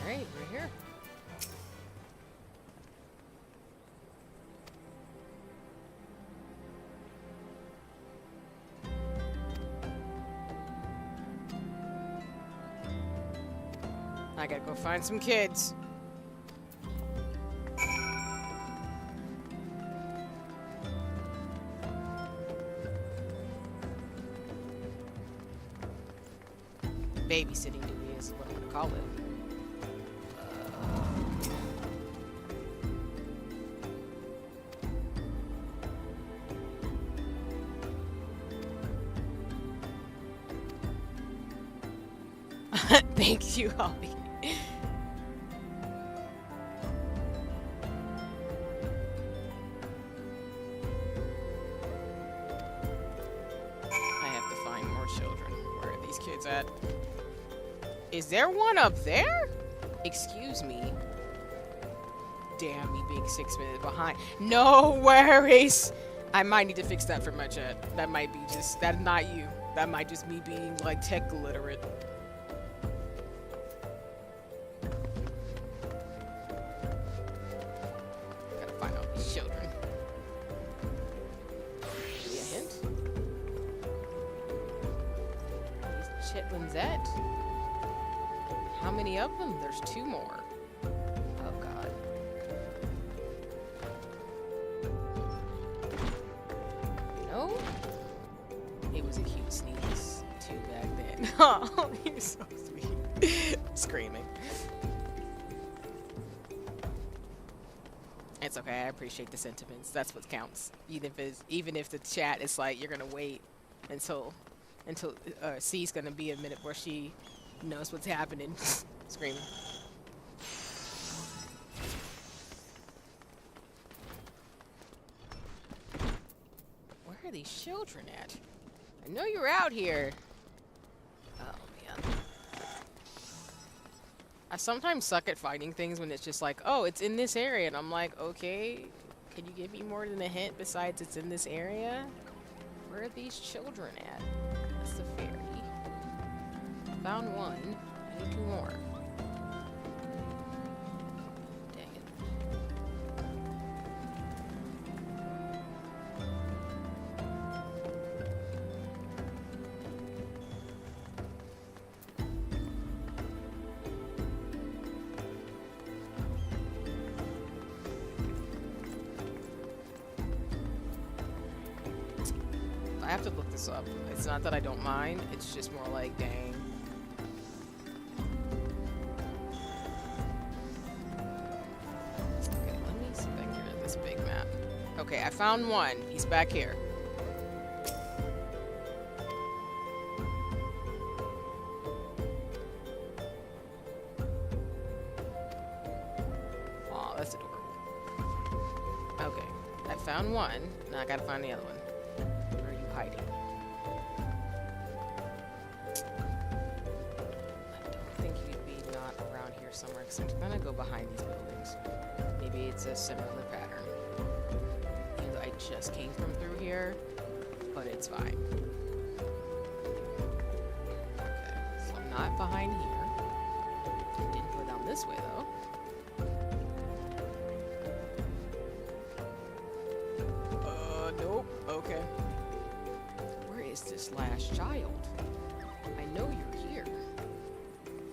Alright, we're here. I gotta go find some kids. Babysitting duty is what I'm gonna call it. Thank you, Holly. I have to find more children. Where are these kids at? Is there one up there? Excuse me. Damn, me being 6 minutes behind. No worries. I might need to fix that for my chat. That might be just, that's not you. That might just me being like tech illiterate. Gotta find out these children. Give me a hint. Where's Chitlins at? How many of them? There's 2 more. Oh god. No? It was a cute sneeze too back then. Oh, you're so sweet. Screaming. It's okay, I appreciate the sentiments. That's what counts. Even if the chat is like you're gonna wait until C's gonna be a minute where she knows what's happening. Screaming. Where are these children at? I know you're out here. Oh man. I sometimes suck at finding things when it's just like, oh, it's in this area, and I'm like, okay, can you give me more than a hint besides it's in this area? Where are these children at? That's the ferry. Found one. I need 2 more. Dang it. I have to look this up. It's not that I don't mind, it's just more like, dang. Okay, let me see if I can get rid of this big map. Okay, I found one. He's back here. Aw, that's adorable. Okay, I found one. Now I gotta find the other one. Where are you hiding? I don't think you'd be not around here somewhere, because I'm gonna go behind these buildings. Maybe it's a similar pattern. Even though I just came from through here, but it's fine. Okay, so I'm not behind here. I didn't go down this way though. Nope. Okay. Where is this last child? I know you're here.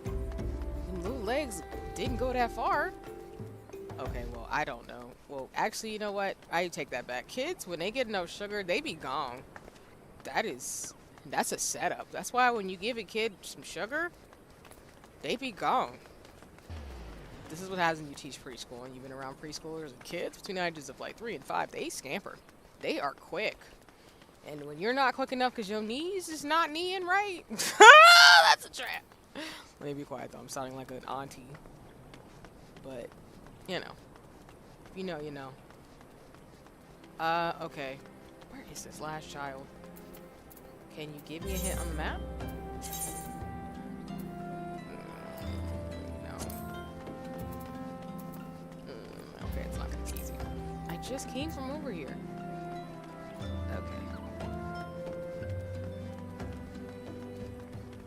Them little legs didn't go that far. Okay, well, I don't know. Well, actually, you know what? I take that back. Kids, when they get enough sugar, they be gone. That's a setup. That's why when you give a kid some sugar, they be gone. This is what happens when you teach preschool and you've been around preschoolers and kids between the ages of like 3 and 5. They scamper. They are quick. And when you're not quick enough because your knees is not kneeing right, that's a trap. Let me be quiet though. I'm sounding like an auntie. But, you know. You know, you know. Okay. Where is this last child? Can you give me a hint on the map? No. Okay, it's not gonna be easy. I just came from over here. Okay.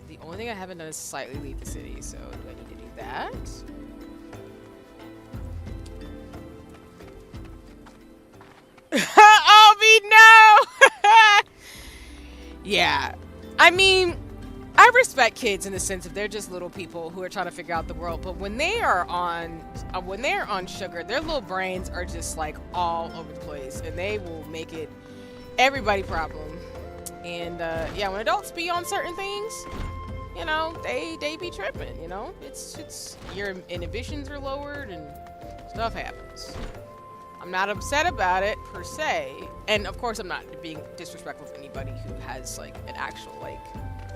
The only thing I haven't done is slightly leave the city, so do I need to do that? Oh, me no! Yeah. I mean, I respect kids in the sense of they're just little people who are trying to figure out the world, but when they're on sugar, their little brains are just like all over the place, and they will make it everybody problem. And yeah, when adults be on certain things, you know, they be tripping, you know? It's your inhibitions are lowered and stuff happens. I'm not upset about it per se, and of course I'm not being disrespectful to anybody who has like an actual like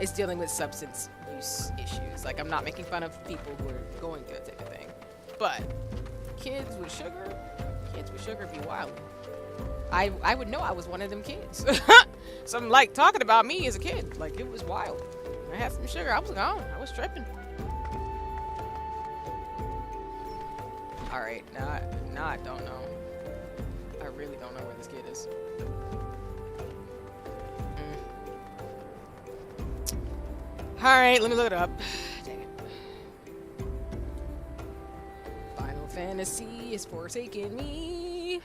is dealing with substance use issues. Like, I'm not making fun of people who are going through that type of thing, but kids with sugar be wild. I would know I was one of them kids. Something like talking about me as a kid, like it was wild. I had some sugar, I was gone, I was tripping. All right, now I don't know. I really don't know where this kid is. Alright, let me look it up. Dang it. Final Fantasy is forsaking me.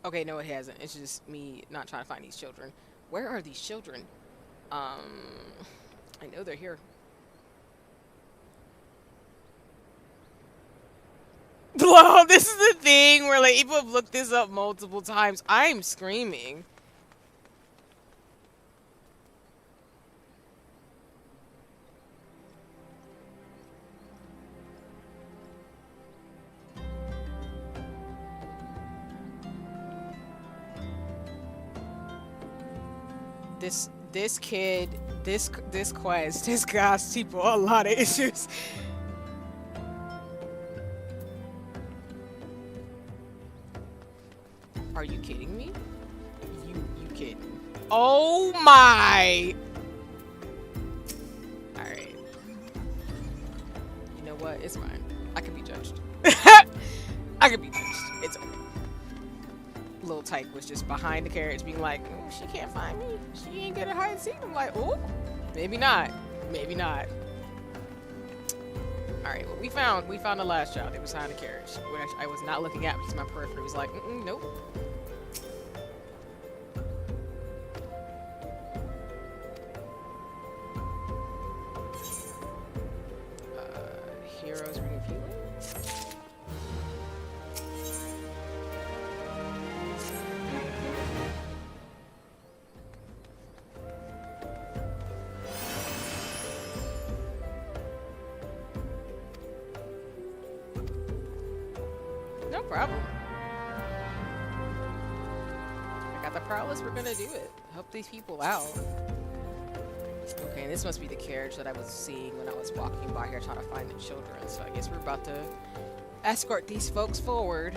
Okay, no, it hasn't. It's just me not trying to find these children. Where are these children? I know they're here. Whoa, this is the thing where like people have looked this up multiple times. I'm screaming. This kid, this quest has cost people a lot of issues. Are you kidding me? You kidding? Oh my! All right. You know what? It's fine. I can be judged. I can be judged. It's okay. Little Tyke was just behind the carriage being like, she can't find me. She ain't good at hide and seek. I'm like, oh, maybe not. Maybe not. Alright, well, we found the last child. It was behind the carriage, which I was not looking at because my periphery was like, nope. Heroes reviewing. No problem. I got the prowess, we're gonna do it. Help these people out. Okay, this must be the carriage that I was seeing when I was walking by here trying to find the children. So I guess we're about to escort these folks forward.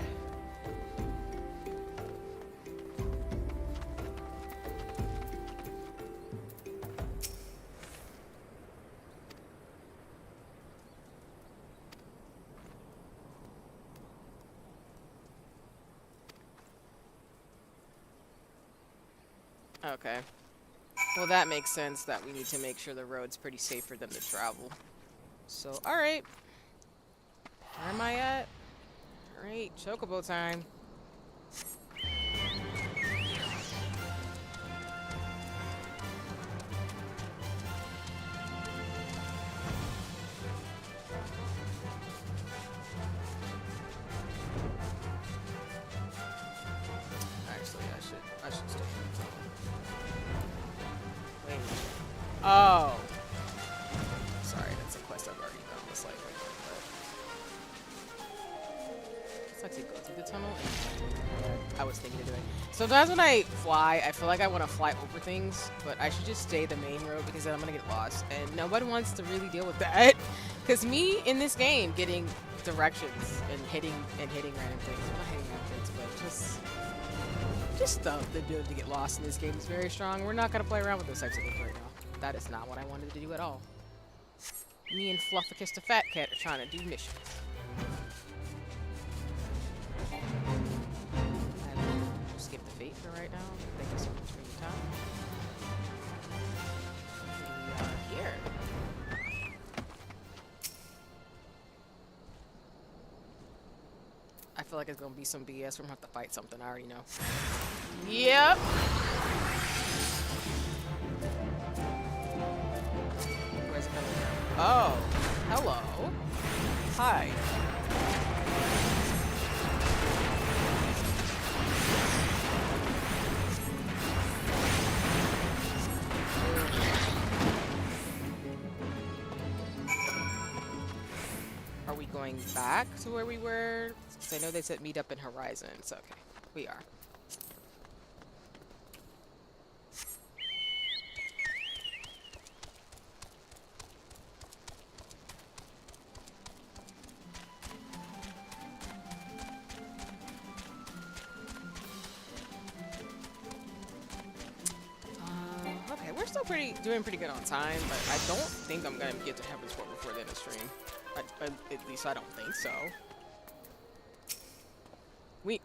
Okay. Well, that makes sense that we need to make sure the road's pretty safe for them to travel. So, alright. Where am I at? Alright, chocobo time. if I to go through the tunnel? I was thinking of doing. Sometimes when I fly, I feel like I want to fly over things, but I should just stay the main road because then I'm gonna get lost, and nobody wants to really deal with that. Because me in this game getting directions and hitting random things, well, not hitting random things, but just the ability to get lost in this game is very strong. We're not gonna play around with those types of things right now. That is not what I wanted to do at all. Me and Fluffacus the Fat Cat are trying to do missions. Skip the fate for right now. Thank you so much for your time. We are here. I feel like it's gonna be some BS. We're gonna have to fight something. I already know. Yep. Where's it coming from? Oh, hello. Hi. Are we going back to where we were? Because I know they said meet up in Horizons. Okay, we are. Okay, we're still doing pretty good on time, but I don't think I'm gonna get to Heaven's Court before the end of the stream. At least I don't think so.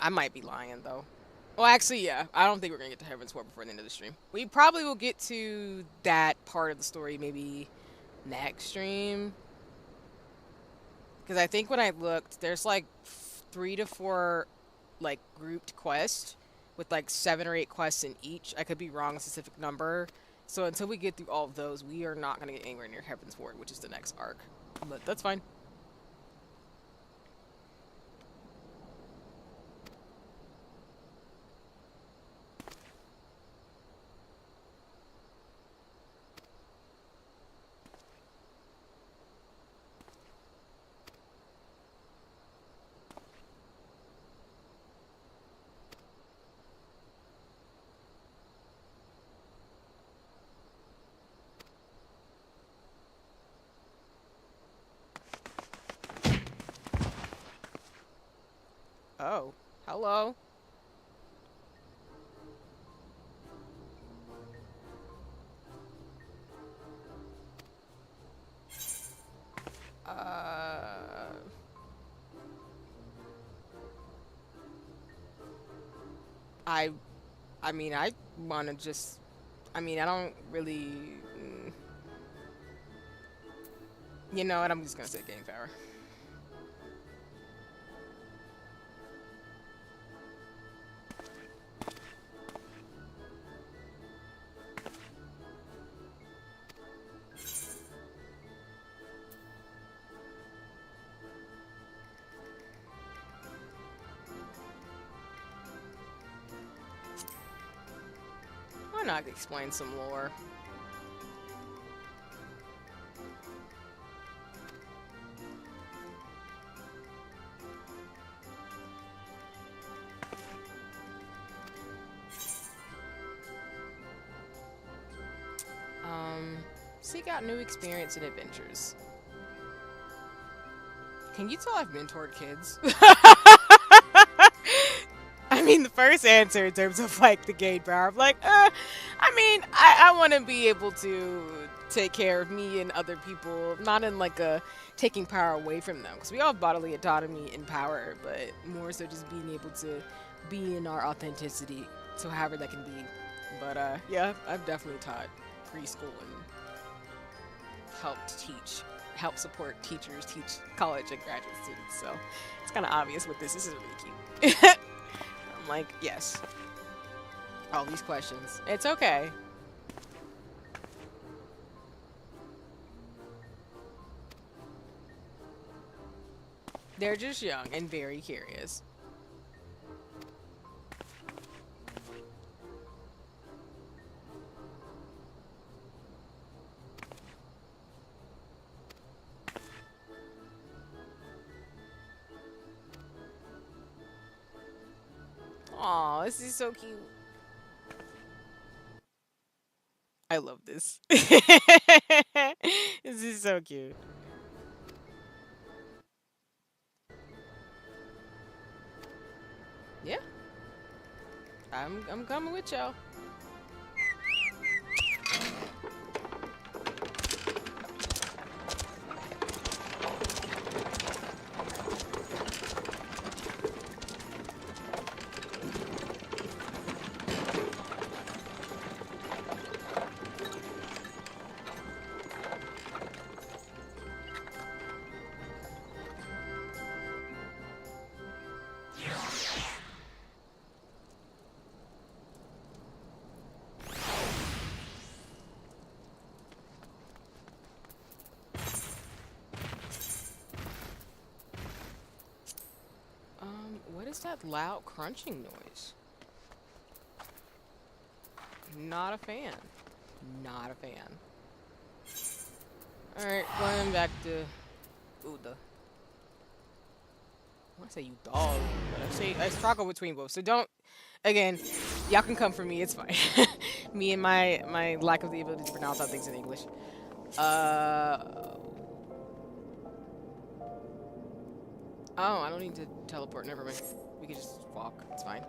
I might be lying though. Well, actually, yeah, I don't think we're gonna get to Heaven's Court before the end of the stream. We probably will get to that part of the story maybe next stream. Because I think when I looked, there's like 3 to 4 like grouped quests with like 7 or 8 quests in each. I could be wrong a specific number. So until we get through all of those, we are not gonna get anywhere near Heaven's Ward, which is the next arc. But that's fine. Oh, hello. I mean, I want to just, I mean, I don't really, you know what, I'm just going to say game power. Why not explain some lore? Seek out new experience and adventures. Can you tell I've mentored kids? I mean, the first answer in terms of like the game power, I'm like, I mean, I want to be able to take care of me and other people, not in like a taking power away from them, because we all have bodily autonomy and power, but more so just being able to be in our authenticity, so however that can be. But yeah, I've definitely taught preschool and help support teachers, teach college and graduate students, so it's kind of obvious with this. This is really cute. I'm like, yes. All these questions. It's okay. They're just young and very curious. Oh, this is so cute. I love this. This is so cute. Yeah. I'm coming with y'all. What is that loud crunching noise? Not a fan. Not a fan. Alright, going back to Uda. I want to say you dog, but I struggle between both. So don't, again, y'all can come for me, it's fine. Me and my lack of the ability to pronounce out things in English. Oh, I don't need to teleport. Never mind. We can just walk. It's fine.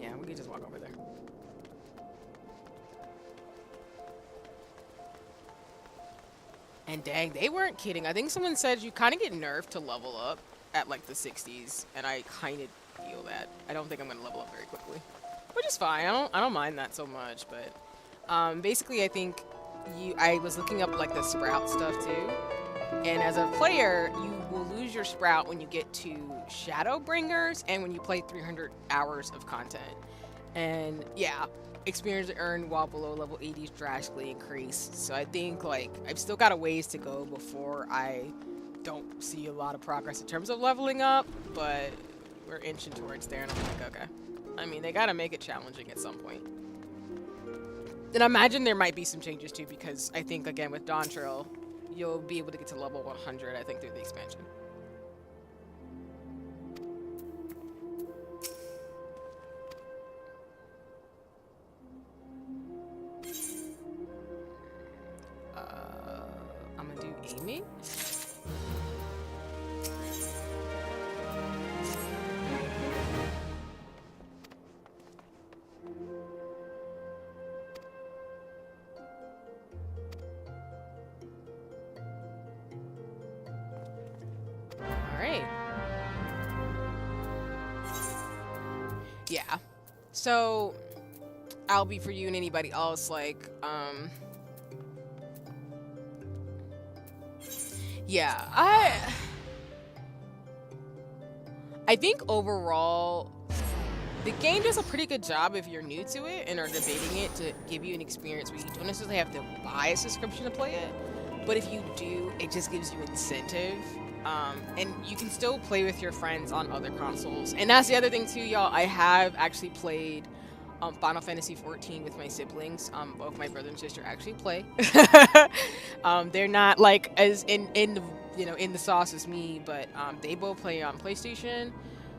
Yeah, we can just walk over there. And dang, they weren't kidding. I think someone said you kind of get nerfed to level up at like the 60s, and I kind of feel that. I don't think I'm gonna level up very quickly, which is fine. I don't mind that so much. But basically, I think I was looking up like the sprout stuff too. And as a player, you will lose your sprout when you get to Shadowbringers and when you play 300 hours of content. And yeah, experience earned while below level 80 is drastically increased. So I think like I've still got a ways to go before I don't see a lot of progress in terms of leveling up, but we're inching towards there, and I'm like, okay. I mean, they gotta make it challenging at some point. And I imagine there might be some changes too, because I think again with Dawn Trail, you'll be able to get to level 100, I think, through the expansion. I'm gonna do aiming. Yeah, so I'll be for you and anybody else, like, yeah, I think overall the game does a pretty good job if you're new to it and are debating it to give you an experience where you don't necessarily have to buy a subscription to play it, but if you do, it just gives you incentive. And you can still play with your friends on other consoles. And that's the other thing too, y'all. I have actually played Final Fantasy XIV with my siblings. Both my brother and sister actually play. They're not like as in the sauce as me, but they both play on PlayStation.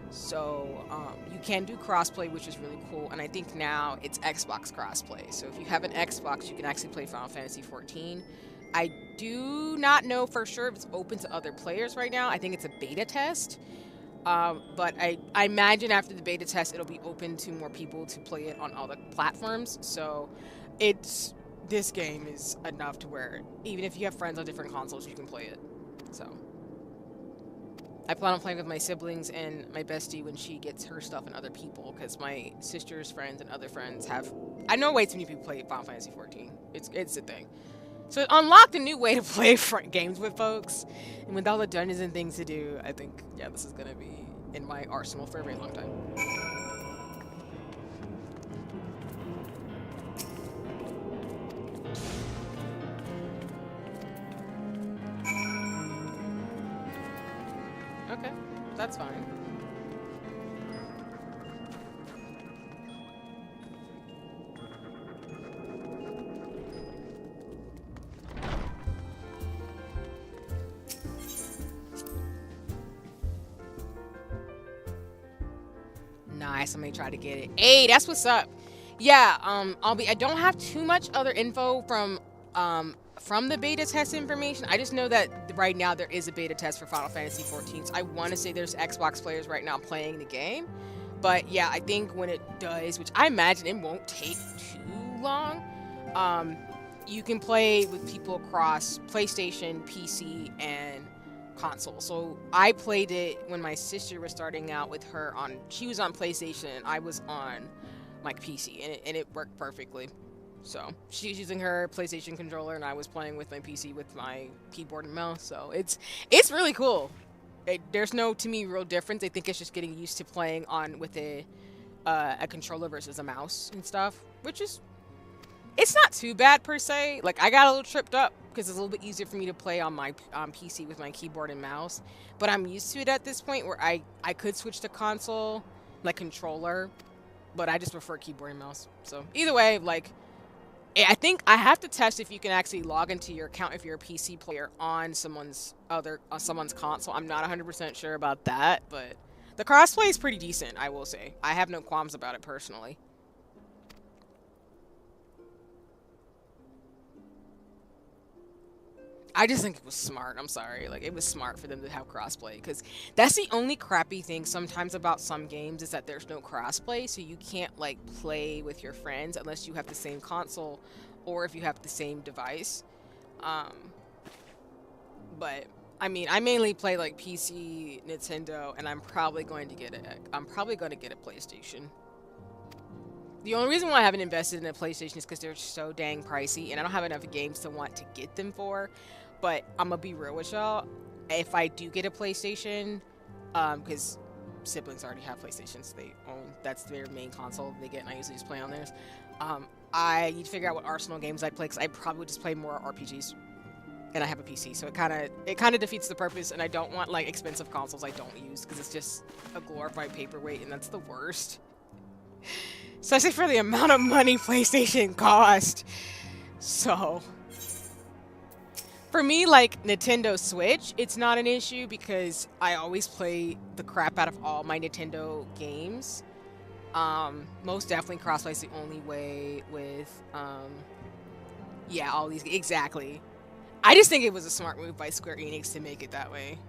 So you can do crossplay, which is really cool. And I think now it's Xbox crossplay. So if you have an Xbox, you can actually play Final Fantasy XIV. I do not know for sure if it's open to other players right now. I think it's a beta test. But I imagine after the beta test, it'll be open to more people to play it on other platforms. So this game is enough to where even if you have friends on different consoles, you can play it. So I plan on playing with my siblings and my bestie when she gets her stuff and other people, because my sister's friends and other friends have... I know way too many people play Final Fantasy XIV. It's a thing. So it unlocked a new way to play games with folks. And with all the dungeons and things to do, I think, yeah, this is going to be in my arsenal for a very long time. Okay, that's fine. Nice. Somebody tried to get it. Hey, that's what's up. Yeah. I don't have too much other info from the beta test information. I just know that right now there is a beta test for Final Fantasy XIV. So I want to say there's Xbox players right now playing the game. But yeah, I think when it does, which I imagine it won't take too long, you can play with people across PlayStation, PC, and console. So I played it when my sister was starting out with her on, she was on PlayStation and I was on like PC, and it worked perfectly. So she's using her PlayStation controller and I was playing with my PC with my keyboard and mouse. So it's really cool. There's no, to me, real difference. I think it's just getting used to playing on with a controller versus a mouse and stuff, which is, it's not too bad per se. Like, I got a little tripped up because it's a little bit easier for me to play on my PC with my keyboard and mouse, but I'm used to it at this point where I could switch to console, like controller, but I just prefer keyboard and mouse. So either way, like, I think I have to test if you can actually log into your account if you're a PC player on someone's console. I'm not 100% sure about that, but the crossplay is pretty decent, I will say. I have no qualms about it personally. I just think it was smart. I'm sorry. Like, it was smart for them to have crossplay, because that's the only crappy thing sometimes about some games is that there's no crossplay, so you can't, like, play with your friends unless you have the same console or if you have the same device. But, I mean, I mainly play, like, PC, Nintendo, and I'm probably going to get a PlayStation. The only reason why I haven't invested in a PlayStation is because they're so dang pricey, and I don't have enough games to want to get them for. But I'm gonna be real with y'all. If I do get a PlayStation, because siblings already have PlayStations, they own, that's their main console they get, and I usually just play on theirs. I need to figure out what Arsenal games I'd play, because I probably would just play more RPGs, and I have a PC, so it kind of defeats the purpose. And I don't want like expensive consoles I don't use, because it's just a glorified paperweight, and that's the worst. Especially for the amount of money PlayStation cost. So, for me, like, Nintendo Switch, it's not an issue because I always play the crap out of all my Nintendo games. Most definitely crossplay is the only way with, yeah, all these, exactly. I just think it was a smart move by Square Enix to make it that way.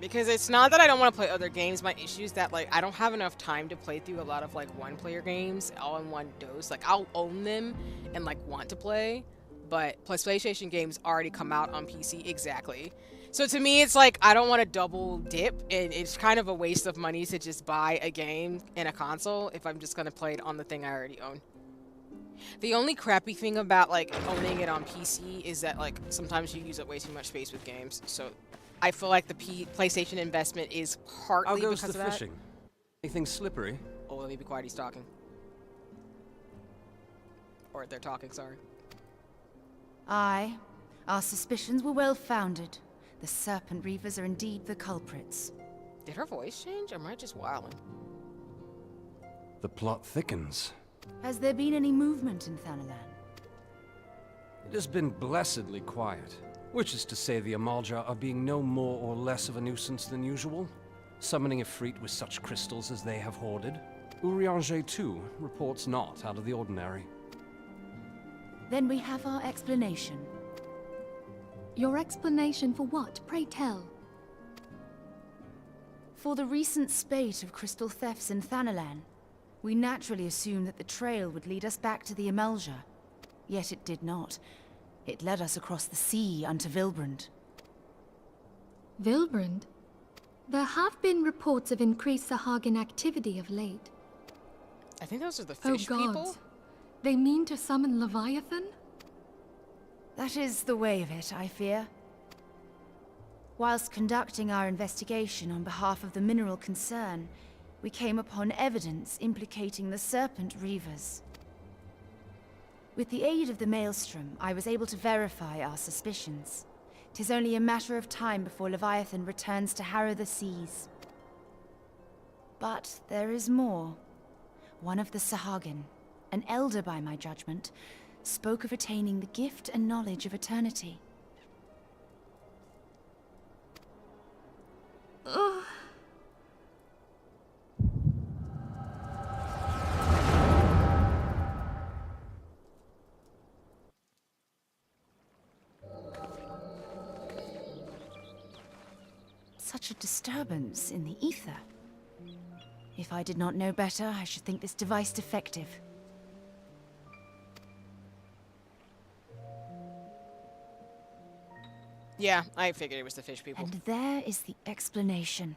Because it's not that I don't want to play other games. My issue is that, like, I don't have enough time to play through a lot of, like, one-player games all in one dose. Like, I'll own them and, like, want to play, but plus PlayStation games already come out on PC. Exactly. So to me, it's like, I don't want to double dip, and it's kind of a waste of money to just buy a game in a console if I'm just going to play it on the thing I already own. The only crappy thing about, like, owning it on PC is that, like, sometimes you use up way too much space with games. So I feel like the PlayStation investment is partly because of that. How goes the fishing? Anything slippery? Oh, let me be quiet. He's talking. Or they're talking, sorry. Aye. Our suspicions were well founded. The Serpent Reavers are indeed the culprits. Did her voice change, or am I just wilding? The plot thickens. Has there been any movement in Thanalan? It has been blessedly quiet. Which is to say the Amalja are being no more or less of a nuisance than usual, summoning Ifrit with such crystals as they have hoarded. Urianger, too, reports not out of the ordinary. Then we have our explanation. Your explanation for what, pray tell? For the recent spate of crystal thefts in Thanalan, we naturally assumed that the trail would lead us back to the Amalja. Yet it did not. It led us across the sea unto Vilbrand. Vilbrand? There have been reports of increased Sahagin activity of late. I think those are the fish people. people. They mean to summon Leviathan? That is the way of it, I fear. Whilst conducting our investigation on behalf of the mineral concern, we came upon evidence implicating the Serpent Reavers. With the aid of the Maelstrom, I was able to verify our suspicions. 'Tis only a matter of time before Leviathan returns to harrow the seas. But there is more. One of the Sahagin, an elder by my judgment, spoke of attaining the gift and knowledge of eternity. such a disturbance in the ether. If I did not know better, I should think this device defective. Yeah, I figured it was the fish people. And there is the explanation.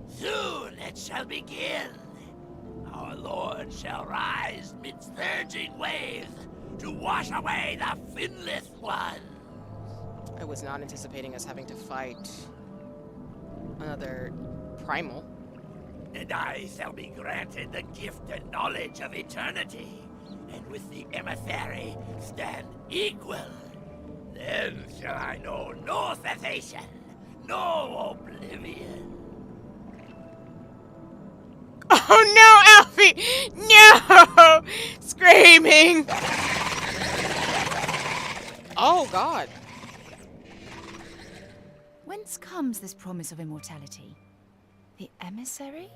Soon it shall begin. Our Lord shall rise midst surging waves to wash away the finless ones. I was not anticipating us having to fight another primal. And I shall be granted the gift and knowledge of eternity, and with the emissary stand equal. Then shall I know no cessation, no oblivion. Oh no, Alfie! No! Screaming! Oh god. Whence comes this promise of immortality? The emissary?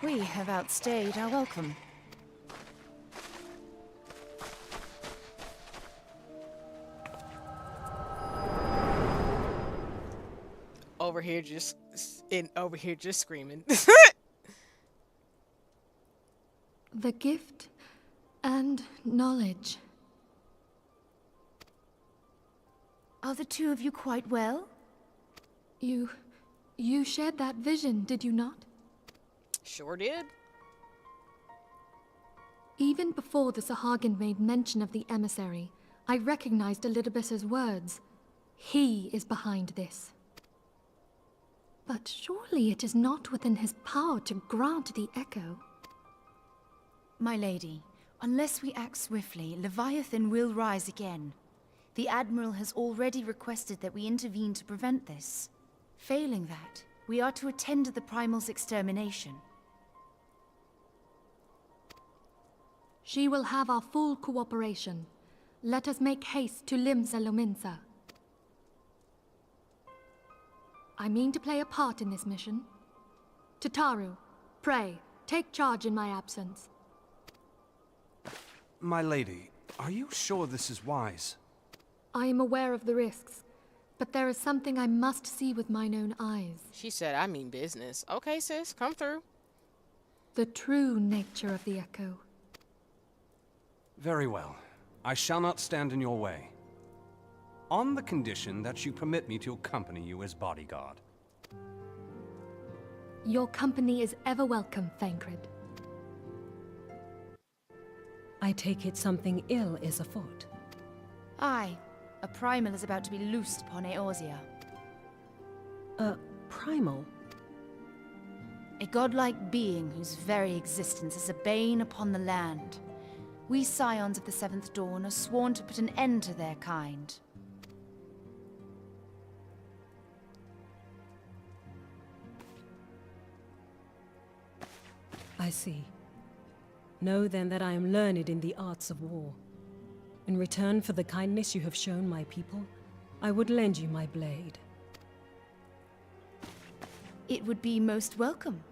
We have outstayed our welcome. Over here just screaming. The gift and knowledge. Are the two of you quite well? You shared that vision, did you not? Sure did. Even before the Sahagin made mention of the emissary, I recognized Elidibus's words. He is behind this. But surely it is not within his power to grant the echo. My lady, unless we act swiftly, Leviathan will rise again. The Admiral has already requested that we intervene to prevent this. Failing that, we are to attend to the Primal's extermination. She will have our full cooperation. Let us make haste to Limsa Lominsa. I mean to play a part in this mission. Tataru, pray, take charge in my absence. My lady, are you sure this is wise? I am aware of the risks, but there is something I must see with mine own eyes. She said, I mean business. Okay, sis, come through. The true nature of the echo. Very well. I shall not stand in your way. On the condition that you permit me to accompany you as bodyguard. Your company is ever welcome, Thancred. I take it something ill is afoot. Aye, a Primal is about to be loosed upon Eorzea. A primal? A godlike being whose very existence is a bane upon the land. We scions of the Seventh Dawn are sworn to put an end to their kind. I see. Know then that I am learned in the arts of war. In return for the kindness you have shown my people, I would lend you my blade. It would be most welcome.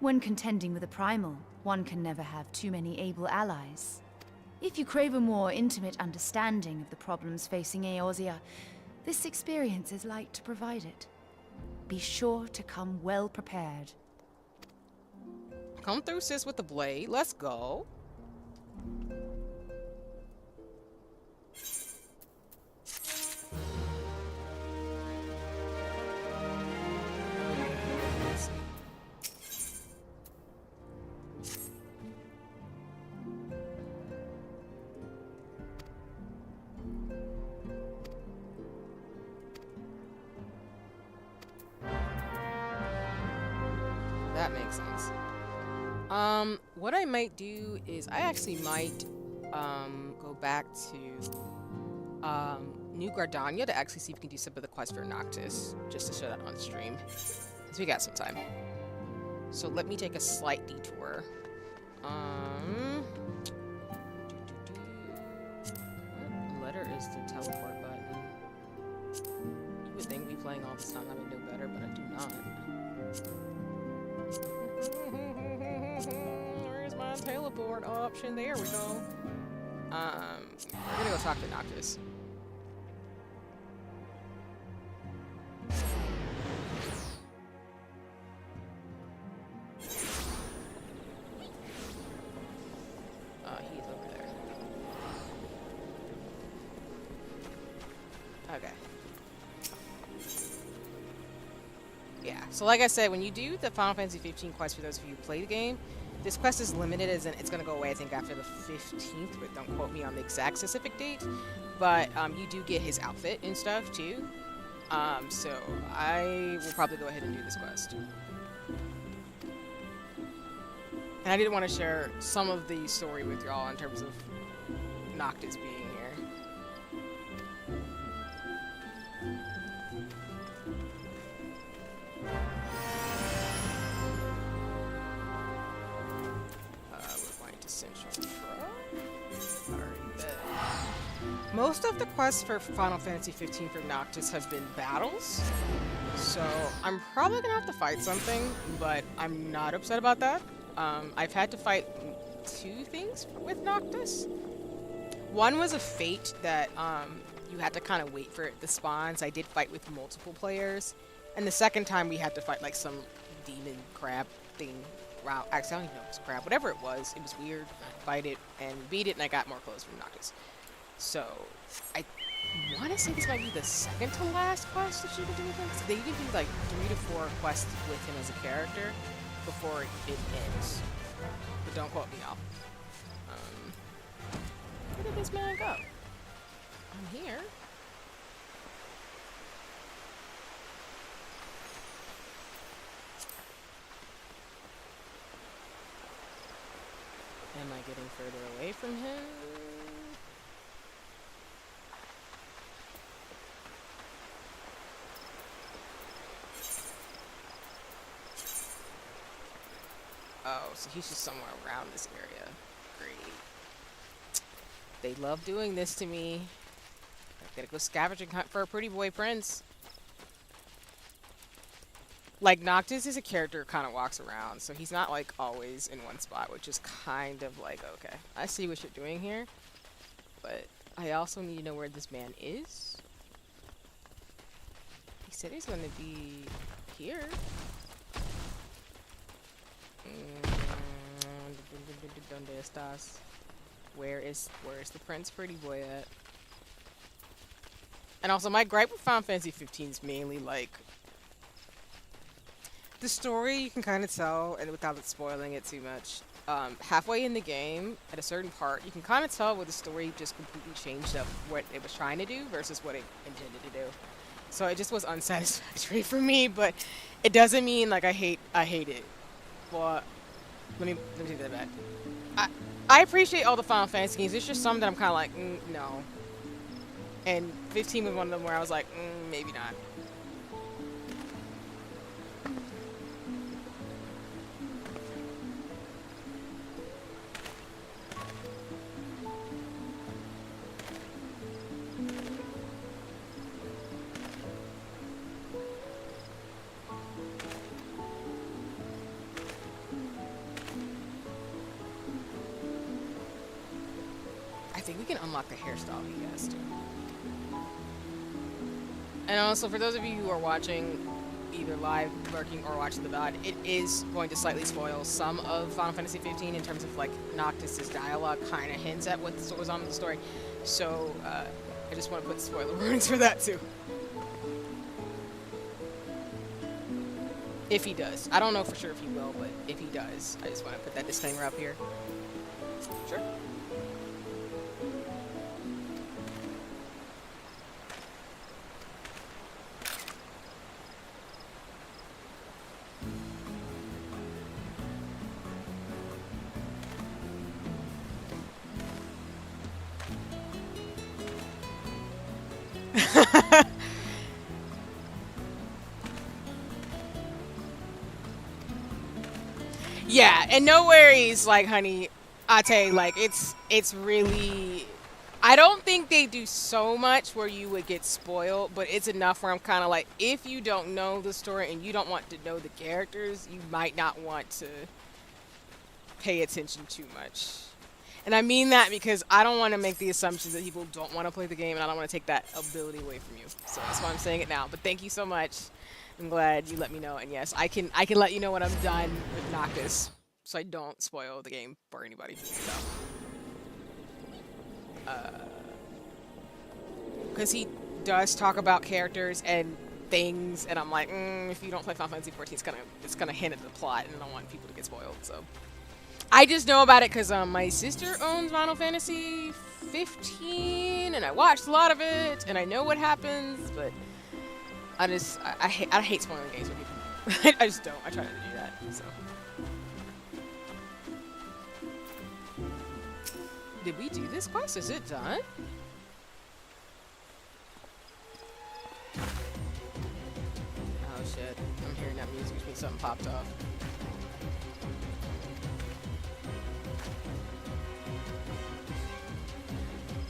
When contending with a primal, one can never have too many able allies. If you crave a more intimate understanding of the problems facing Eorzea, this experience is like to provide it. Be sure to come well prepared. Come through, sis, with the blade. Let's go. That makes sense. What I might do is I actually might go back to New Gardania to actually see if we can do some of the quest for Noctis, just to show that on stream, because we got some time. So let me take a slight detour. What letter is the teleport button? You would think me playing all this time I would know better, but I do not. teleport option. There we go. We're gonna go talk to Noctis. He's over there. Okay. Yeah, so like I said, when you do the Final Fantasy 15 quest, for those of you who play the game, this quest is limited, as in it's going to go away, I think, after the 15th, but don't quote me on the exact specific date. But you do get his outfit and stuff, too. So I will probably go ahead and do this quest. And I did want to share some of the story with y'all in terms of Noctis being here. We're going to Central Pro. Alright, bet. Most of the quests for Final Fantasy 15 for Noctis have been battles. So I'm probably going to have to fight something, but I'm not upset about that. I've had to fight 2 things with Noctis. One was a fate that you had to kind of wait for it to spawn, so I did fight with multiple players. And the second time we had to fight like some demon crab thing. Wow, actually I don't even know if it was crab. Whatever it was weird. I fight it and beat it, and I got more clothes from Noctis. So I want to say this might be the second to last quest that you can do with him. So they can do like 3 to 4 quests with him as a character before it ends. But don't quote me, y'all. Where did this man go? I'm here. Am I getting further away from him? Oh, so he's just somewhere around this area. Great. They love doing this to me. I gotta go scavenging hunt for a pretty boy prince. Like, Noctis is a character who kind of walks around, so he's not, like, always in one spot, which is kind of like, okay, I see what you're doing here, but I also need to know where this man is. He said he's gonna be here. ¿Dónde estás? Where is the prince pretty boy at? And also, my gripe with Final Fantasy 15 is mainly like the story. You can kind of tell, and without it spoiling it too much, halfway in the game, at a certain part, you can kind of tell where the story just completely changed up what it was trying to do versus what it intended to do. So it just was unsatisfactory for me, but it doesn't mean like I hate it. Well, let me take that back. I appreciate all the Final Fantasy games. It's just some that I'm kind of like, no. And 15 was one of them where I was like, maybe not. I think we can unlock the hairstyle he has too. And also, for those of you who are watching either live, lurking, or watching the VOD, it is going to slightly spoil some of Final Fantasy 15 in terms of like Noctis's dialogue kind of hints at what goes on in the story. So I just want to put spoiler warnings for that too. If he does. I don't know for sure if he will, but if he does, I just want to put that disclaimer up here. Sure. Yeah, and no worries, like, honey, I tell you, like, it's really, I don't think they do so much where you would get spoiled, but it's enough where I'm kind of like, if you don't know the story and you don't want to know the characters, you might not want to pay attention too much. And I mean that because I don't want to make the assumptions that people don't want to play the game, and I don't want to take that ability away from you. So that's why I'm saying it now. But thank you so much. I'm glad you let me know. And yes, I can let you know when I'm done with Noctis, so I don't spoil the game for anybody. So, because he does talk about characters and things, and I'm like, if you don't play Final Fantasy XIV, it's gonna hint at the plot, and I don't want people to get spoiled. So I just know about it because my sister owns Final Fantasy 15, and I watched a lot of it, and I know what happens, but I hate spoiling games with people. I just don't. I try not to do that. So did we do this quest? Is it done? Oh shit! I'm hearing that music, which means something popped off.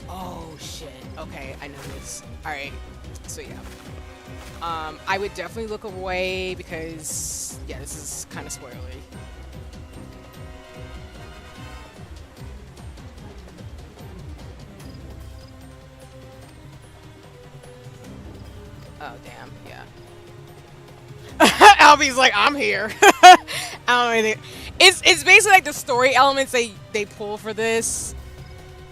Oh shit. Okay, I know this. Alright. So yeah. I would definitely look away because yeah, this is kind of spoilery. Oh damn, yeah. Albie's like, I'm here. I don't know anything. It's basically like the story elements they pull for this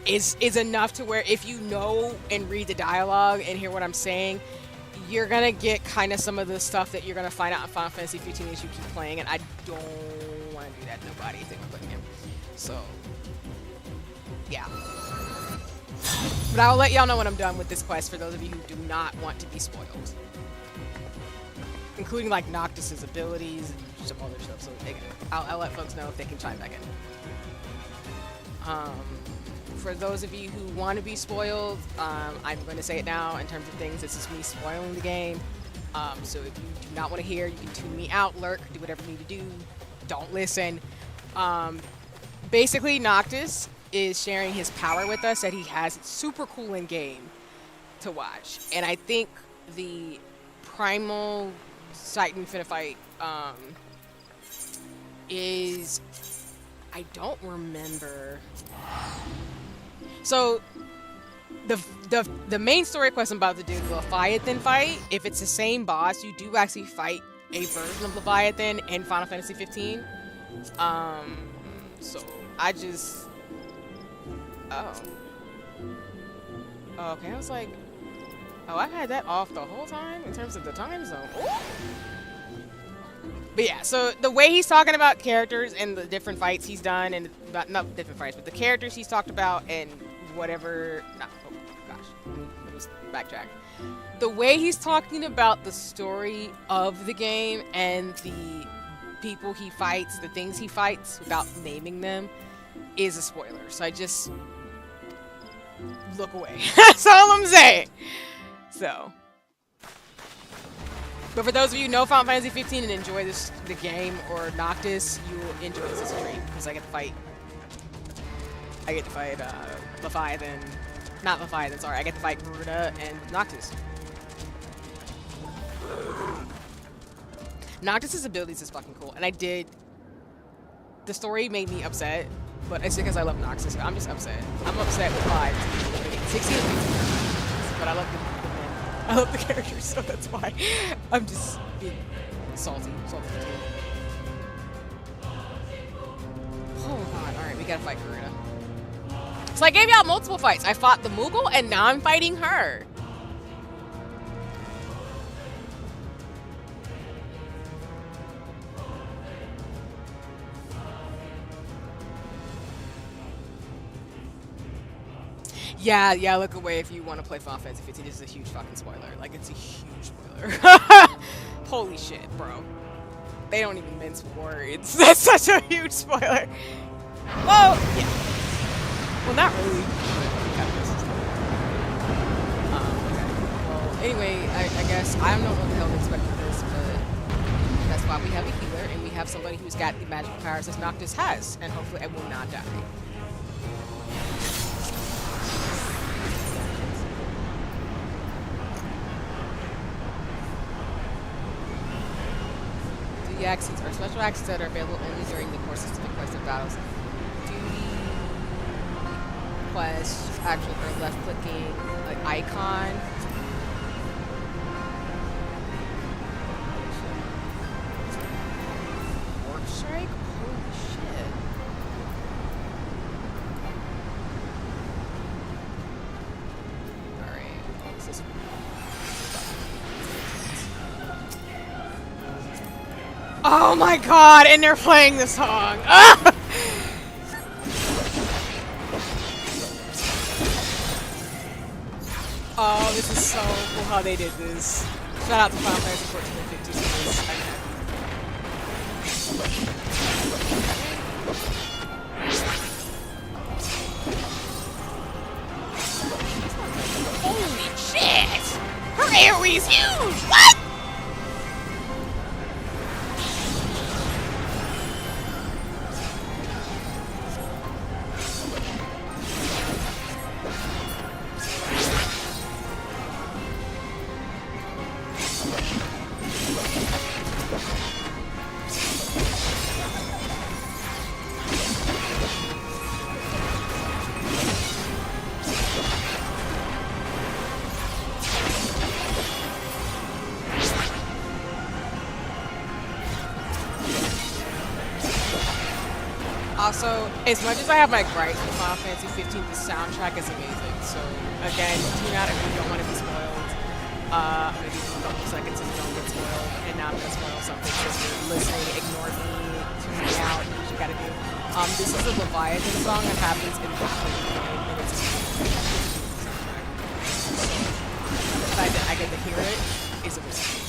is enough to where if you know and read the dialogue and hear what I'm saying, you're gonna get kind of some of the stuff that you're gonna find out in Final Fantasy 15 as you keep playing, and I don't want to do that to nobody. I think I'm putting him. So yeah. But I'll let y'all know when I'm done with this quest for those of you who do not want to be spoiled. Including like Noctis's abilities and some other stuff, so I'll let folks know if they can chime back in. For those of you who want to be spoiled, I'm going to say it now in terms of things. This is me spoiling the game. So if you do not want to hear, you can tune me out, lurk, do whatever you need to do. Don't listen. Basically, Noctis is sharing his power with us that he has. It's super cool in game to watch. And I think the Primal Titan Finna fight is... I don't remember... So, the main story quest I'm about to do, the Leviathan fight, if it's the same boss, you do actually fight a version of Leviathan in Final Fantasy 15. So, I just... Oh. Okay, I was like... Oh, I had that off the whole time in terms of the time zone. Ooh. But yeah, so the way he's talking about characters and the different fights he's done, and not different fights, but the characters he's talked about and whatever. Oh gosh, let me backtrack. The way he's talking about the story of the game and the people he fights, the things he fights without naming them, is a spoiler. So I just look away. That's all I'm saying. So. But for those of you who know Final Fantasy 15 and enjoy the game or Noctis, you will enjoy this as a treat because I get to fight Leviathan. Not Leviathan, sorry. I get to fight Garuda and Noctis. Noctis's abilities is fucking cool, and the story made me upset, but it's because I love Noctis. I'm just upset. I'm upset with 5, 16, 15, but I love I love the characters, so that's why I'm just being salty. Oh god, alright, we gotta fight Garuda. So I gave y'all multiple fights. I fought the Moogle, and now I'm fighting her. Yeah, look away if you want to play Final Fantasy 15. This is a huge fucking spoiler. Like, it's a huge spoiler. Holy shit, bro. They don't even mince words. That's such a huge spoiler. Well, yeah. Well, not really. Okay. Well, anyway, I guess I don't know what the hell to expect from this, but that's why we have a healer, and we have somebody who's got the magical powers that Noctis has, and hopefully I will not die. duty actions are special actions that are available only during the course of specific quests and battles. Duty quest actually for left clicking like icon. Orc strike? Holy shit. Alright, what's this one? Oh my god, and they're playing the song. Ah! Oh, this is so cool how they did this. Shout out to Final Fantasy 14 and 15 for this. Holy shit! Her AoE is huge! What? Also, as much as I have my gripes with Final Fantasy 15, the soundtrack is amazing. So, again, tune out if you don't want to be spoiled. I'm going to give you a couple seconds and don't get spoiled. And now I'm going to spoil something. So if you're listening, ignore me, tune me out, do what you got to do. This is a Leviathan song that happens in the game, and it's the fact that I get to hear it is amazing.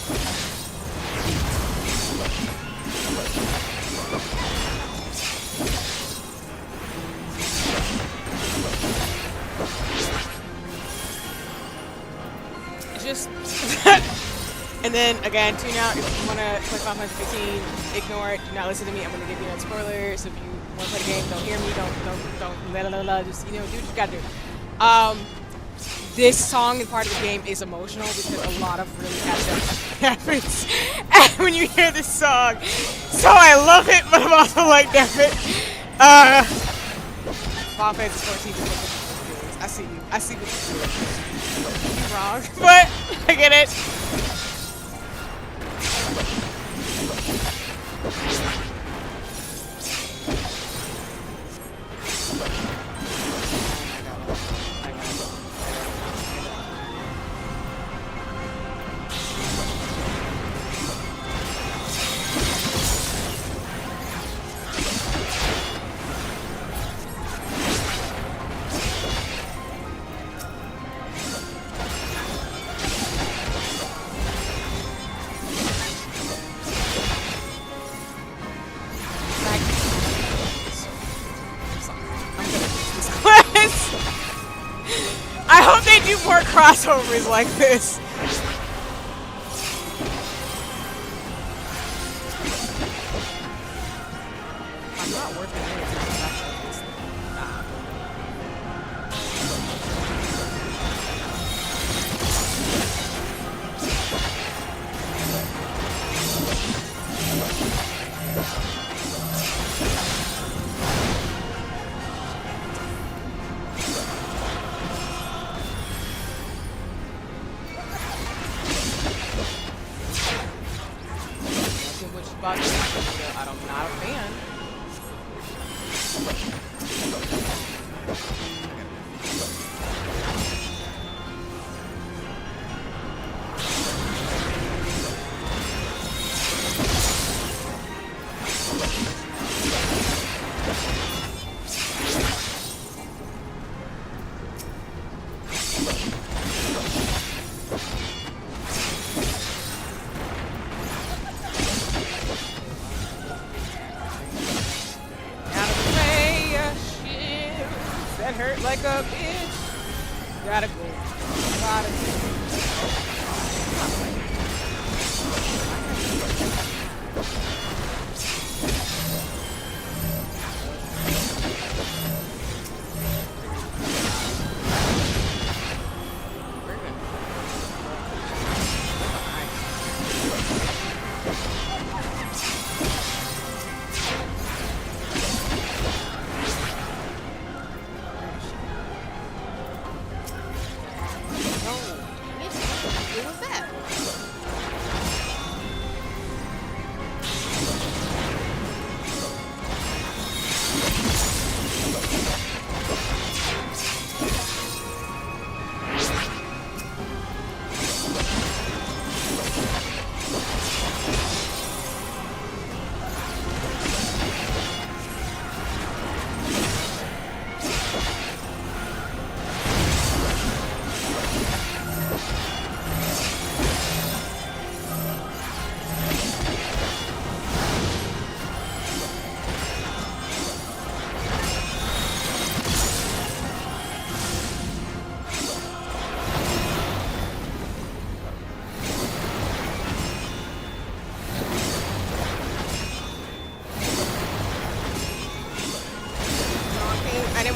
Just and then again, tune out if you want to play Final Fantasy 15. Ignore it. Do not listen to me. I'm going to give you no spoilers. If you want to play the game, don't hear me. Don't just do what you gotta do. This song and part of the game is emotional because a lot of really bad stuff happens when you hear this song. So I love it, but I'm also like, damn it. Final Fantasy 14 is what I see you. I see what you're doing. You're wrong, but I get it. I hope they do more crossovers like this. I'm not working anything. I'm not a fan. That hurt like a bitch. Gotta go. Gotta go.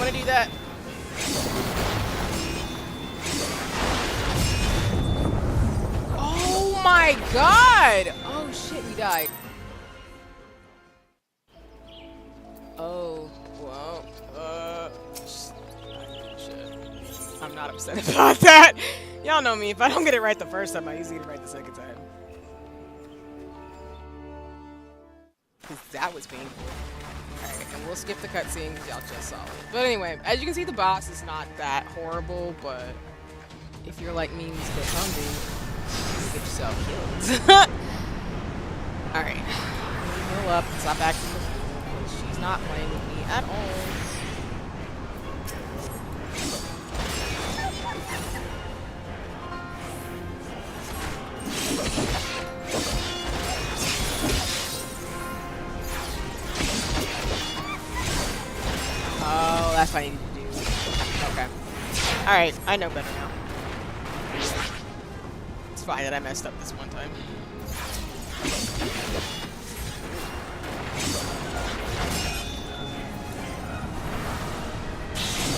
want to do that. Oh my god! Oh shit, we died. Oh, well, shit. I'm not upset about that. Y'all know me. If I don't get it right the first time, I usually get it right the second time. Because that was painful. Alright, and we'll skip the cutscene because y'all just saw it. But anyway, as you can see, the boss is not that horrible, but if you're like me and you get hungry, you get yourself killed. Alright. Heal up and stop acting the fool. She's not playing with me at all. Oh, that's what I need to do. Okay. Alright, I know better now. It's fine that I messed up this one time.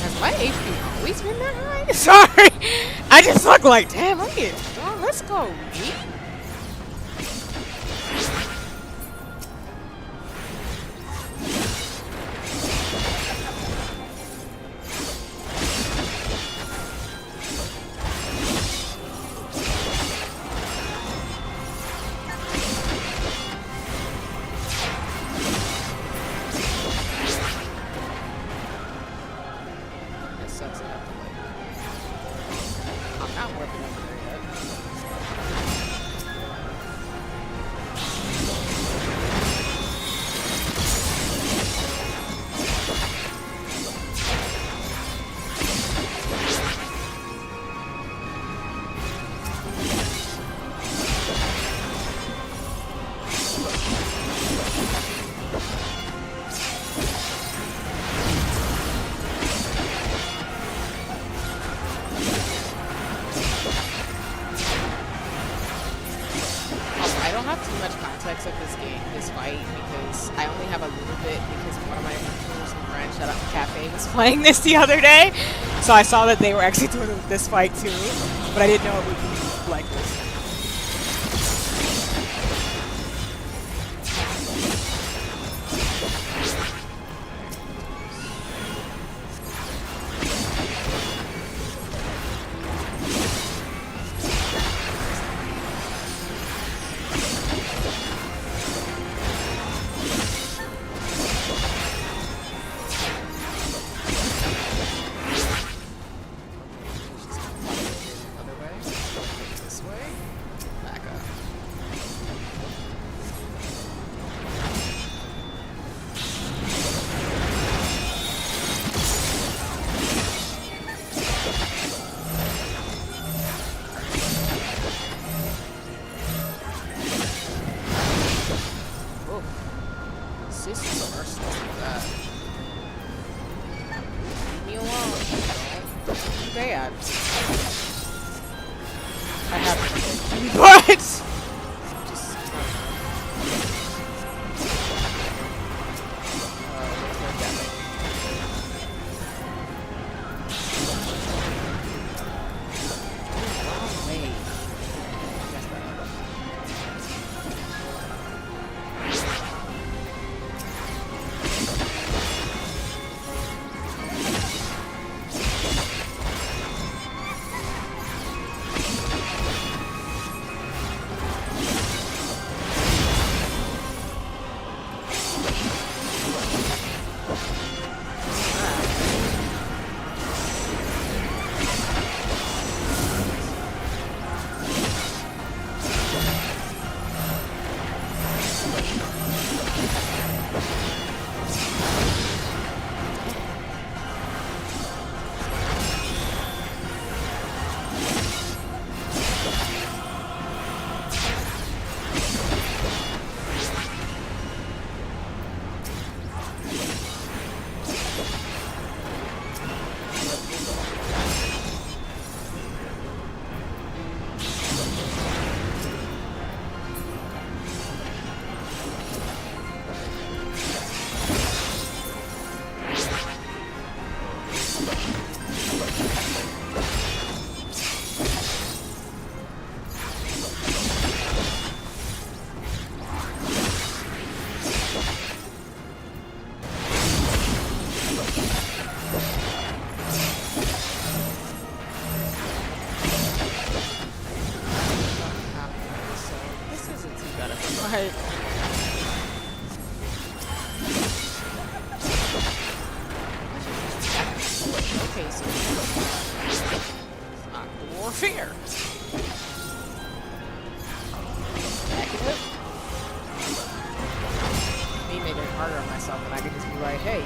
Has my HP always been that high? Sorry! I just look like, damn, look at oh, let's go, me. Playing this the other day, so I saw that they were actually doing this fight too, but I didn't know it would be like this. fear. Negative. Me making it harder on myself when I could just be like, hey.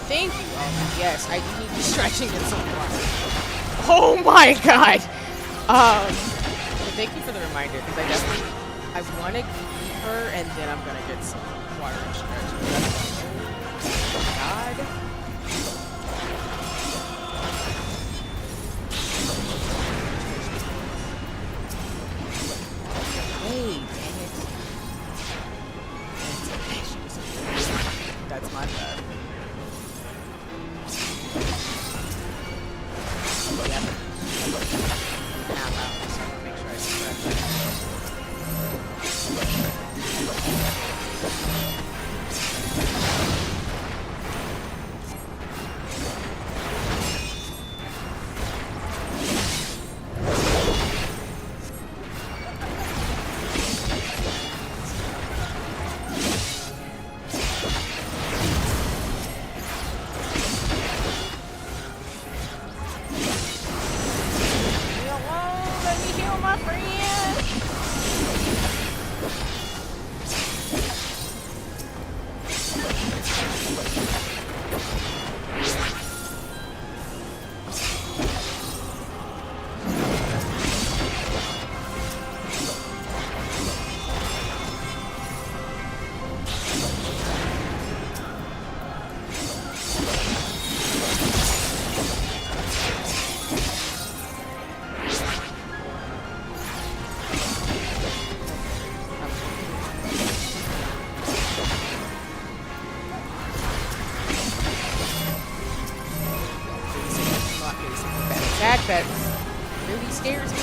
Thank you. Oh, yes, I do need to stretch and get some water. Oh my god. Thank you for the reminder, because I want to keep her, and then I'm gonna get some water and stretch. Oh my god. Hey, dang it. That's my bad. That really scares me.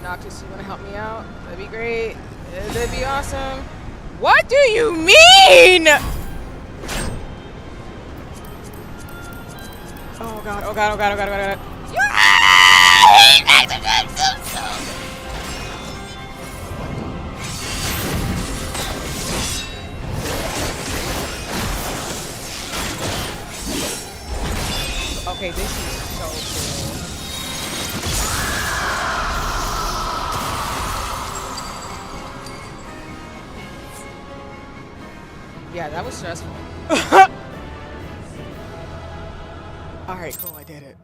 Noctis, you want to help me out? That'd be great. That'd be awesome. What do you mean? Oh god, oh god, oh god, oh god, oh god, oh god. Okay, this is so cool. Yeah, that was stressful. Alright, cool, I did it.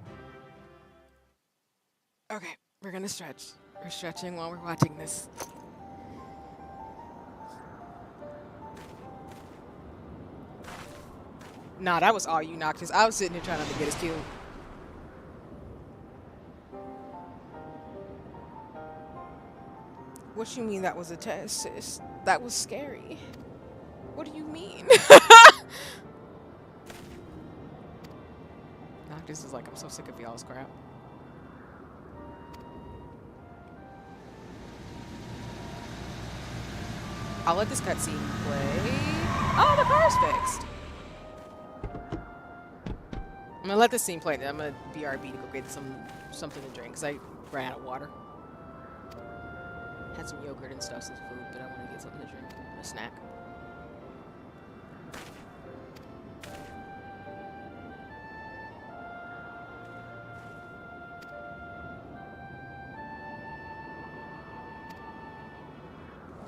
Okay, we're gonna stretch. We're stretching while we're watching this. Nah, that was all you, Noctis. I was sitting here trying not to get his kill. What you mean that was a test, sis? That was scary. mean? Noctis is like, I'm so sick of y'all's crap. I'll let this cutscene play. Oh, the car's fixed. I'm gonna let this scene play. I'm gonna BRB to go get something to drink because I ran out of water. Had some yogurt and stuff, some food, but I want to get something to drink, a snack.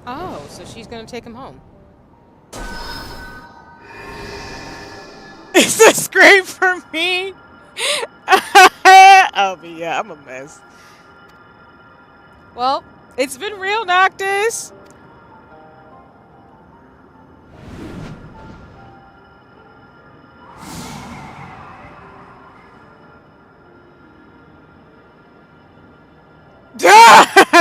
Oh, so she's gonna take him home. Is this great for me? Oh, but yeah, I'm a mess. Well, it's been real, Noctis.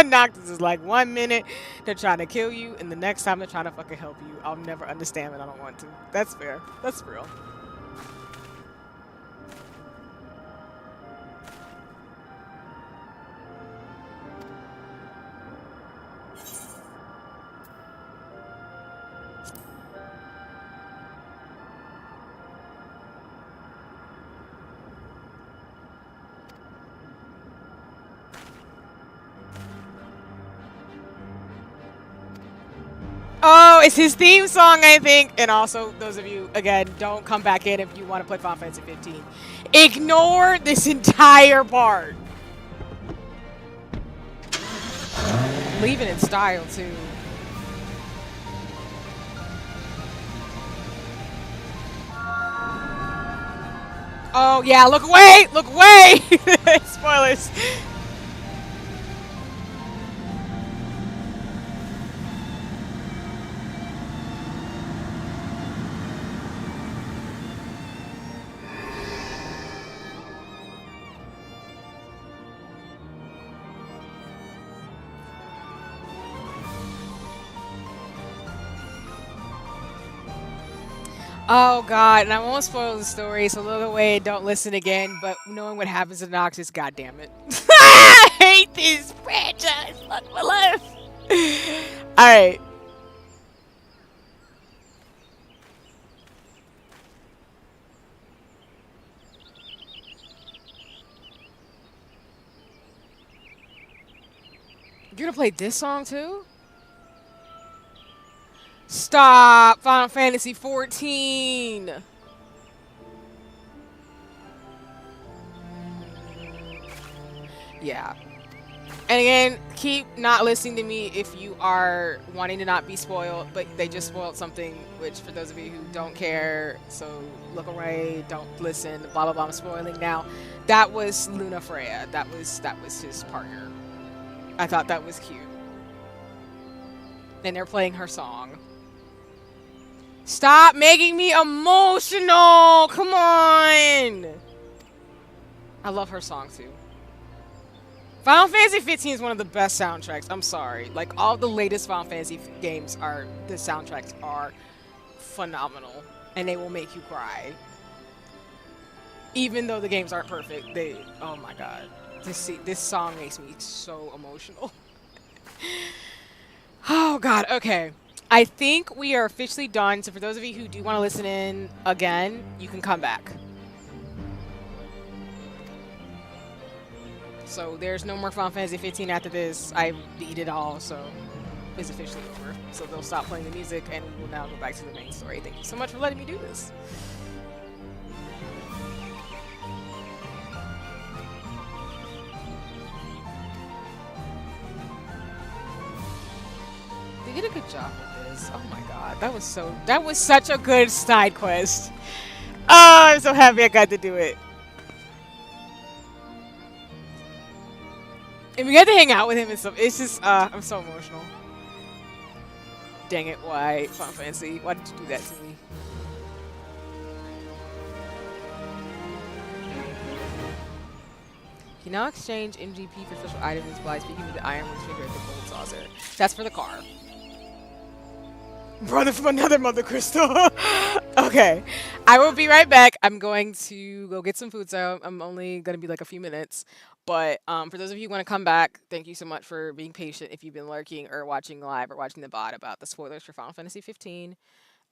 Noctis is like 1 minute they're trying to kill you, and the next time they're trying to fucking help you. I'll never understand it. I don't want to. That's fair. That's real. Oh, it's his theme song, I think. And also, those of you, again, don't come back in if you want to play Final Fantasy 15. Ignore this entire part. Leave it in style, too. Oh, yeah, look away! Look away! Spoilers. Oh god, and I won't spoil the story, so look away, don't listen again, but knowing what happens to Noxus, god damn it. I hate this franchise, fuck my life. Alright. You're gonna play this song too? Stop! Final Fantasy 14! Yeah. And again, keep not listening to me if you are wanting to not be spoiled, but they just spoiled something, which for those of you who don't care, so look away, don't listen, blah blah blah, I'm spoiling now. That was Luna Freya. That was his partner. I thought that was cute. And they're playing her song. Stop making me emotional! Come on! I love her song too. Final Fantasy 15 is one of the best soundtracks. I'm sorry. Like, all the latest Final Fantasy games the soundtracks are phenomenal. And they will make you cry. Even though the games aren't perfect, oh my god. This song makes me so emotional. Oh god, okay. I think we are officially done, so for those of you who do want to listen in again, you can come back. So there's no more Final Fantasy 15 after this. I beat it all, so it's officially over. So they'll stop playing the music, and we will now go back to the main story. Thank you so much for letting me do this. They did a good job with this. Oh my god, that was such a good side quest. Oh, I'm so happy I got to do it. And we got to hang out with him and stuff. It's just, I'm so emotional. Dang it, why, Final Fantasy? Why did you do that to me? You now exchange MGP for special items by speaking with the Iron One's finger at the gold saucer. That's for the car. Brother from another mother crystal. Okay. I will be right back. I'm going to go get some food, so I'm only going to be like a few minutes. But for those of you who want to come back, thank you so much for being patient if you've been lurking or watching live or watching the bot about the spoilers for Final Fantasy 15.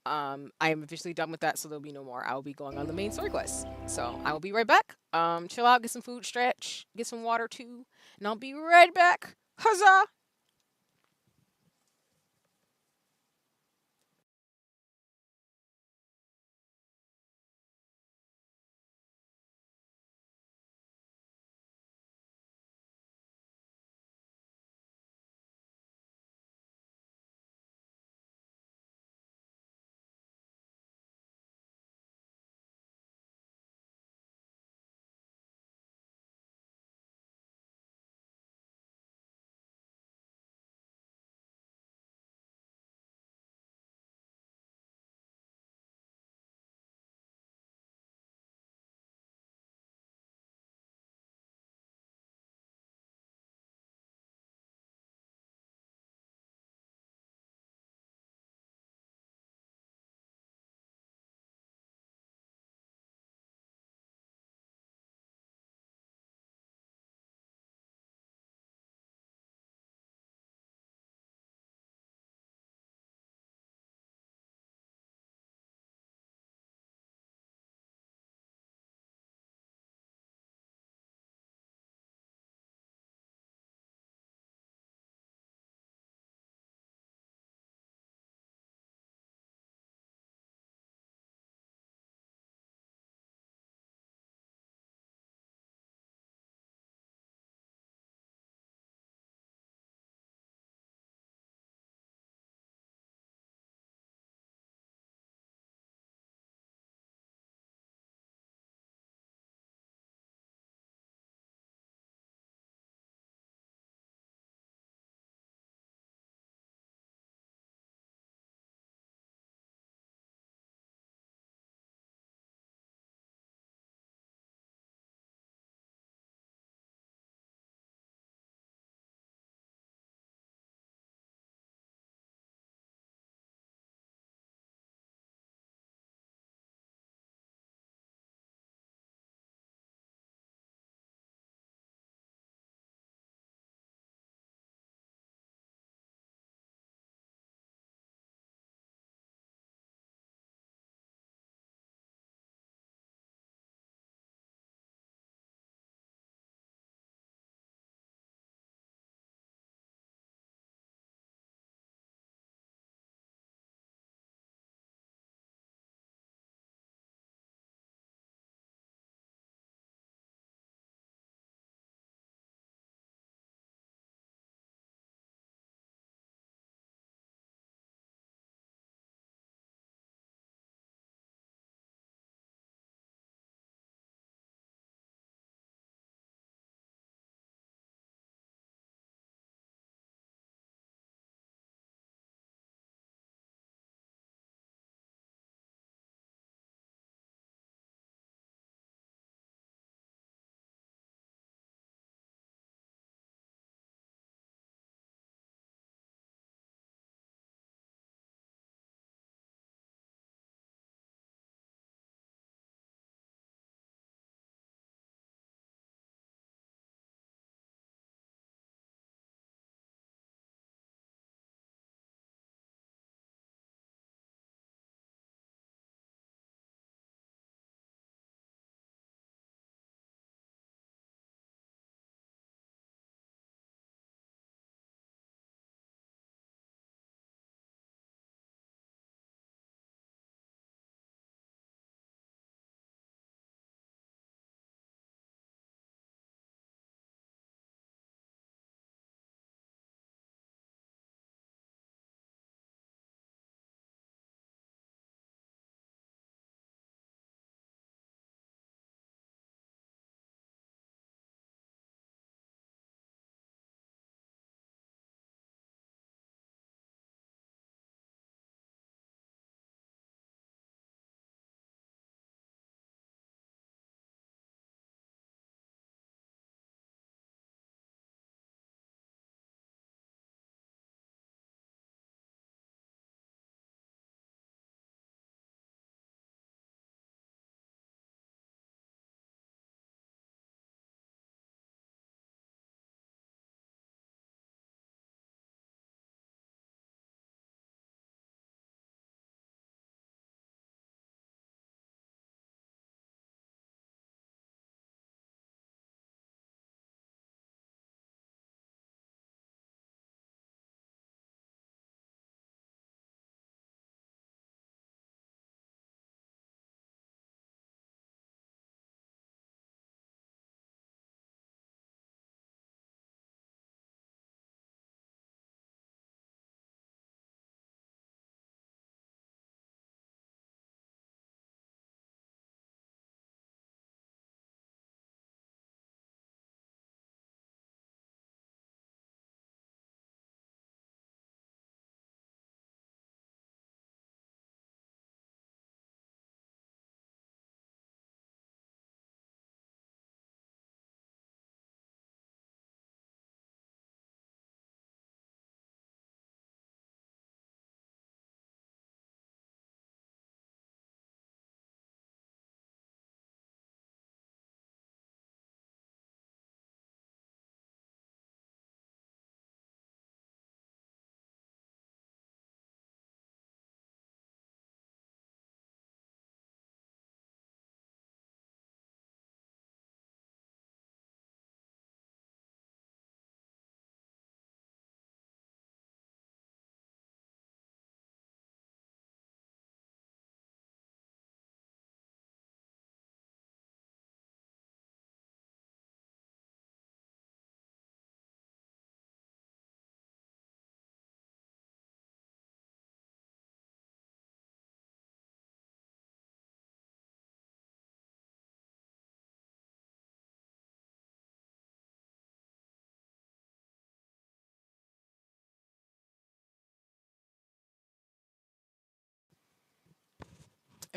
I am officially done with that, so there'll be no more. I will be going on the main story quest. So I will be right back. Chill out, get some food, stretch, get some water too, and I'll be right back. Huzzah!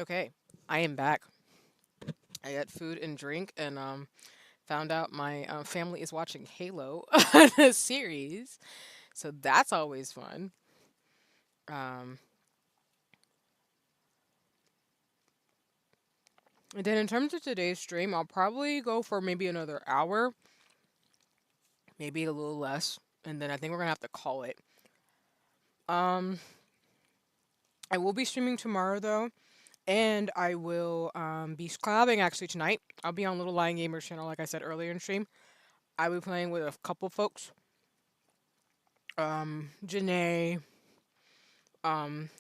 Okay, I am back. I got food and drink, and found out my family is watching Halo, the series, so that's always fun. Um, and then in terms of today's stream, I'll probably go for maybe another hour, maybe a little less, and then I think we're gonna have to call it. Um, I will be streaming tomorrow though, and I will be collabing actually tonight. I'll be on Little Lion Gamer's channel, like I said earlier in stream. I'll be playing with a couple folks. Janae,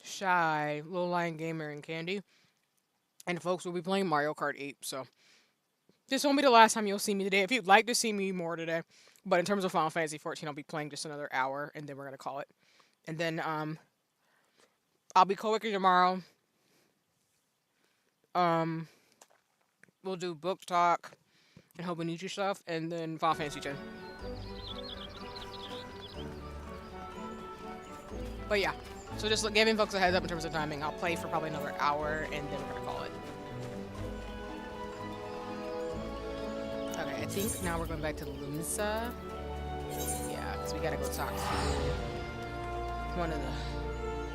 Shy, Little Lion Gamer, and Candy. And folks will be playing Mario Kart 8, so this won't be the last time you'll see me today. If you'd like to see me more today, but in terms of Final Fantasy 14, I'll be playing just another hour, and then we're gonna call it. And then I'll be co-working tomorrow. We'll do book talk and Hobonichi stuff, and then Final Fantasy 10. But yeah, so just giving folks a heads up in terms of timing. I'll play for probably another hour, and then we're gonna call it. Okay, I think now we're going back to Lumsa. Yeah, because we gotta go talk to one of the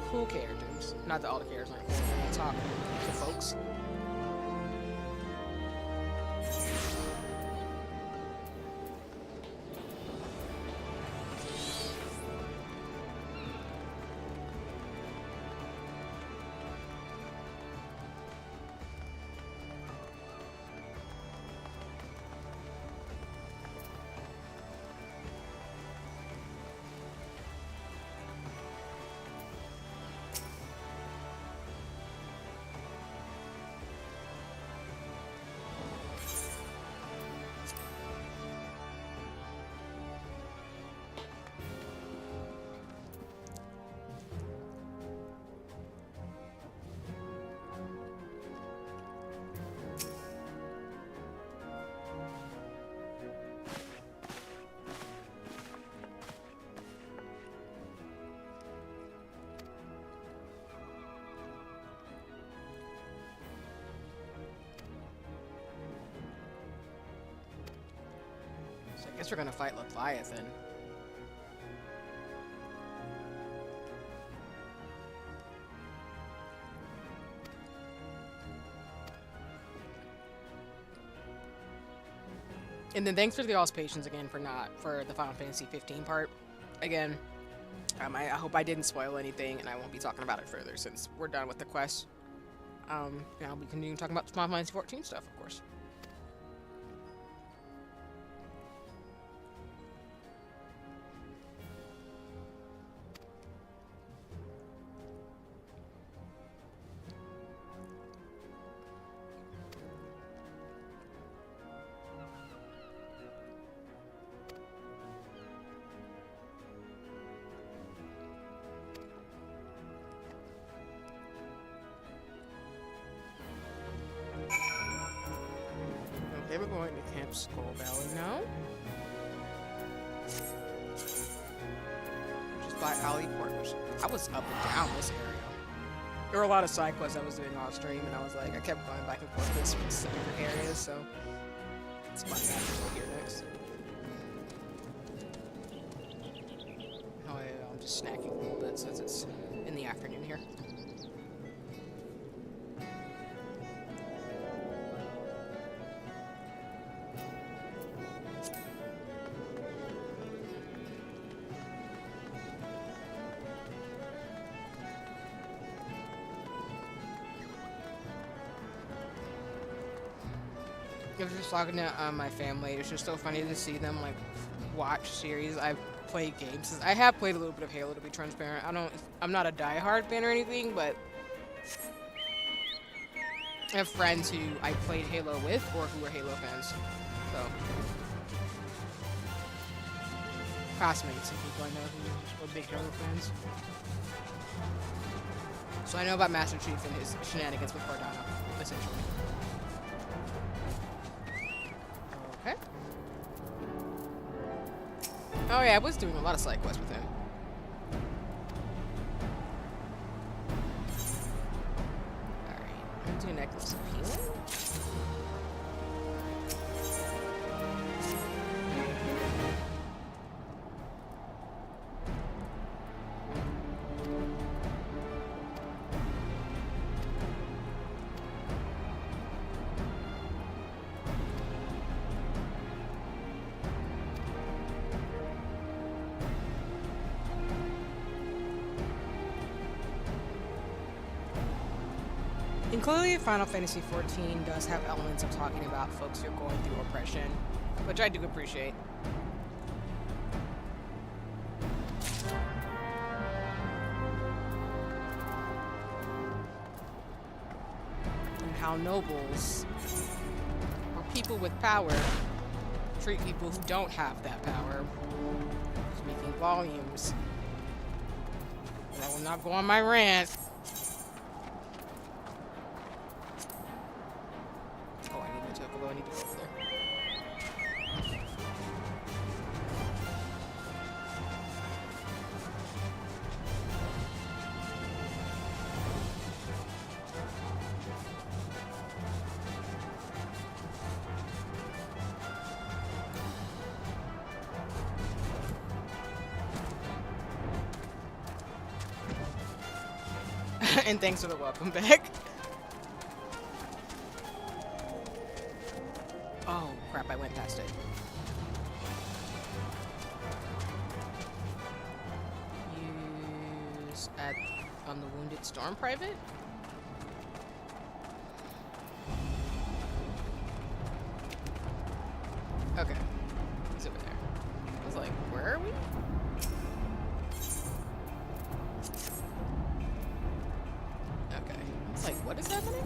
cool characters. Not that all the characters aren't cool. We'll talk to folks. I guess we're gonna fight Leviathan. And then thanks for the all's patience again for the Final Fantasy 15 part. Again, I hope I didn't spoil anything, and I won't be talking about it further since we're done with the quest. And I'll be continuing talking about Final Fantasy 14 stuff, of course. Okay, we're going to Camp Skull Valley now. Just by Alley Quarters. I was up and down this area. There were a lot of side quests I was doing off stream, and I was like, I kept going back and forth to specific areas, so it's fun to here next. Oh yeah, I'm just snacking a little bit since it's in the afternoon here. I was just talking to my family. It's just so funny to see them like watch series. I've played games. I have played a little bit of Halo, to be transparent. I'm not a die-hard fan or anything, but I have friends who I played Halo with or who are Halo fans. So classmates and people I know who are big Halo fans. So I know about Master Chief and his shenanigans with Cardano, essentially. Okay. Oh yeah, I was doing a lot of side quests with him. Alright, I'm And clearly Final Fantasy XIV does have elements of talking about folks who are going through oppression, which I do appreciate. And how nobles or people with power treat people who don't have that power. Speaking volumes. But I will not go on my rant. Oh, I need to talk about, I need to go over there. And thanks for the welcome back. Oh, crap, I went past it. Use on the Wounded Storm Private? Okay. He's over there. I was like, where are we? Okay. It's like, what is happening?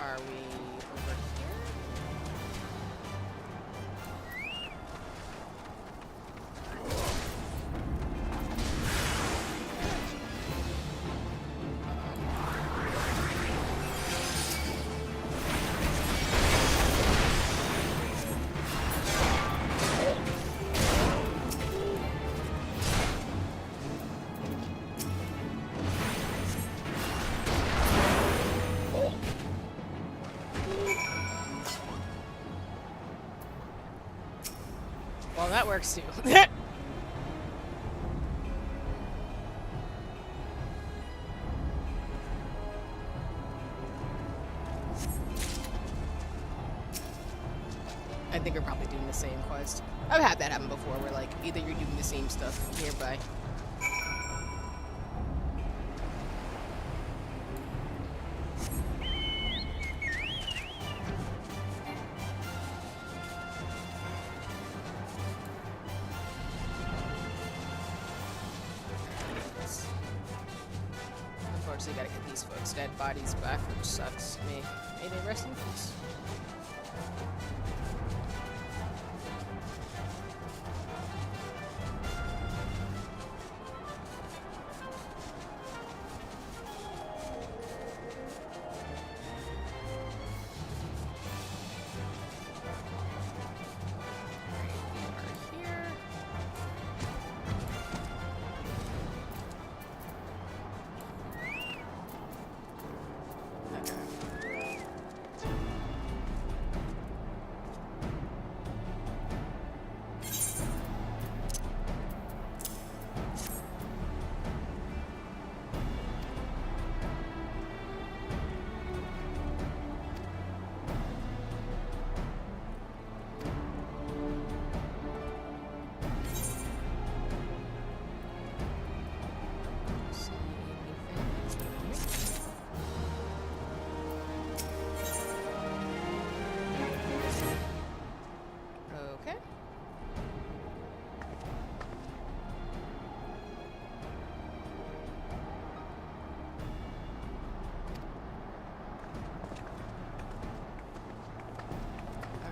Are we over here? Well, that works too. I think we're probably doing the same quest. I've had that happen before where, like, either you're doing the same stuff nearby. Unfortunately, gotta get these folks' dead bodies back, which sucks. May they rest in peace.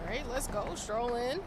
Alright, let's go. Stroll in.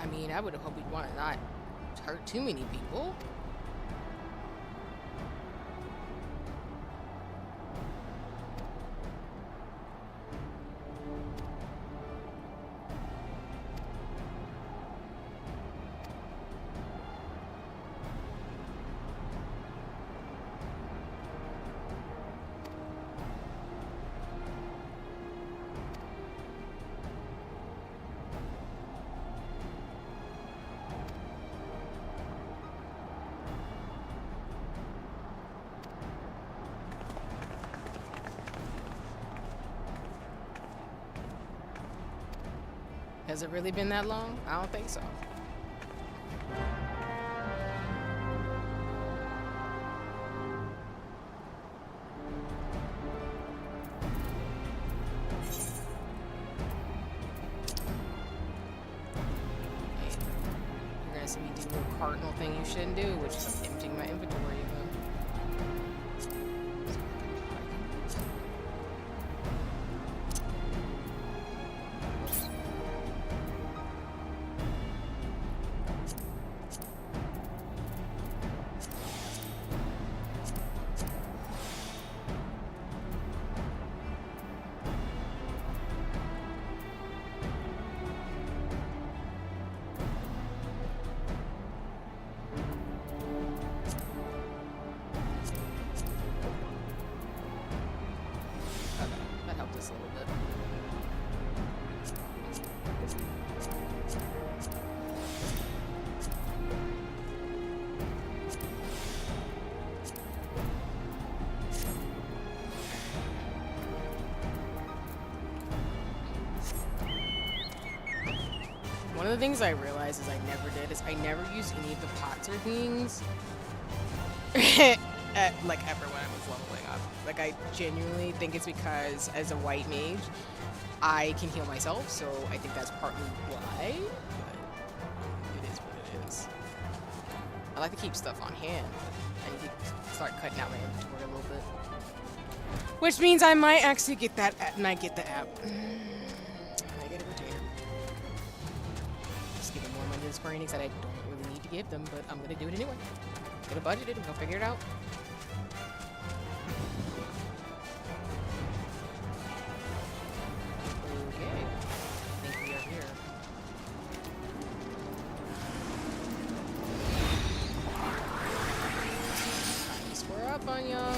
I mean, I would hope we'd want to not hurt too many people. Has it really been that long? I don't think so. You're gonna see me do a cardinal thing you shouldn't do, which is emptying my inventory of them. That helped us a little bit. One of the things I realized is I never used any of the pots or things like ever when I was leveling up. Like, I genuinely think it's because as a white mage, I can heal myself, so I think that's partly why. But it is what it is. I like to keep stuff on hand. I need to start cutting out my inventory a little bit. Which means I might actually get that and I get the app. I get a retainer. Just giving more money to Square Enix that I don't really need to give them, but I'm gonna do it anyway. Gonna budget it and we'll figure it out. Okay. I think we are here. I swear up on y'all.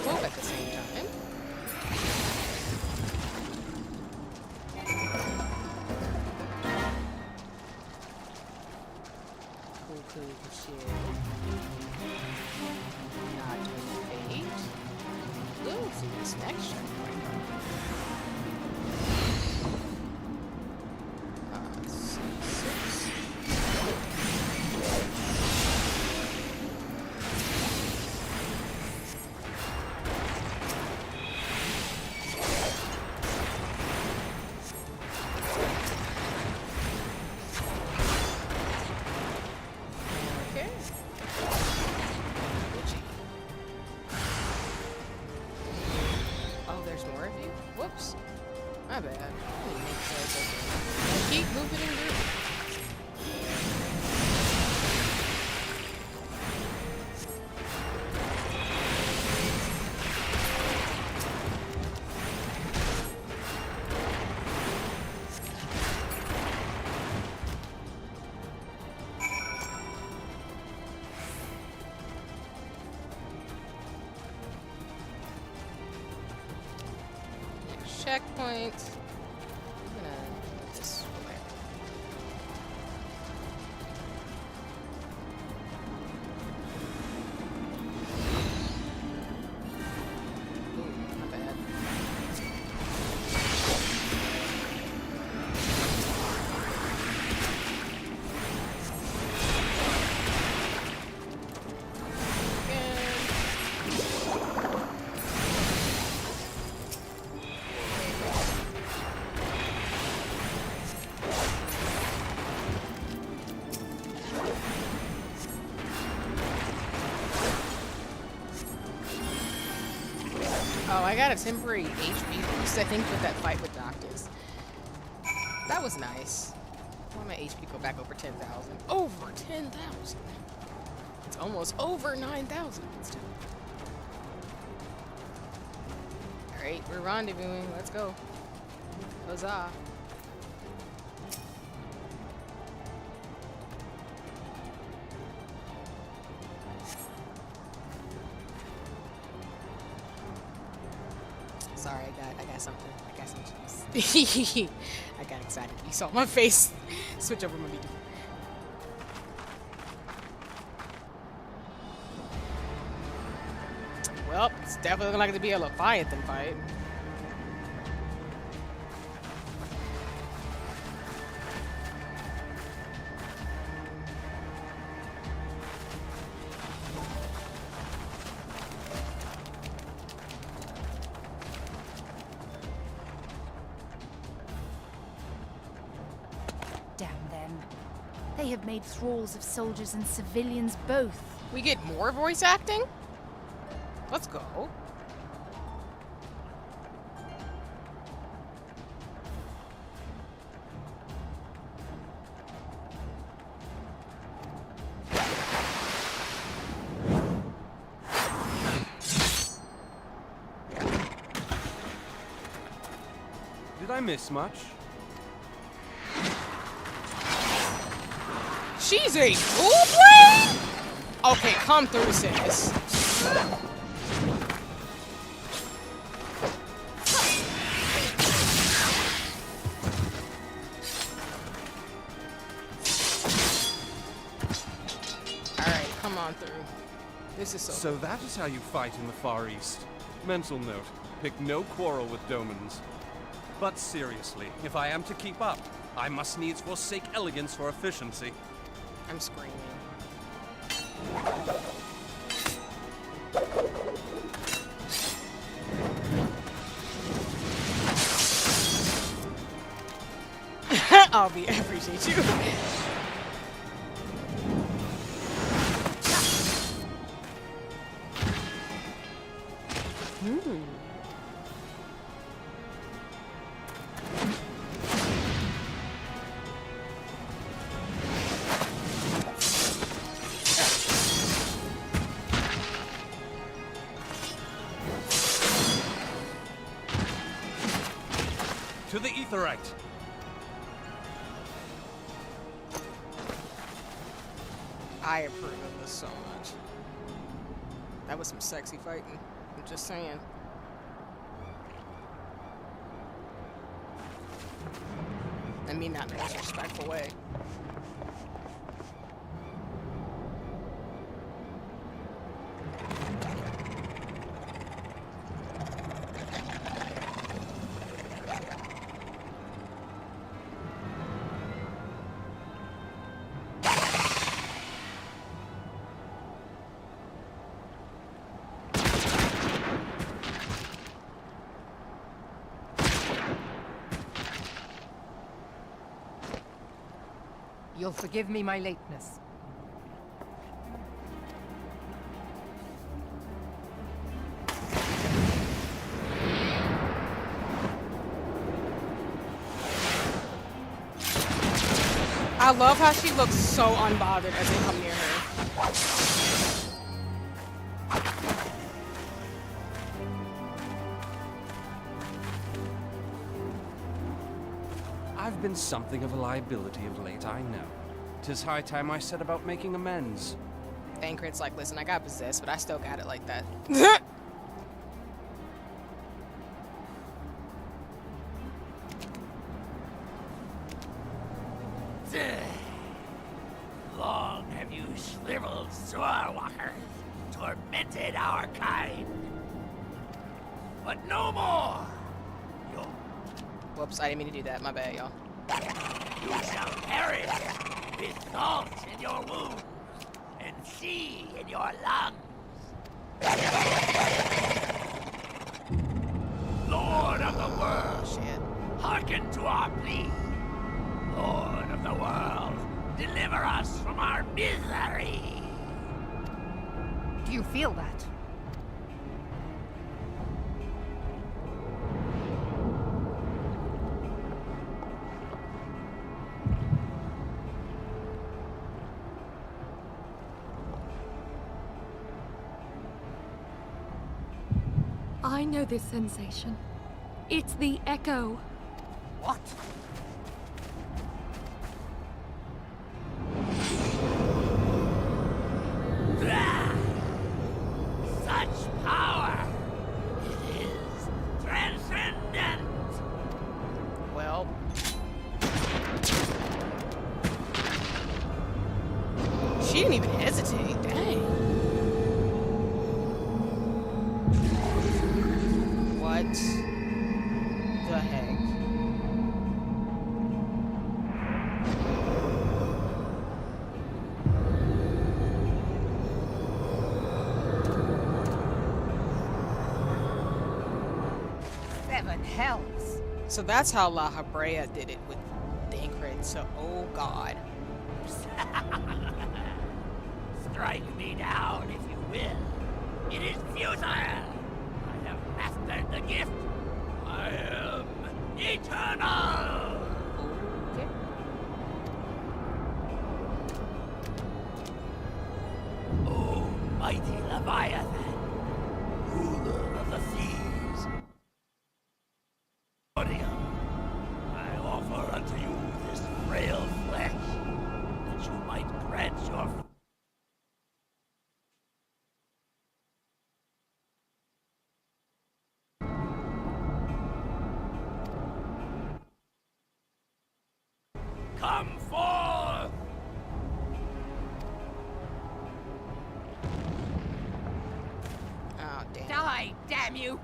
At the same time. Cool shit. Not doing fate. We'll see this next checkpoint. C6. Whoops. My bad. I didn't make sure I did that. Keep moving in group. Checkpoint. I'm gonna put this away. Ooh, not bad. Again. I got a temporary HP boost, I think, with that fight with Noctis. That was nice. Why my HP go back over 10,000? Over 10,000! It's almost over 9,000. Alright, we're rendezvousing. Let's go. Huzzah. Sorry, I got something. I got some juice. I got excited. You saw my face switch over my video. Well, it's definitely looking like to be a Leviathan fight. Damn them. They have made thralls of soldiers and civilians both. We get more voice acting? Let's go. Did I miss much? She's a full-brain? Okay, come through, sis. Alright, come on through. This is So that is how you fight in the Far East. Mental note, pick no quarrel with Domans. But seriously, if I am to keep up, I must needs forsake elegance for efficiency. I'm screaming. I appreciate you. To the Aetheryte! I approve of this so much. That was some sexy fighting. I'm just saying. I mean that in a disrespectful way. You'll forgive me my lateness. I love how she looks so unbothered as they come near her. I've been something of a liability of late, I know. 'Tis high time I set about making amends. Thancred's like, listen, I got possessed, but I still got it like that. Long have you shriveled Swordwalkers, tormented our kind. But no more! Whoops, I didn't mean to do that. My bad, y'all. You shall perish with salt in your wounds and sea in your lungs. Lord of the world, hearken to our plea. Lord of the world, deliver us from our misery. Do you feel that? I know this sensation. It's the echo. What? Such power! It is transcendent! Well. She didn't even hesitate. Dang. What the heck? Seven hells. So that's how La Habrea did it with Dankred. So, oh god. Strike me down if you will. It is futile. I have mastered the gift. I am eternal. Okay. O mighty Leviathan, ruler of the seas. I offer unto you this frail flesh, that you might grant your come forth! Oh, damn. Die, damn you!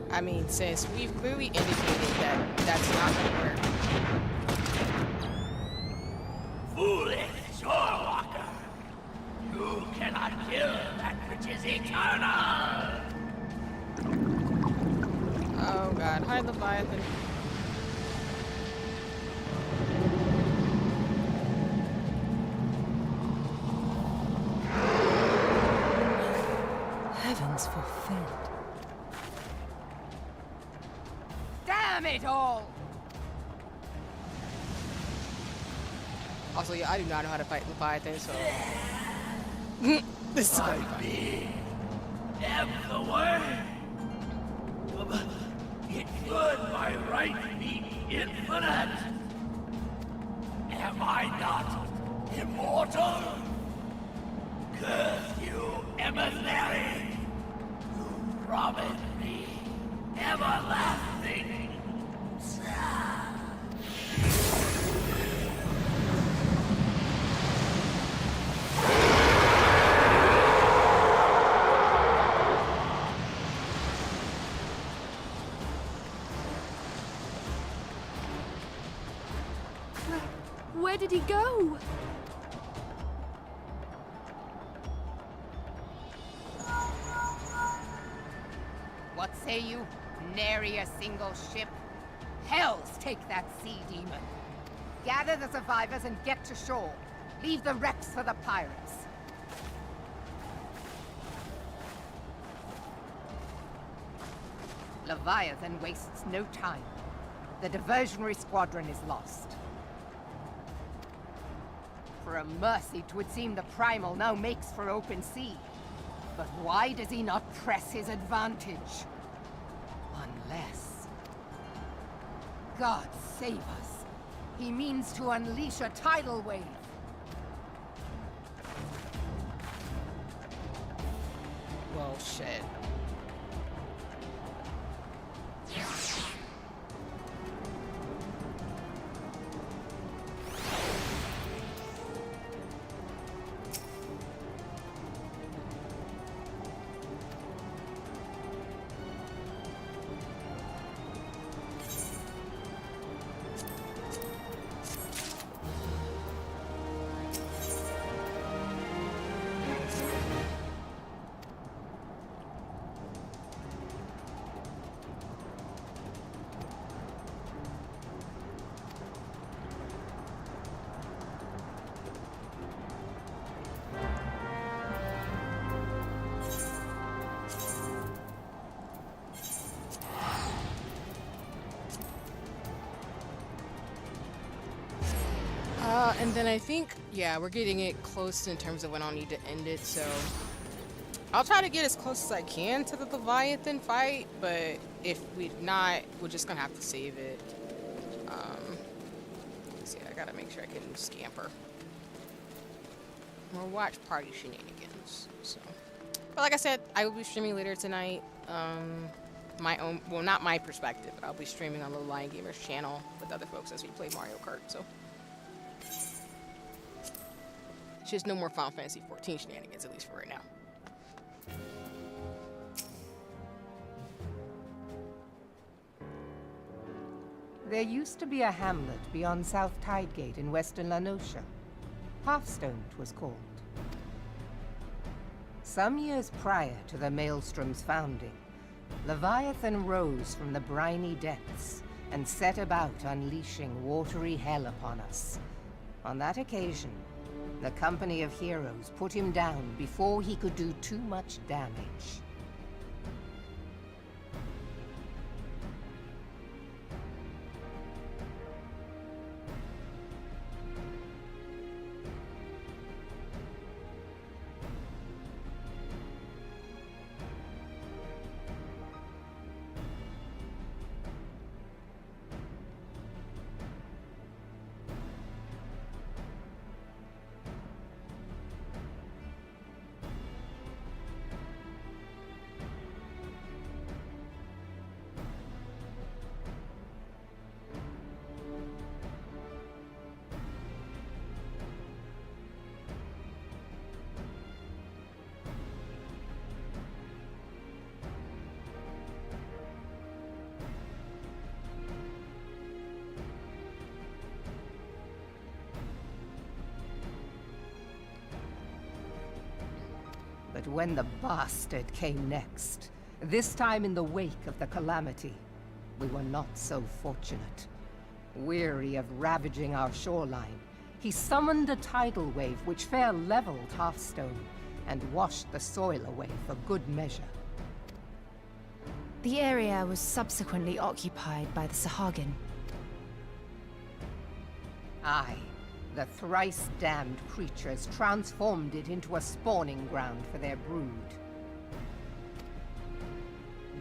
I mean, sis, we've clearly indicated that that's not gonna work. Foolish shorewalker! You cannot kill that which is eternal! Oh god, hi Leviathan. Heavens forfend. Damn it all! Also, yeah, I do not know how to fight Leviathan, so this is gonna be fun. Am the way! It could by right be infinite! Am I not immortal? Curse you, emissary! You promised me everlasting. Where did he go? What say you? Nary a single ship? Hells take that sea demon. Gather the survivors and get to shore. Leave the wrecks for the pirates. Leviathan wastes no time. The diversionary squadron is lost. For a mercy, 'twould seem the Primal now makes for open sea. But why does he not press his advantage? Unless... God save us. He means to unleash a tidal wave. Well, shit. then I think, yeah, we're getting it close in terms of when I'll need to end it, so I'll try to get as close as I can to the Leviathan fight, but if we're not, we're just gonna have to save it. Let's see, I gotta make sure I can scamper. Or watch party shenanigans, so. But like I said, I will be streaming later tonight. My own, well, not my perspective, but I'll be streaming on the Lion Gamers channel with other folks as we play Mario Kart, so. It's just no more Final Fantasy 14 shenanigans, at least for right now. There used to be a hamlet beyond South Tidegate in western Lanosha. Hearthstone, 'twas called. Some years prior to the Maelstrom's founding, Leviathan rose from the briny depths and set about unleashing watery hell upon us. On that occasion, the company of heroes put him down before he could do too much damage. But when the bastard came next, this time in the wake of the calamity, we were not so fortunate. Weary of ravaging our shoreline, he summoned a tidal wave which fair leveled Hearthstone and washed the soil away for good measure. The area was subsequently occupied by the Sahagin. Aye. The thrice-damned creatures transformed it into a spawning ground for their brood.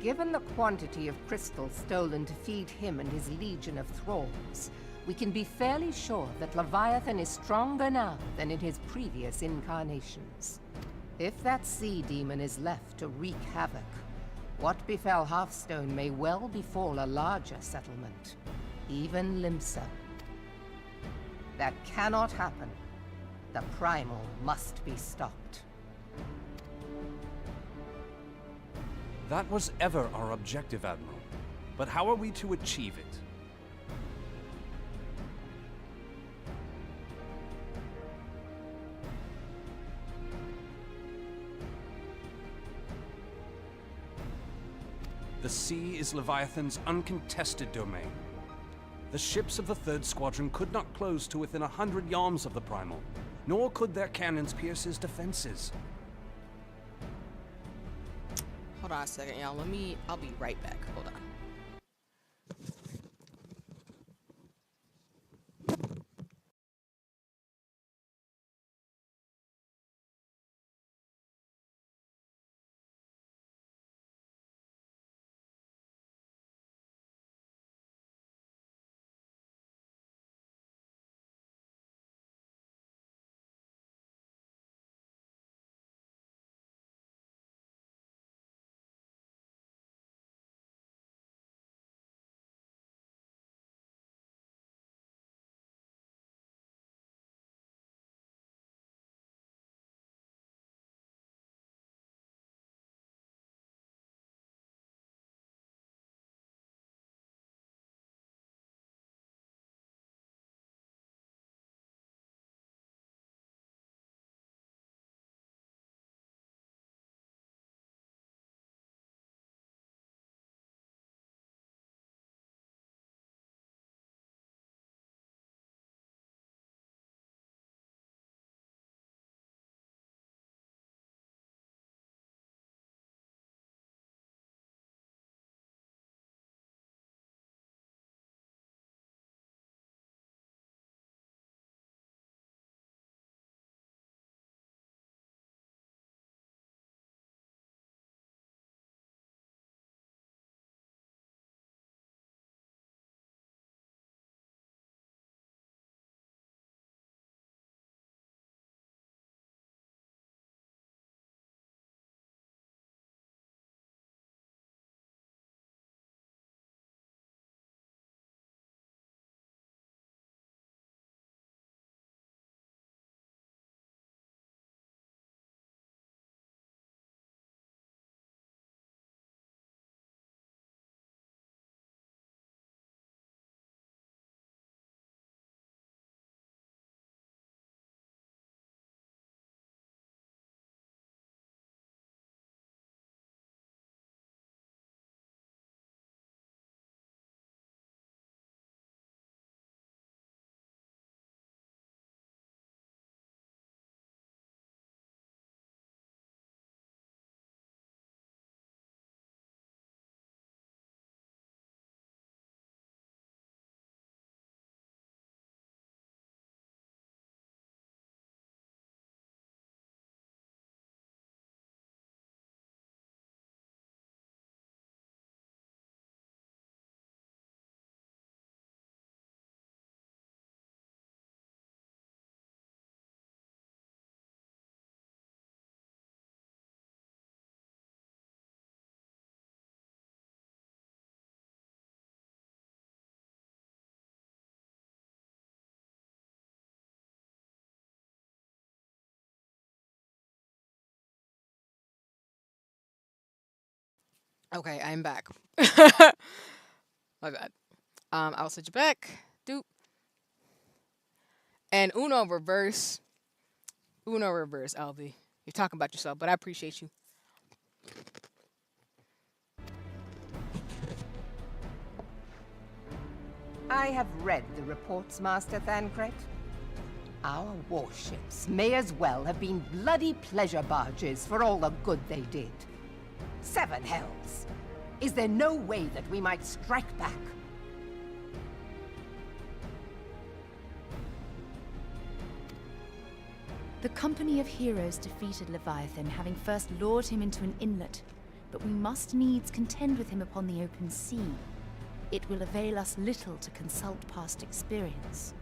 Given the quantity of crystals stolen to feed him and his legion of thralls, we can be fairly sure that Leviathan is stronger now than in his previous incarnations. If that sea demon is left to wreak havoc, what befell Hearthstone may well befall a larger settlement, even Limsa. That cannot happen. The primal must be stopped. That was ever our objective, Admiral. But how are we to achieve it? The sea is Leviathan's uncontested domain. The ships of the 3rd Squadron could not close to within 100 yards of the Primal, nor could their cannons pierce his defenses. Hold on a second, y'all. I'll be right back. Hold on. Okay, I'm back. My bad. I'll switch back. Doop. And Uno reverse. Uno reverse, Alvi. You're talking about yourself, but I appreciate you. I have read the reports, Master Thancred. Our warships may as well have been bloody pleasure barges for all the good they did. 7 hells! Is there no way that we might strike back? The company of heroes defeated Leviathan, having first lured him into an inlet, but we must needs contend with him upon the open sea. It will avail us little to consult past experience.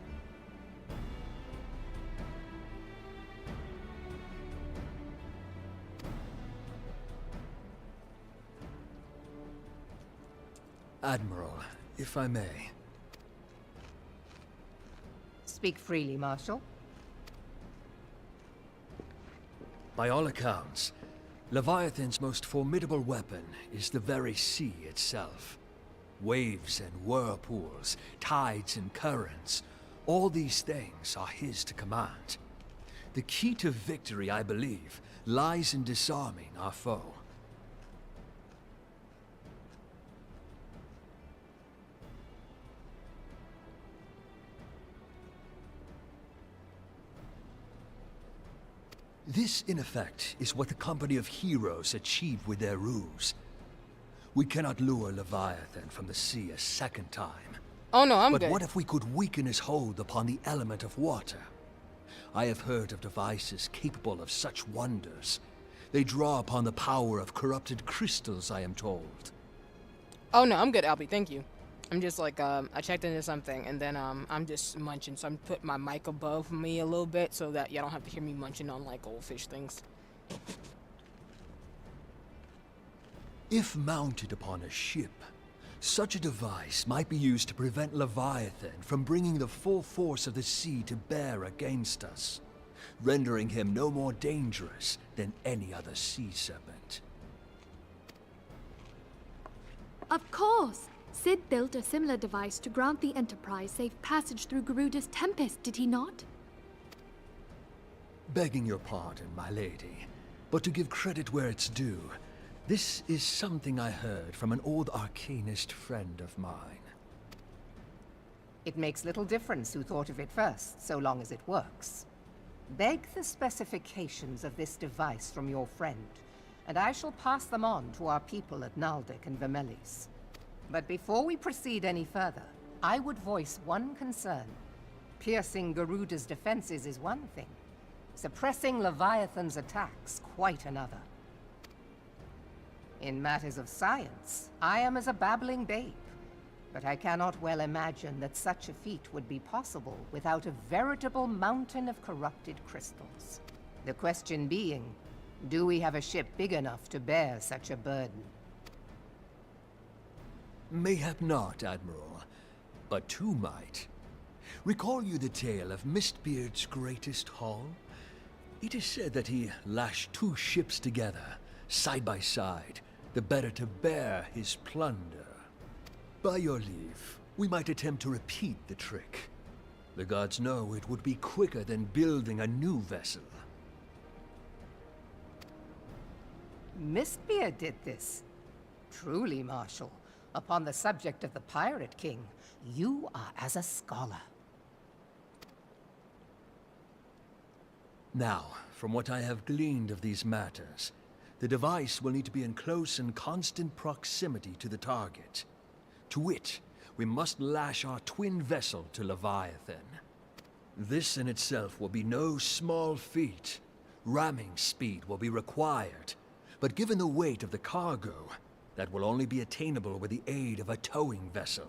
Admiral, if I may. Speak freely, Marshal. By all accounts, Leviathan's most formidable weapon is the very sea itself. Waves and whirlpools, tides and currents, all these things are his to command. The key to victory, I believe, lies in disarming our foe. This, in effect, is what the company of heroes achieved with their ruse. We cannot lure Leviathan from the sea a second time. Oh no, I'm good. But what if we could weaken his hold upon the element of water? I have heard of devices capable of such wonders. They draw upon the power of corrupted crystals, I am told. Oh no, I'm good, Albie. Thank you. I'm just like, I checked into something, and then I'm just munching, so I'm putting my mic above me a little bit so that y'all don't have to hear me munching on like goldfish things. If mounted upon a ship, such a device might be used to prevent Leviathan from bringing the full force of the sea to bear against us, rendering him no more dangerous than any other sea serpent. Of course! Sid built a similar device to grant the Enterprise safe passage through Garuda's Tempest, did he not? Begging your pardon, my lady, but to give credit where it's due, this is something I heard from an old arcanist friend of mine. It makes little difference who thought of it first, so long as it works. Beg the specifications of this device from your friend, and I shall pass them on to our people at Naldic and Vermelis. But before we proceed any further, I would voice one concern. Piercing Garuda's defenses is one thing. Suppressing Leviathan's attacks, quite another. In matters of science, I am as a babbling babe. But I cannot well imagine that such a feat would be possible without a veritable mountain of corrupted crystals. The question being, do we have a ship big enough to bear such a burden? Mayhap not, Admiral, but two might. Recall you the tale of Mistbeard's greatest haul? It is said that he lashed 2 ships together, side by side, the better to bear his plunder. By your leave, we might attempt to repeat the trick. The gods know it would be quicker than building a new vessel. Mistbeard did this. Truly, Marshal, upon the subject of the Pirate King, you are as a scholar. Now, from what I have gleaned of these matters, the device will need to be in close and constant proximity to the target. To wit, we must lash our twin vessel to Leviathan. This in itself will be no small feat. Ramming speed will be required, but given the weight of the cargo, that will only be attainable with the aid of a towing vessel.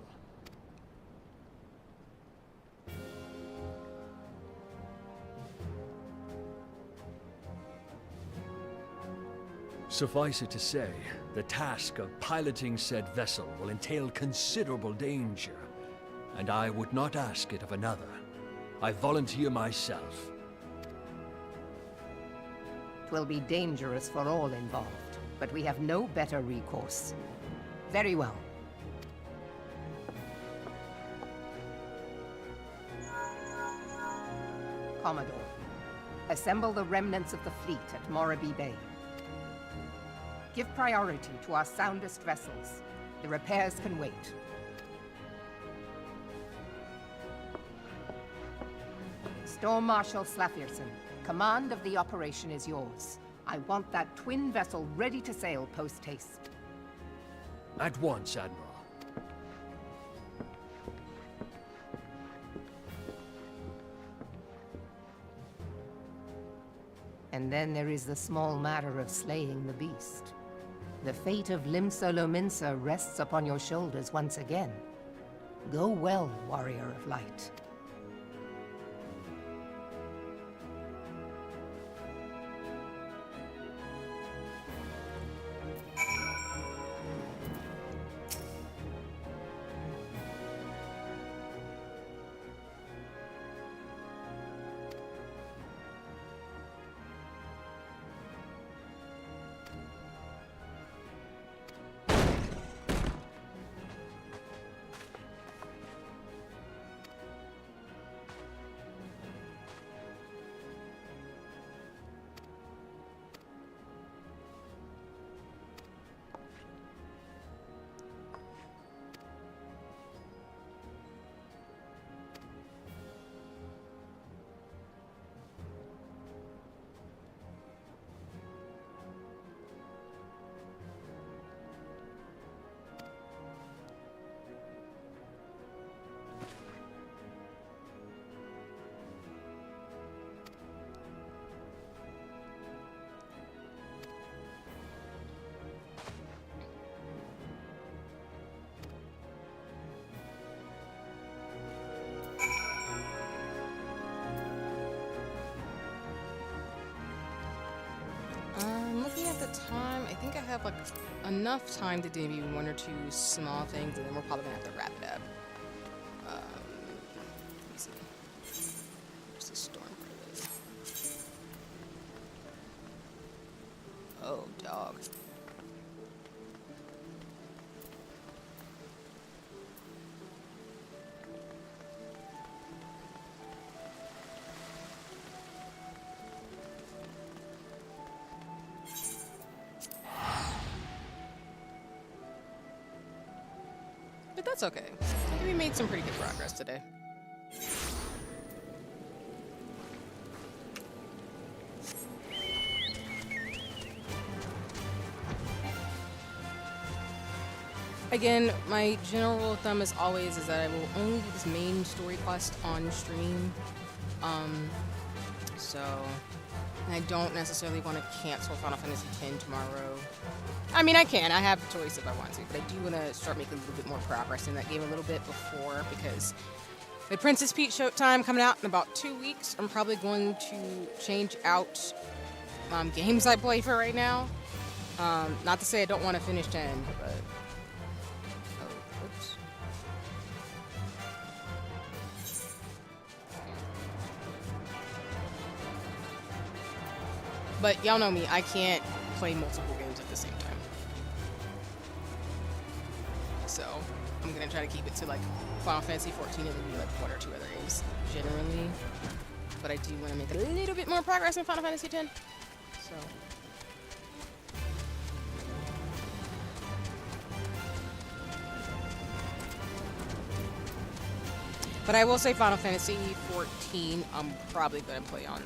Suffice it to say, the task of piloting said vessel will entail considerable danger, and I would not ask it of another. I volunteer myself. 'Twill be dangerous for all involved, but we have no better recourse. Very well. Commodore, assemble the remnants of the fleet at Morabee Bay. Give priority to our soundest vessels. The repairs can wait. Storm Marshal Slafierson, command of the operation is yours. I want that twin vessel ready to sail post-haste. At once, Admiral. And then there is the small matter of slaying the beast. The fate of Limsa rests upon your shoulders once again. Go well, warrior of light. Looking at the time, I think I have like enough time to do maybe one or two small things, and then we're probably gonna have to wrap it up. Let me see. Where's the storm for this? Oh, dog. But that's okay. I think we made some pretty good progress today. Again, my general rule of thumb as always is that I will only do this main story quest on stream. And I don't necessarily want to cancel Final Fantasy X tomorrow. I mean, I can. I have the choice if I want to, but I do want to start making a little bit more progress in that game a little bit before, because with Princess Peach Showtime coming out in about 2 weeks, I'm probably going to change out games I play for right now. Not to say I don't want to finish 10, but... Oh, oops. But y'all know me, I can't play multiple games at the same time. So, I'm gonna try to keep it to like Final Fantasy 14 and maybe like 1 or 2 other games generally. But I do want to make a little bit more progress in Final Fantasy X. So. But I will say Final Fantasy 14, I'm probably gonna play on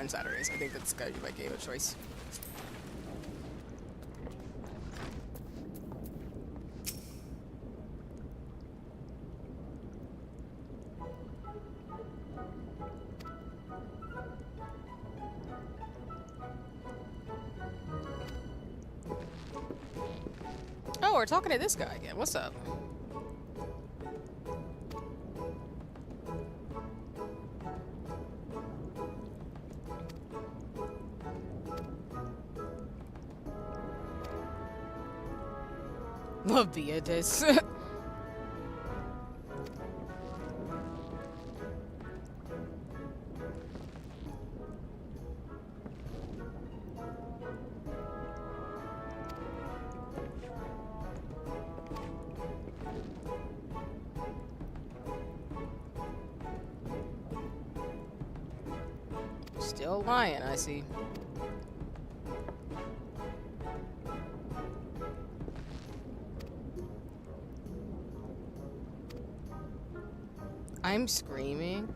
Saturdays. I think that's gonna be my game of choice. Oh, we're talking to this guy again. What's up? Love Beatrice. Still lying, I see. I'm screaming.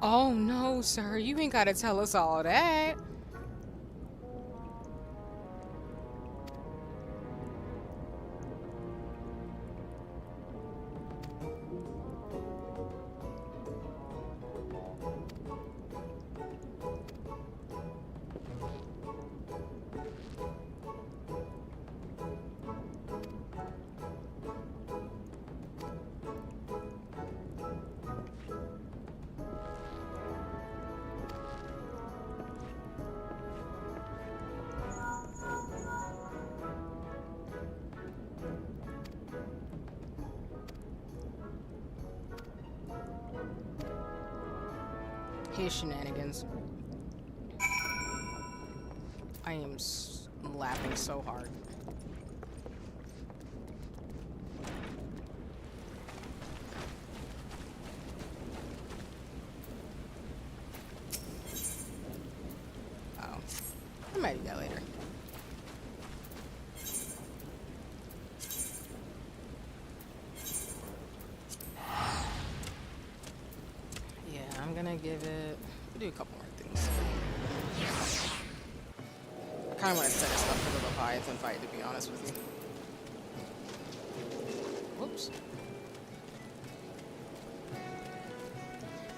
Oh no, sir, you ain't gotta tell us all that. Here's Shenangians. I am laughing so hard. Oh, I might do that later. Yeah, I'm gonna give it. We'll do a couple more things. I kind of want to set us up for the Leviathan fight, to be honest with you. Whoops.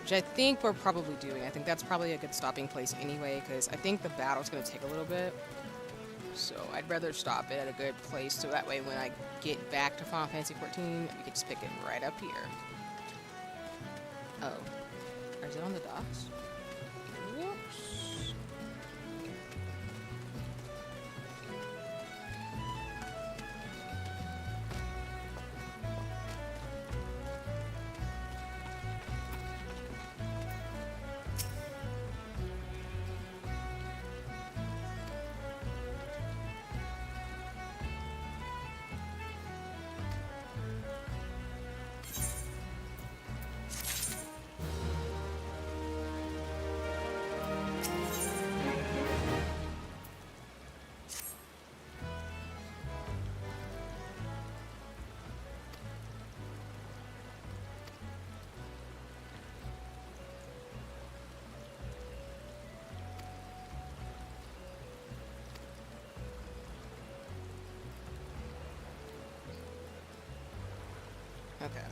Which I think we're probably doing. I think that's probably a good stopping place anyway, because I think the battle's going to take a little bit. So I'd rather stop it at a good place, so that way when I get back to Final Fantasy XIV, we can just pick it right up here. Oh. Is it on the docks? Whoops. Okay.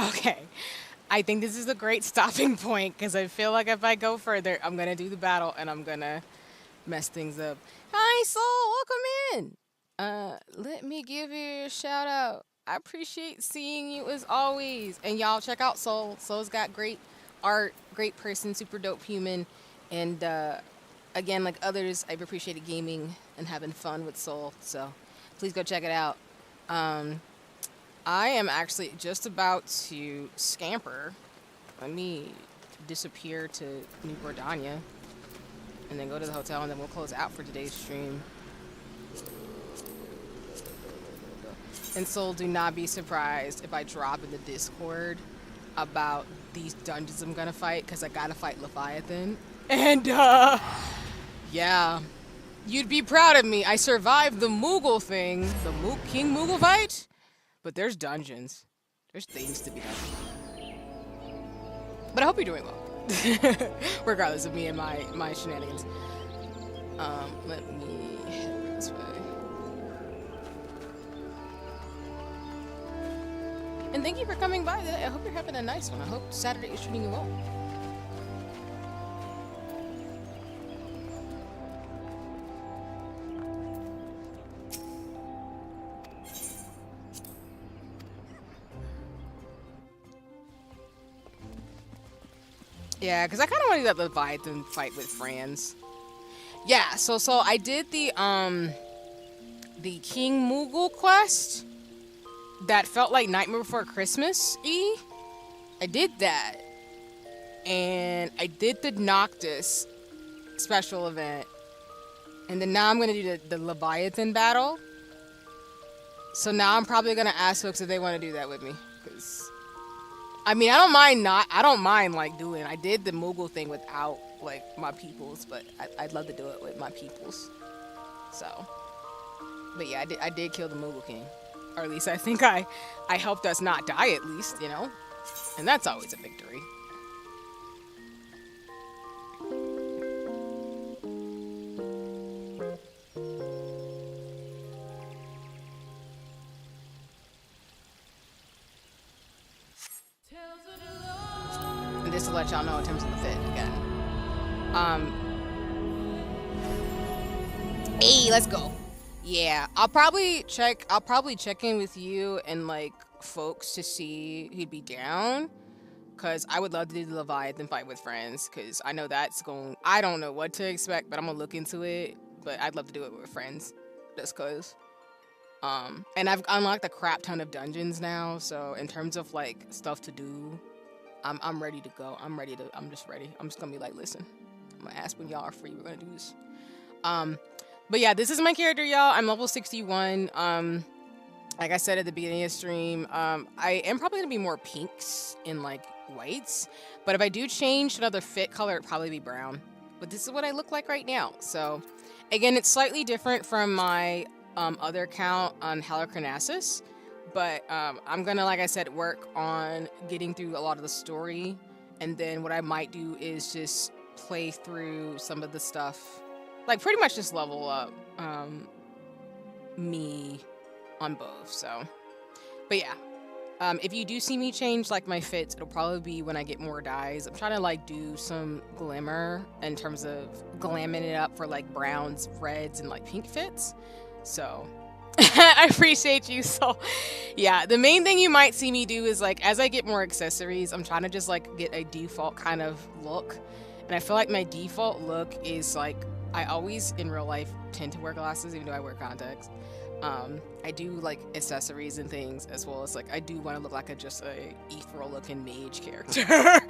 Okay, I think this is a great stopping point because I feel like if I go further, I'm gonna do the battle and I'm gonna mess things up. Hi, Soul, welcome in. Let me give you a shout out. I appreciate seeing you as always. And y'all check out Soul. Soul's got great art, great person, super dope human. And again, like others, I've appreciated gaming and having fun with Soul. So please go check it out. I am actually just about to scamper. Let me disappear to New Gordania and then go to the hotel, and then we'll close out for today's stream. And Soul, do not be surprised if I drop in the Discord about these dungeons I'm gonna fight, because I gotta fight Leviathan. And yeah, you'd be proud of me. I survived the Moogle thing, the King Moogle fight. But there's dungeons. There's things to be done. But I hope you're doing well. Regardless of me and my shenanigans. Let me head this way. And thank you for coming by today. I hope you're having a nice one. I hope Saturday is treating you well. Yeah, because I kind of want to do that Leviathan fight with Franz. Yeah, so I did the King Moogle quest that felt like Nightmare Before Christmas-y. I did that. And I did the Noctis special event. And then now I'm going to do the Leviathan battle. So now I'm probably going to ask folks if they want to do that with me. Because, I mean, I don't mind, like, doing. I did the Moogle thing without, like, my peoples. But I'd love to do it with my peoples. So, but yeah, I did kill the Moogle King. Or at least I think I helped us not die, at least, you know? And that's always a victory. And just to let y'all know in terms of the fit again. Hey, let's go. Yeah, I'll probably check in with you and like folks to see who'd be down, cause I would love to do the Leviathan fight with friends, cause I know that's going. I don't know what to expect, but I'm gonna look into it. But I'd love to do it with friends, just cause. And I've unlocked a crap ton of dungeons now, so in terms of like stuff to do, I'm ready to go. I'm just ready. I'm just gonna be like, listen, I'm gonna ask when y'all are free. We're gonna do this. But yeah, this is my character, y'all. I'm level 61. Like I said at the beginning of the stream, I am probably gonna be more pinks and like whites. But if I do change to another fit color, it'd probably be brown. But this is what I look like right now. So again, it's slightly different from my other account on Halocronasis. But I'm gonna, like I said, work on getting through a lot of the story. And then what I might do is just play through some of the stuff. Like, pretty much just level up me on both, so. But yeah, if you do see me change, like, my fits, it'll probably be when I get more dyes. I'm trying to, like, do some glimmer in terms of glamming it up for, like, browns, reds, and, like, pink fits. So, I appreciate you. So, yeah, the main thing you might see me do is, like, as I get more accessories, I'm trying to just, like, get a default kind of look. And I feel like my default look is, like, I always, in real life, tend to wear glasses, even though I wear contacts. I do, like, accessories and things, as well as, like, I do want to look like just a ethereal-looking mage character.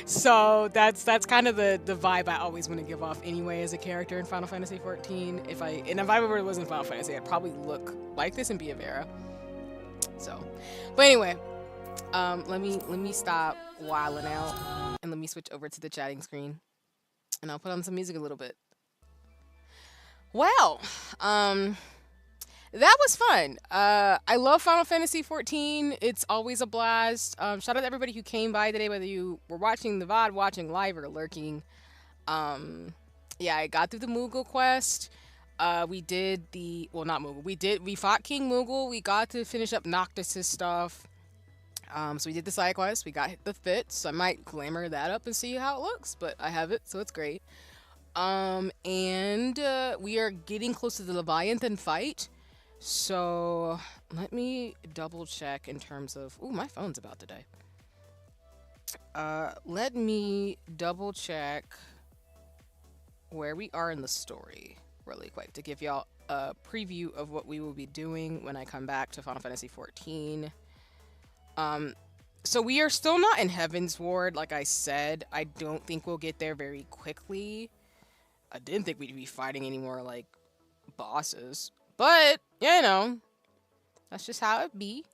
So, that's kind of the vibe I always want to give off anyway as a character in Final Fantasy XIV. If I ever was in Final Fantasy, I'd probably look like this and be a Vera. So, but anyway, let me stop wilding out, and let me switch over to the chatting screen, and I'll put on some music a little bit. Well, that was fun. I love Final Fantasy XIV. It's always a blast. Shout out to everybody who came by today, whether you were watching the VOD, watching live, or lurking. Yeah, I got through the Moogle quest. We did not Moogle. We fought King Moogle. We got to finish up Noctis' stuff. So we did the side quest. We got the fits. So I might glamour that up and see how it looks, but I have it, so it's great. And we are getting close to the Leviathan fight. So let me double check in terms of, ooh, my phone's about to die. Let me double check where we are in the story really quick to give y'all a preview of what we will be doing when I come back to Final Fantasy XIV. So we are still not in Heaven's Ward, like I said. I don't think we'll get there very quickly. I didn't think we'd be fighting any more, like, bosses. But, you know, that's just how it be.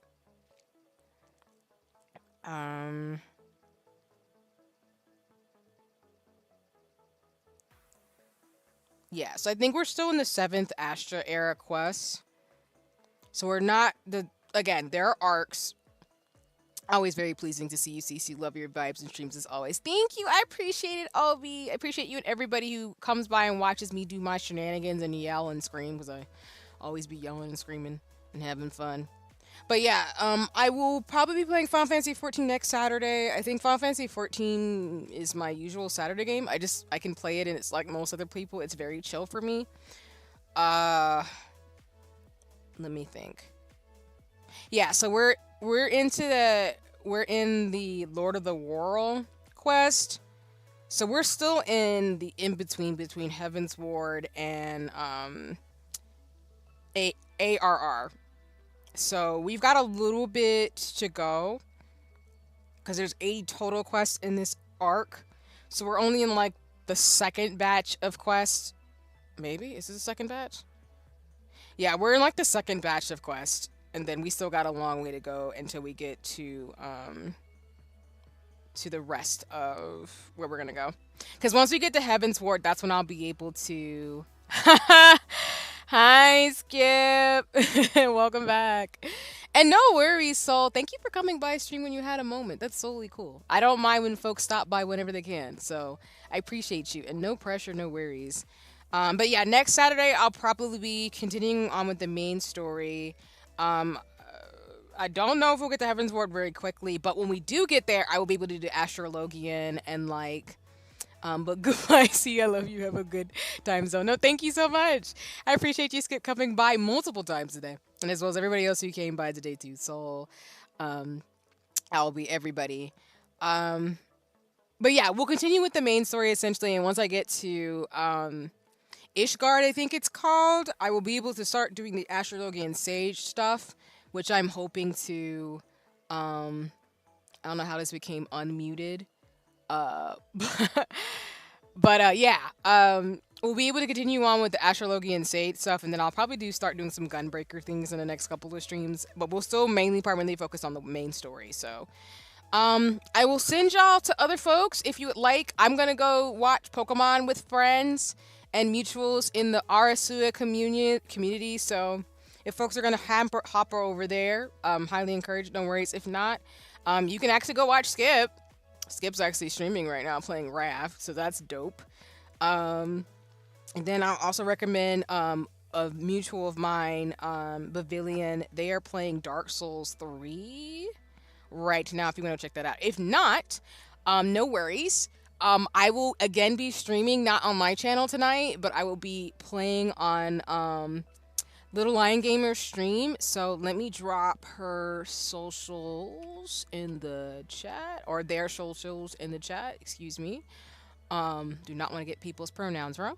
Yeah, so I think we're still in the 7th Astra era quest. So we're not again, there are arcs. Always very pleasing to see you, Cece. Love your vibes and streams as always. Thank you. I appreciate it, Albie. I appreciate you and everybody who comes by and watches me do my shenanigans and yell and scream, because I always be yelling and screaming and having fun. But yeah, I will probably be playing Final Fantasy 14 next Saturday. I think Final Fantasy 14 is my usual Saturday game. I can play it, and it's like most other people. It's very chill for me. Let me think. Yeah, so we're in the Lord of the World quest. So we're still in the between Heaven's Ward and ARR. So we've got a little bit to go, because there's 80 total quests in this arc. So we're only in like the second batch of quests. Maybe? Is this the second batch? Yeah, we're in like the second batch of quests. And then we still got a long way to go until we get to the rest of where we're gonna go. Because once we get to Heaven's Ward, that's when I'll be able to... Hi, Skip. Welcome back. And no worries, Soul. Thank you for coming by stream when you had a moment. That's solely cool. I don't mind when folks stop by whenever they can. So I appreciate you. And no pressure, no worries. But yeah, next Saturday, I'll probably be continuing on with the main story. I don't know if we'll get to Heaven's Ward very quickly, but when we do get there, I will be able to do Astrologian and like... but goodbye, see, I love you. Have a good time zone. No, thank you so much. I appreciate you, Skip, coming by multiple times today. And as well as everybody else who came by today, too. Soul, I'll be everybody. But yeah, we'll continue with the main story, essentially. And once I get to Ishgard, I think it's called, I will be able to start doing the Astrologian Sage stuff, which I'm hoping to... I don't know how this became unmuted. Yeah, we'll be able to continue on with the Astrologian Sage stuff, and then I'll probably start doing some Gunbreaker things in the next couple of streams, but we'll still primarily focus on the main story. So I will send y'all to other folks if you would like. I'm gonna go watch Pokemon with friends and mutuals in the Arasua community, so if folks are gonna hopper over there, highly encouraged. No worries. If not, you can actually go watch Skip. Skip's actually streaming right now playing Raft, so that's dope. And then I'll also recommend a mutual of mine, Bavilion. They are playing Dark Souls 3 right now if you want to check that out. If not, no worries. I will again be streaming, not on my channel tonight, but I will be playing on Little Lion Gamer's stream. So let me drop her socials in the chat, or their socials in the chat, excuse me. Do not want to get people's pronouns wrong.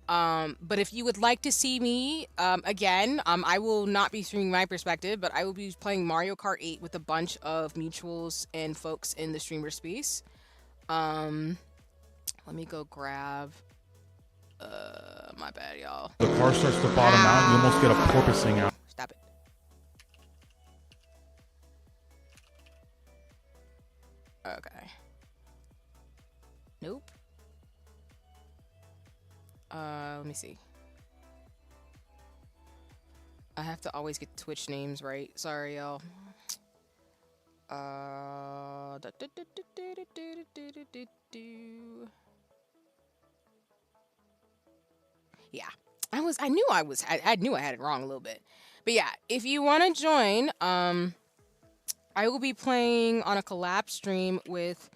But if you would like to see me, again, I will not be streaming my perspective, but I will be playing Mario Kart 8 with a bunch of mutuals and folks in the streamer space. Let me go grab... my bad, y'all. The car starts to bottom out, and you almost get a porpoising out. Stop it. Okay. Nope. Let me see. I have to always get Twitch names right. Sorry, y'all. Yeah, I knew I had it wrong a little bit. But yeah, if you want to join, I will be playing on a collab stream with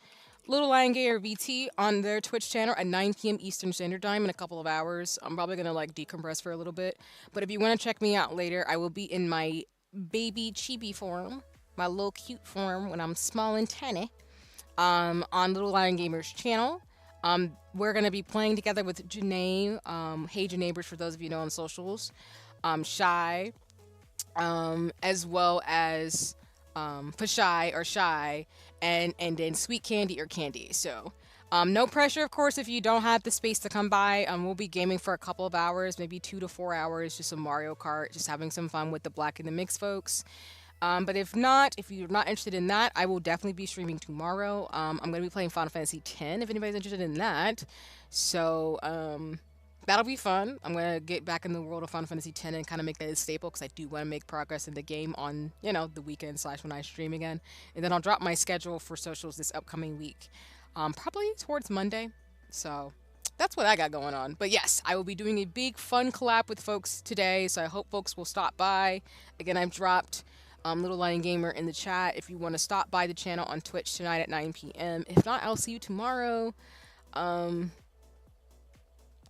Little Lion KeiraVT on their Twitch channel at 9 p.m. Eastern Standard Time in a couple of hours. I'm probably going to like decompress for a little bit. But if you want to check me out later, I will be in my baby chibi form, my little cute form when I'm small and tiny, on Little Lion Gamer's channel. We're going to be playing together with Janae, Hey Janaebers for those of you know on socials, Shy, as well as Fashai or Shy, and then Sweet Candy or Candy. So no pressure, of course, if you don't have the space to come by. We'll be gaming for a couple of hours, maybe 2 to 4 hours, just some Mario Kart, just having some fun with the Black in the Mix folks. But if you're not interested in that, I will definitely be streaming tomorrow. I'm going to be playing Final Fantasy X if anybody's interested in that. So, that'll be fun. I'm going to get back in the world of Final Fantasy X and kind of make that a staple because I do want to make progress in the game on, the weekend / when I stream again. And then I'll drop my schedule for socials this upcoming week, probably towards Monday. So that's what I got going on. But yes, I will be doing a big fun collab with folks today, so I hope folks will stop by. Again, I've dropped Little Lion Gamer in the chat if you want to stop by the channel on Twitch tonight at 9 p.m. If not, I'll see you tomorrow. I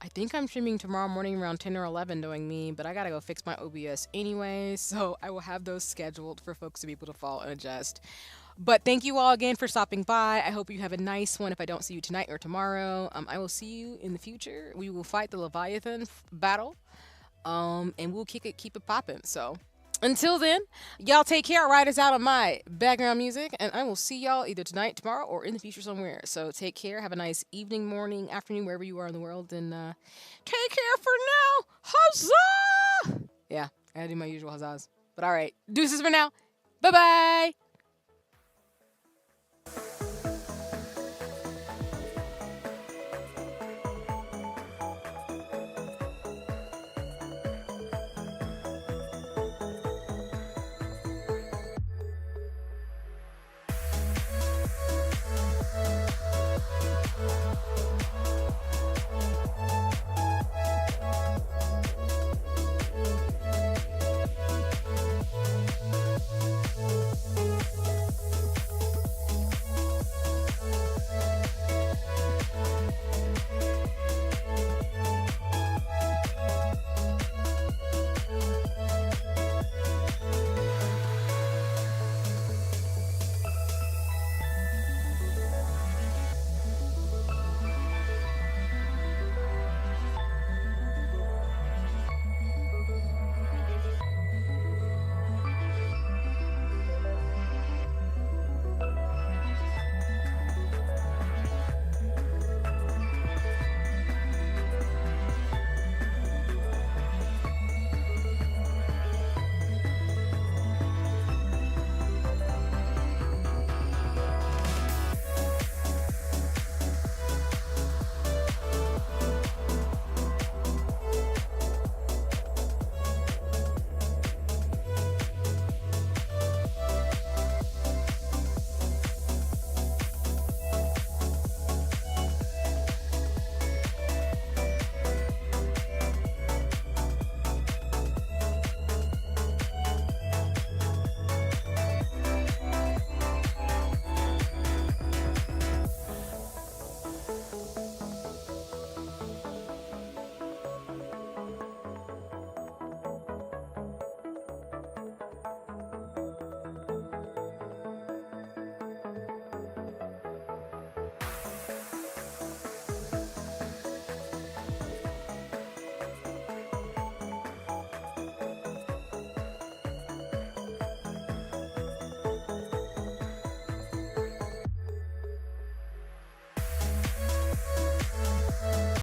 think I'm streaming tomorrow morning around 10 or 11 doing me, but I gotta go fix my OBS anyway, so I will have those scheduled for folks to be able to follow and adjust. But thank you all again for stopping by. I hope you have a nice one if I don't see you tonight or tomorrow. I will see you in the future. We will fight the Leviathan battle, and we'll keep it popping. So until then, y'all take care. Ride us out on my background music, and I will see y'all either tonight, tomorrow, or in the future somewhere. So take care. Have a nice evening, morning, afternoon, wherever you are in the world, and take care for now. Huzzah! Yeah, I gotta do my usual huzzahs. But all right, deuces for now. Bye-bye.